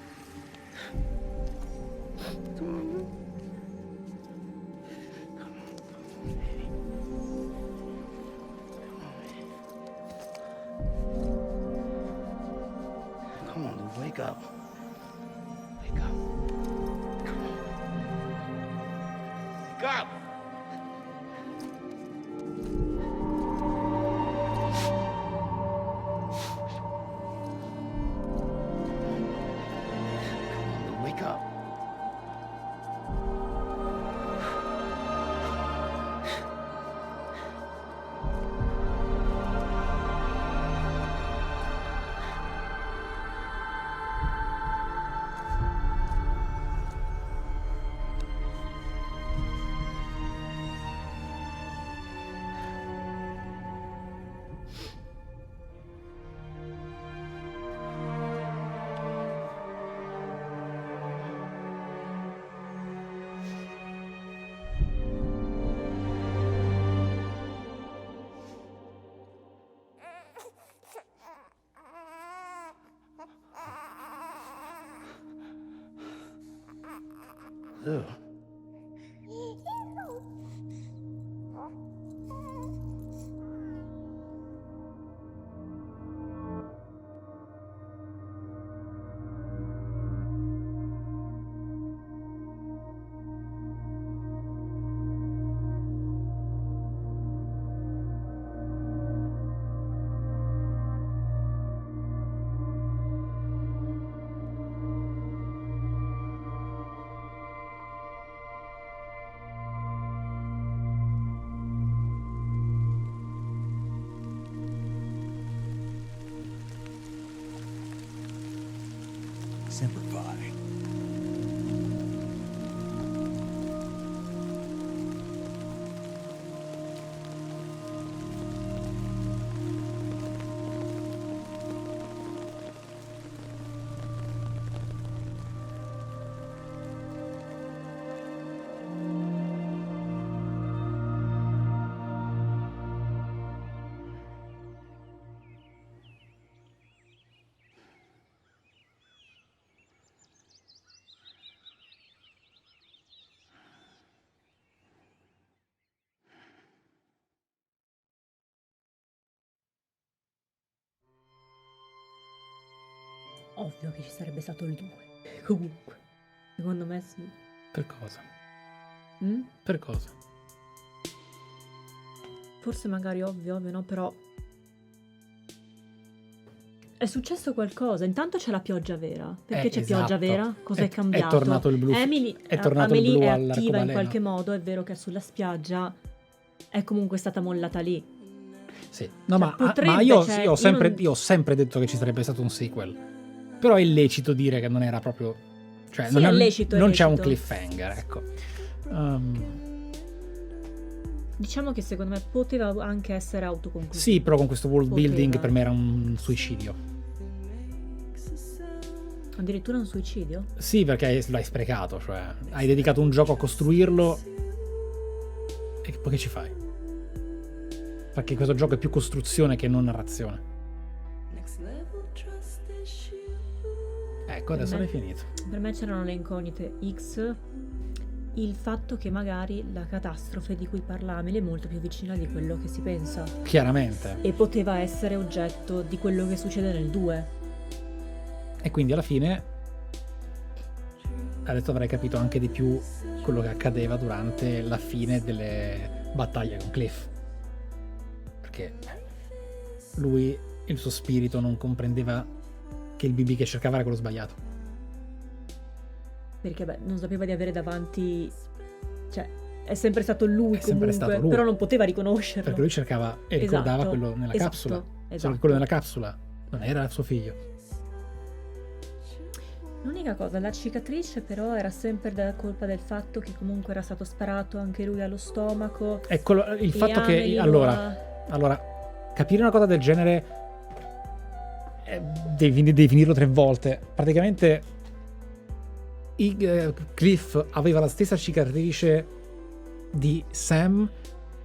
Come on. Wake up! Come on, wake up. Ew. Simplify. Ovvio che ci sarebbe stato il 2. Comunque, secondo me sì. Per cosa? Mm? Per cosa? Forse magari ovvio, no, però è successo qualcosa. Intanto c'è la pioggia vera. Perché c'è esatto. pioggia vera? Cos'è cambiato? È tornato il blu. Amelie È tornato il Amelie blu è attiva in all'arcobaleno. qualche modo. È vero che sulla spiaggia è comunque stata mollata lì. Sì. No, Cioè, ma potrebbe, io, cioè, sì, io io ho sempre detto che ci sarebbe stato un sequel. Però è illecito dire che non era proprio... Cioè, Sì, non, è lecito, non è c'è un lecito. cliffhanger, ecco. Diciamo che secondo me poteva anche essere autoconclusivo. Sì, però con questo world building Poteva. per me era un suicidio. Addirittura un suicidio? Sì, perché l'hai sprecato, cioè hai dedicato un gioco a costruirlo e poi che ci fai? Perché questo gioco è più costruzione che non narrazione. Ecco, adesso l'hai finito. Per me c'erano le incognite X, il fatto che magari la catastrofe di cui parla Amelie è molto più vicina di quello che si pensa. Chiaramente. E poteva essere oggetto di quello che succede nel 2. E quindi alla fine adesso avrei capito anche di più quello che accadeva durante la fine delle battaglie con Cliff. perché lui, il suo spirito, non comprendeva che il BB che cercava era quello sbagliato. Perché beh, non sapeva di avere davanti, cioè è sempre stato lui È sempre comunque, stato lui. però non poteva riconoscerlo. Perché lui cercava e ricordava Esatto, quello nella esatto, capsula. Solo esatto. che quello nella capsula non era suo figlio. L'unica cosa, la cicatrice però era sempre da colpa del fatto che comunque era stato sparato anche lui allo stomaco. Ecco, il e fatto che Amelie allora, capire una cosa del genere devi finirlo 3 volte. Praticamente Cliff aveva la stessa cicatrice di Sam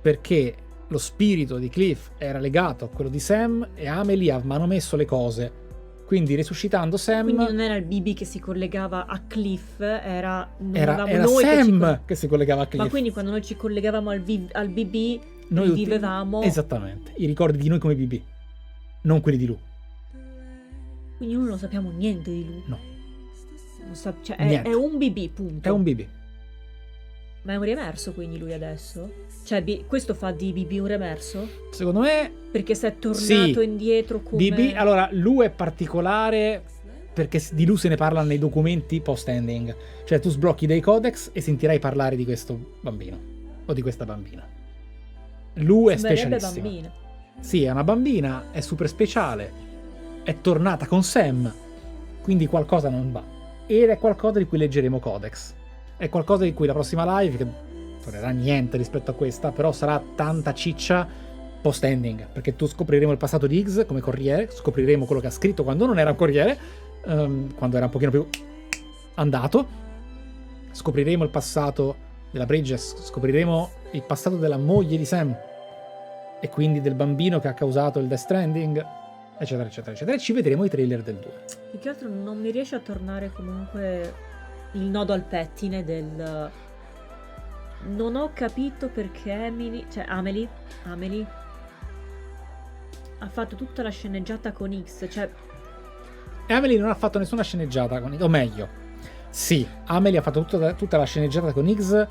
perché lo spirito di Cliff era legato a quello di Sam e Amelie ha manomesso le cose. Quindi resuscitando Sam... Quindi non era il BB che si collegava a Cliff, era Era noi Sam che si collegava a Cliff. Ma quindi quando noi ci collegavamo al BB, Noi vivevamo... Esattamente, i ricordi di noi come BB, non quelli di lui. Quindi noi non sappiamo niente di lui. No. Cioè, Niente. è un BB, punto. È un BB. Ma è un riemerso quindi lui adesso? Cioè questo fa di BB un riemerso? Secondo me... Perché si è tornato indietro come... BB, allora, lui è particolare perché di lui se ne parla nei documenti post-ending. Cioè tu sblocchi dei codex e sentirai parlare di questo bambino. O di questa bambina. Lui è specialissimo. Bambina. Sì, è una bambina, è super speciale, è tornata con Sam, quindi qualcosa non va. Ed è qualcosa di cui leggeremo codex. È qualcosa di cui la prossima live, che tornerà niente rispetto a questa, però sarà tanta ciccia post-ending, perché tu scopriremo il passato di Higgs come corriere, scopriremo quello che ha scritto quando non era un corriere, quando era un pochino più andato, scopriremo il passato della Bridges, scopriremo il passato della moglie di Sam, e quindi del bambino che ha causato il Death Stranding, eccetera, eccetera, eccetera, e ci vedremo i trailer del 2. Più che altro non mi riesce a tornare comunque il nodo al pettine del... Non ho capito perché Amelie ha fatto tutta la sceneggiata con X, cioè... Amelie non ha fatto nessuna sceneggiata con X, o meglio, sì, Amelie ha fatto tutta la sceneggiata con X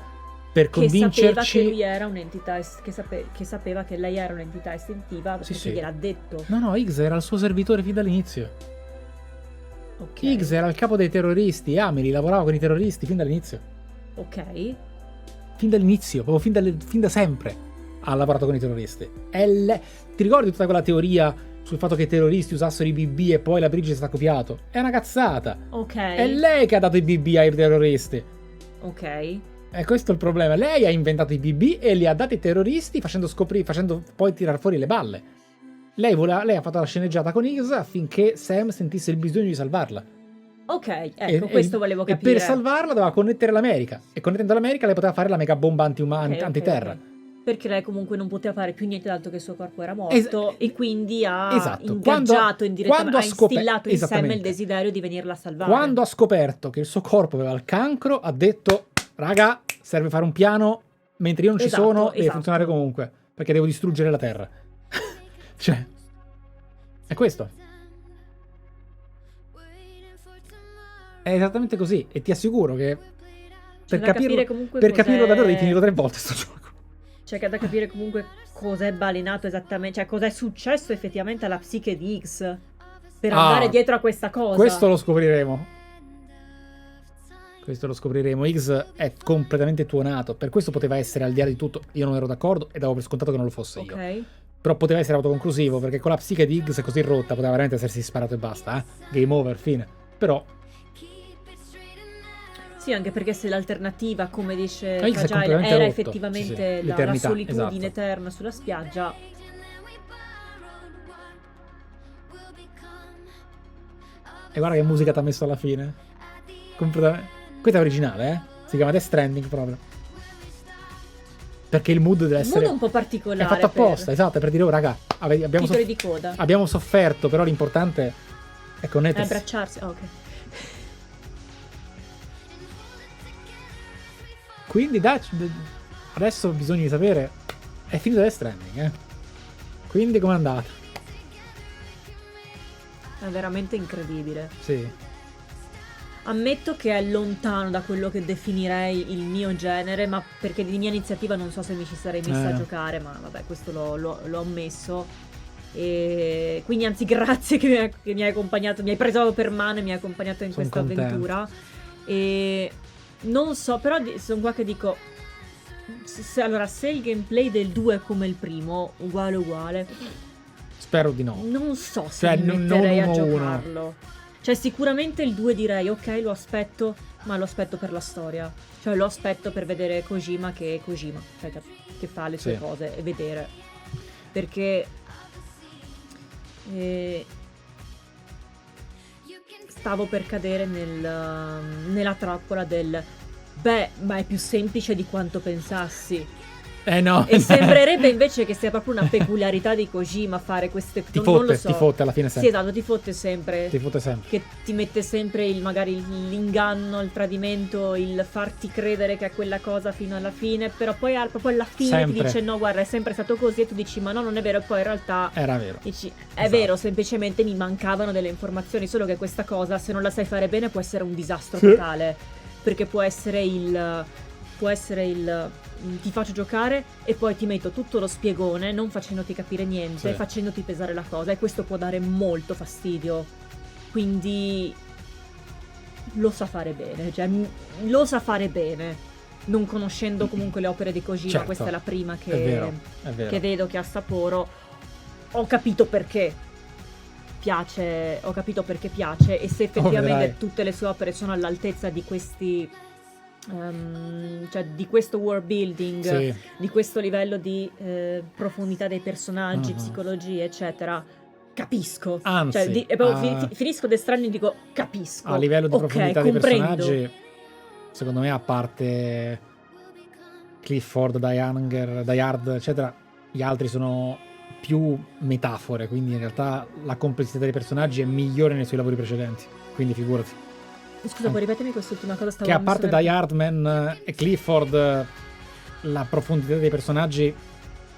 per convincerci... Che sapeva che lui era un'entità, che sapeva che lei era un'entità istintiva, perché sì. gliel'ha detto. No, X era il suo servitore fin dall'inizio. Okay. X era il capo dei terroristi e Amelie lavorava con i terroristi fin dall'inizio. Ok. Fin dall'inizio, proprio fin da sempre ha lavorato con i terroristi. Ti ricordi tutta quella teoria sul fatto che i terroristi usassero i BB e poi la Bridges sta copiato? È una cazzata. Ok. È lei che ha dato i BB ai terroristi. Ok. E questo è il problema. Lei ha inventato i BB e li ha dati ai terroristi facendo poi tirar fuori le balle. Lei ha fatto la sceneggiata con X affinché Sam sentisse il bisogno di salvarla. Ok, ecco, questo volevo E capire. per salvarla doveva connettere l'America. E connettendo l'America lei poteva fare la mega bomba antiterra. Okay. Perché lei comunque non poteva fare più niente d'altro che il suo corpo era morto e quindi ha ingaggiato indirettamente, ha instillato in Sam il desiderio di venirla a salvare. Quando ha scoperto che il suo corpo aveva il cancro, ha detto: raga, serve fare un piano, mentre io non ci sono, deve funzionare comunque, perché devo distruggere la Terra. Cioè, è questo. È esattamente così. E ti assicuro che per capirlo davvero devi finirlo 3 volte sto gioco. C'è da capire comunque cos'è balinato esattamente, cioè cos'è successo effettivamente alla psiche di X per andare dietro a questa cosa. Questo lo scopriremo. X è completamente tuonato. Per questo poteva essere, al di là di tutto, io non ero d'accordo e davo per scontato che non lo fosse io. Però poteva essere autoconclusivo, perché con la psiche di X così rotta poteva veramente essersi sparato e basta, game over, fine. Però sì, anche perché se l'alternativa, come dice X Fragile, era rotto. effettivamente Sì. la solitudine eterna sulla spiaggia. E guarda che musica ti ha messo alla fine. Completamente. Questa è originale, si chiama Death Stranding proprio. Perché il mood deve essere... Il mood è un po' particolare. È fatto apposta, esatto, per dire, oh raga, titoli di coda. Abbiamo sofferto, però l'importante è connettersi. È abbracciarsi, ok. Quindi adesso bisogna di sapere, è finito Death Stranding, Quindi com'è andata? È veramente incredibile. Sì. Ammetto che è lontano da quello che definirei il mio genere, ma perché di mia iniziativa non so se mi ci sarei messa a giocare, ma vabbè, questo l'ho ammesso. E quindi anzi grazie che mi hai accompagnato, mi hai preso per mano e mi hai accompagnato in questa avventura. E non so, però sono qua che dico, allora se il gameplay del 2 è come il primo, uguale, spero di no. non so se mi metterei a giocarlo. Cioè sicuramente il 2 direi ok, lo aspetto, ma lo aspetto per la storia. Cioè lo aspetto per vedere Kojima che è Kojima, cioè che fa le sue cose e vedere. Perché stavo per cadere nella trappola del beh, ma è più semplice di quanto pensassi. No. E sembrerebbe invece che sia proprio una peculiarità di Kojima fare queste cose. Non lo so. Ti fotte alla fine sempre. Sì, esatto, ti fotte sempre. Ti fotte sempre. Che ti mette sempre magari l'inganno, il tradimento, il farti credere che è quella cosa fino alla fine, però poi proprio alla fine sempre. Ti dice no, guarda, è sempre stato così, e tu dici ma no, non è vero, e poi in realtà era vero. Dici, è vero, semplicemente mi mancavano delle informazioni, solo che questa cosa, se non la sai fare bene, può essere un disastro totale, perché può essere il ti faccio giocare e poi ti metto tutto lo spiegone non facendoti capire niente, facendoti pesare la cosa, e questo può dare molto fastidio. Quindi lo sa fare bene, cioè lo sa fare bene, non conoscendo comunque le opere di Kojima. Questa è la prima che vedo che ha Sapporo. Ho capito perché piace, e se effettivamente tutte le sue opere sono all'altezza di questi cioè di questo world building, di questo livello di profondità dei personaggi, psicologia, eccetera, capisco. Anzi, finisco Death Stranding e dico capisco. A livello di profondità dei personaggi, secondo me, a parte Clifford, Die-Hard, eccetera, gli altri sono più metafore, quindi in realtà la complessità dei personaggi è migliore nei suoi lavori precedenti, quindi figurati. Scusa, puoi ripetemi quest'ultima cosa? Che a parte Die Hardman e Clifford, la profondità dei personaggi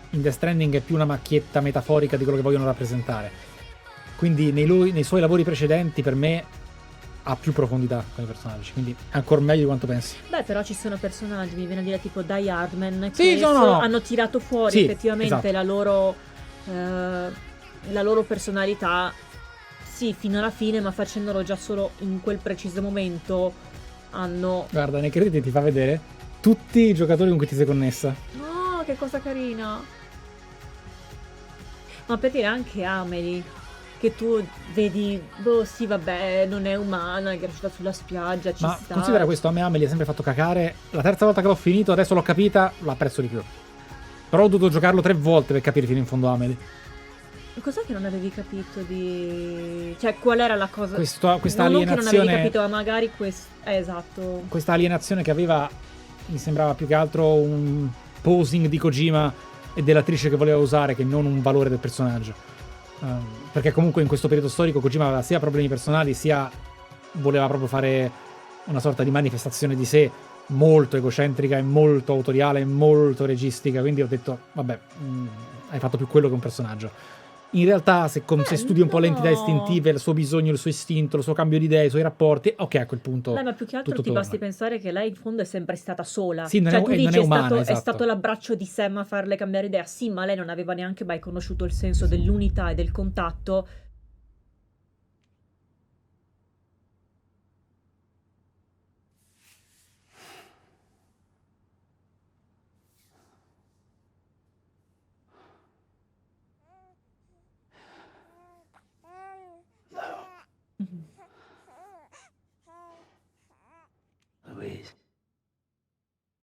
in Death Stranding è più una macchietta metaforica di quello che vogliono rappresentare. Quindi nei suoi lavori precedenti, per me, ha più profondità con i personaggi, quindi è ancora meglio di quanto pensi. Beh, però ci sono personaggi, mi viene a dire tipo Die Hardman, che hanno tirato fuori effettivamente la loro personalità. Sì, fino alla fine, ma facendolo già solo in quel preciso momento hanno... Guarda, nei crediti ti fa vedere tutti i giocatori con cui ti sei connessa. Oh, che cosa carina! Ma per dire anche Amelie, che tu vedi, sì vabbè, non è umana, è cresciuta sulla spiaggia, ci sta. Ma considera questo, a me Amelie ha sempre fatto cacare. La terza volta che l'ho finito, adesso l'ho capita, lo apprezzo di più. Però ho dovuto giocarlo 3 volte per capire fino in fondo Amelie. Cos'è che non avevi capito di... Cioè, qual era la cosa... Questa alienazione... Non che non avevi capito, ma magari questo... esatto. Questa alienazione che aveva, mi sembrava più che altro un posing di Kojima e dell'attrice che voleva usare, che non un valore del personaggio. Perché comunque in questo periodo storico Kojima aveva sia problemi personali, sia voleva proprio fare una sorta di manifestazione di sé molto egocentrica e molto autoriale e molto registica. Quindi ho detto, vabbè, hai fatto più quello che un personaggio. In realtà, se studi un po' le entità istintive, il suo bisogno, il suo istinto, il suo cambio di idee, i suoi rapporti, ok, a quel punto. Ma più che altro ti basti pensare che lei in fondo è sempre stata sola. Sì, cioè, tu dici non è umana, è stato l'abbraccio di Sam a farle cambiare idea. Sì, ma lei non aveva neanche mai conosciuto il senso dell'unità e del contatto.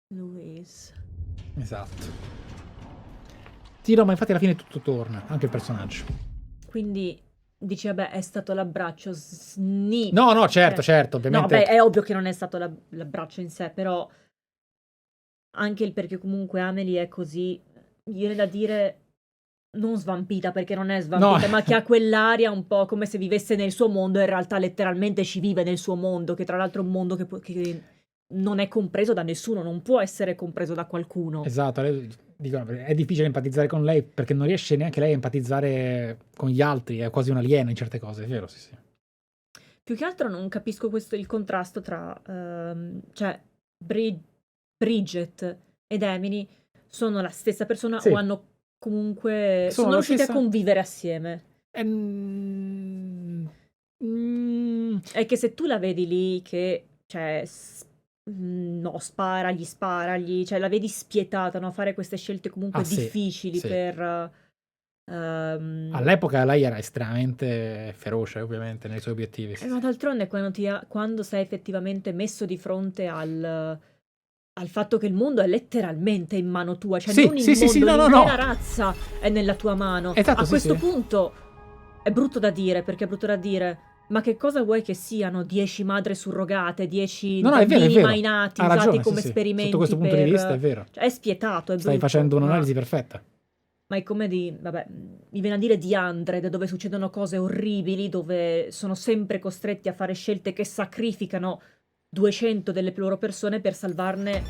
Louise. Esatto. Sì, no, ma infatti alla fine tutto torna, anche il personaggio. Quindi dici, vabbè, è stato l'abbraccio sni. No, certo, ovviamente. No, beh, è ovvio che non è stato l'abbraccio in sé, però anche il perché comunque Amelie è così, viene da dire, non svampita, perché non è svampita, ma che ha quell'aria un po' come se vivesse nel suo mondo, e in realtà letteralmente ci vive nel suo mondo, che tra l'altro è un mondo che non è compreso da nessuno, non può essere compreso da qualcuno. Esatto, dicono, è difficile empatizzare con lei perché non riesce neanche lei a empatizzare con gli altri, è quasi un'aliena in certe cose, è vero, sì. Più che altro non capisco il contrasto tra... cioè, Bridget ed Emily sono la stessa persona Sì. o hanno comunque... Sono Sono la riusciti stessa- a convivere assieme. È che se tu la vedi lì che, cioè, no, sparagli, cioè la vedi spietata, no? Fare queste scelte comunque Ah, sì, difficili sì. per... All'epoca lei era estremamente feroce, ovviamente, nei suoi obiettivi. Sì, ma d'altronde quando sei effettivamente messo di fronte al fatto che il mondo è letteralmente in mano tua, cioè Sì, non il sì, sì, sì, mondo, no, no, l'intera no. razza è nella tua mano. Esatto, A sì, questo sì. punto è brutto da dire, perché è brutto da dire, ma che cosa vuoi che siano 10 madri surrogate, 10 No, no, è bambini vero. mai nati, Ha usati ragione, come sì, sì. esperimenti Sotto questo punto di vista è vero. Cioè, è spietato, è Stai brutto, facendo ma un'analisi perfetta. è come vabbè, mi viene a dire di Andred, dove succedono cose orribili, dove sono sempre costretti a fare scelte che sacrificano 200 delle loro persone per salvarne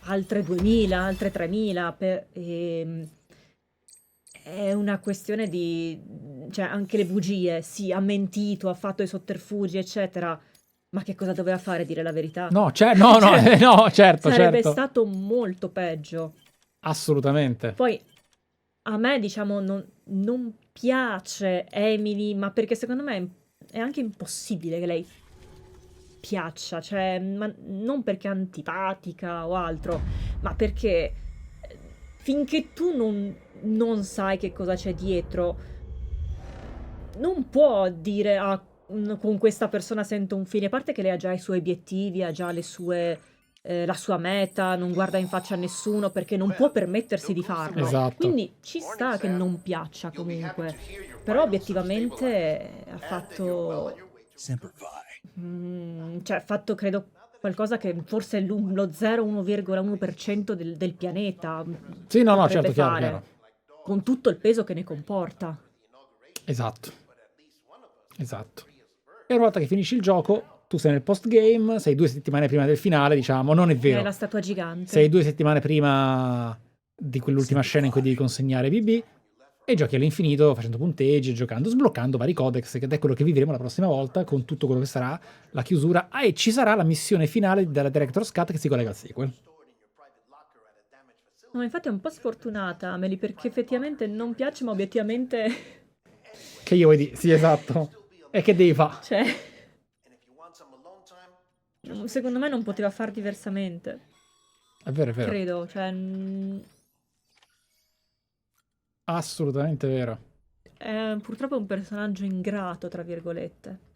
altre 2000, altre 3000. È una questione di... cioè, anche le bugie, sì, ha mentito, ha fatto i sotterfugi, eccetera. Ma che cosa doveva fare, dire la verità? No, no, Cioè, no, certo, sarebbe certo. stato molto peggio. Assolutamente. Poi a me, diciamo, non piace Emily, ma perché secondo me è anche impossibile che lei piaccia, cioè, ma non perché è antipatica o altro, ma perché finché tu non sai che cosa c'è dietro, non può dire, con questa persona sento un fine, a parte che lei ha già i suoi obiettivi, ha già le sue... la sua meta, non guarda in faccia a nessuno perché non può permettersi di farlo. Esatto. Quindi ci sta che non piaccia comunque, però obiettivamente ha fatto... cioè ha fatto credo qualcosa che forse è lo 0,1% del pianeta. Sì, no, potrebbe certo, chiaro, fare, chiaro. con tutto il peso che ne comporta. Esatto. Esatto. E una volta che finisci il gioco, tu sei nel post-game, sei 2 settimane prima del finale, diciamo, non è È vero. la statua gigante. Sei 2 settimane prima di quell'ultima scena in cui devi consegnare BB e giochi all'infinito facendo punteggi, giocando, sbloccando vari codex, ed è quello che vivremo la prossima volta con tutto quello che sarà la chiusura. Ah, e ci sarà la missione finale della Director's Cut che si collega al sequel. No, infatti è un po' sfortunata Amelie, perché effettivamente non piace, ma obiettivamente... Che io vuoi dire? Sì, esatto. E che devi fare? Cioè... secondo me non poteva far diversamente. È vero, è vero. Credo, cioè... Assolutamente vero. è purtroppo un personaggio ingrato, tra virgolette.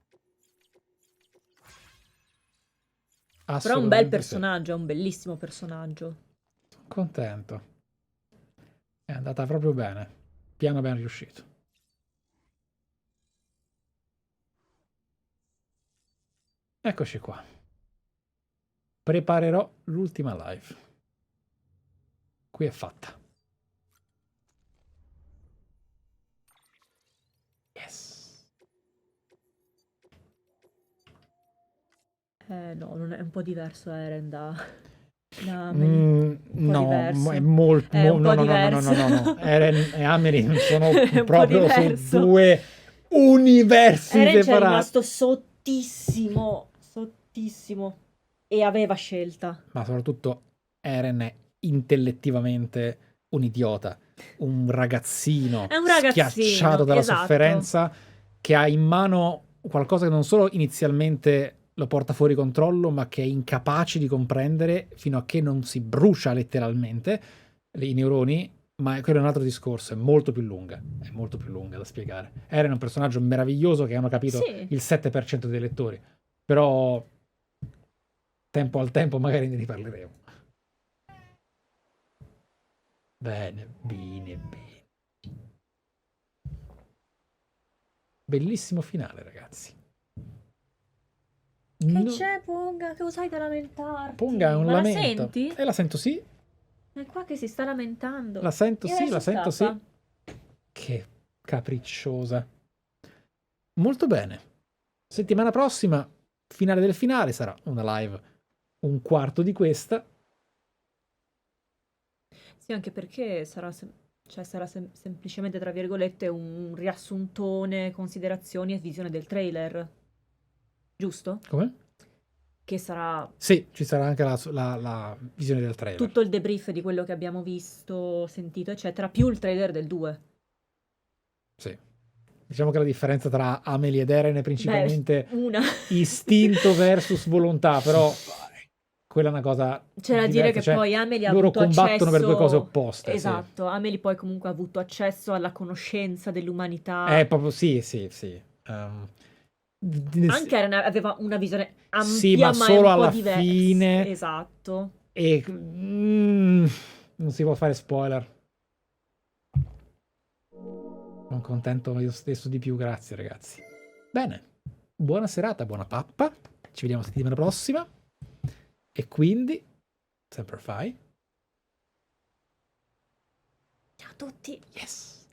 Però è un bel personaggio, è un bellissimo personaggio. Contento. È andata proprio bene. Piano ben riuscito. Eccoci qua. Preparerò l'ultima live. Qui è fatta. Yes. No, non è un po' diverso Eren da No, diverso. è molto... È un po' no. diverso. Eren e Amelie sono È un po' proprio su diverso. 2 universi Eren c'è separati. rimasto sottissimo, sottissimo. E aveva scelta. Ma soprattutto Eren è intellettivamente un idiota, un ragazzino, È un ragazzino, schiacciato dalla esatto. sofferenza, che ha in mano qualcosa che non solo inizialmente lo porta fuori controllo, ma che è incapace di comprendere fino a che non si brucia letteralmente i neuroni. Ma quello è un altro discorso, è molto più lunga da spiegare. Eren è un personaggio meraviglioso che hanno capito Sì. il 7% dei lettori, però tempo al tempo magari ne riparleremo. Bene. Bellissimo finale, ragazzi. Che c'è, Ponga? Che usai da lamentarti? Ponga è un Ma lamento. la senti? La sento, sì. È qua che si sta lamentando. La sento, E sì, adesso la sento, scappa. sì. Che capricciosa. Molto bene. Settimana prossima, finale del finale, sarà una live un quarto di questa. Sì, anche perché sarà semplicemente, tra virgolette, un riassuntone, considerazioni e visione del trailer. giusto? Come? Che sarà Sì, ci sarà anche la visione del trailer. tutto il debrief di quello che abbiamo visto, sentito, eccetera, più il trailer del 2. Sì. Diciamo che la differenza tra Amelie ed Eren è principalmente una. istinto versus volontà, però quella è una cosa C'è da dire che cioè, poi Amelie ha loro avuto combattono per due cose accesso... opposte. Esatto, Amelie poi comunque ha avuto accesso alla conoscenza dell'umanità. Sì. Proprio sì. Anche Eren aveva una visione ampia, sì, ma ma solo è un alla po' diversa. fine. Esatto. E non si può fare spoiler. Sono contento io stesso di più, grazie ragazzi. Bene, buona serata, buona pappa. Ci vediamo settimana prossima. E quindi, sempre fai. Ciao a tutti. Yes.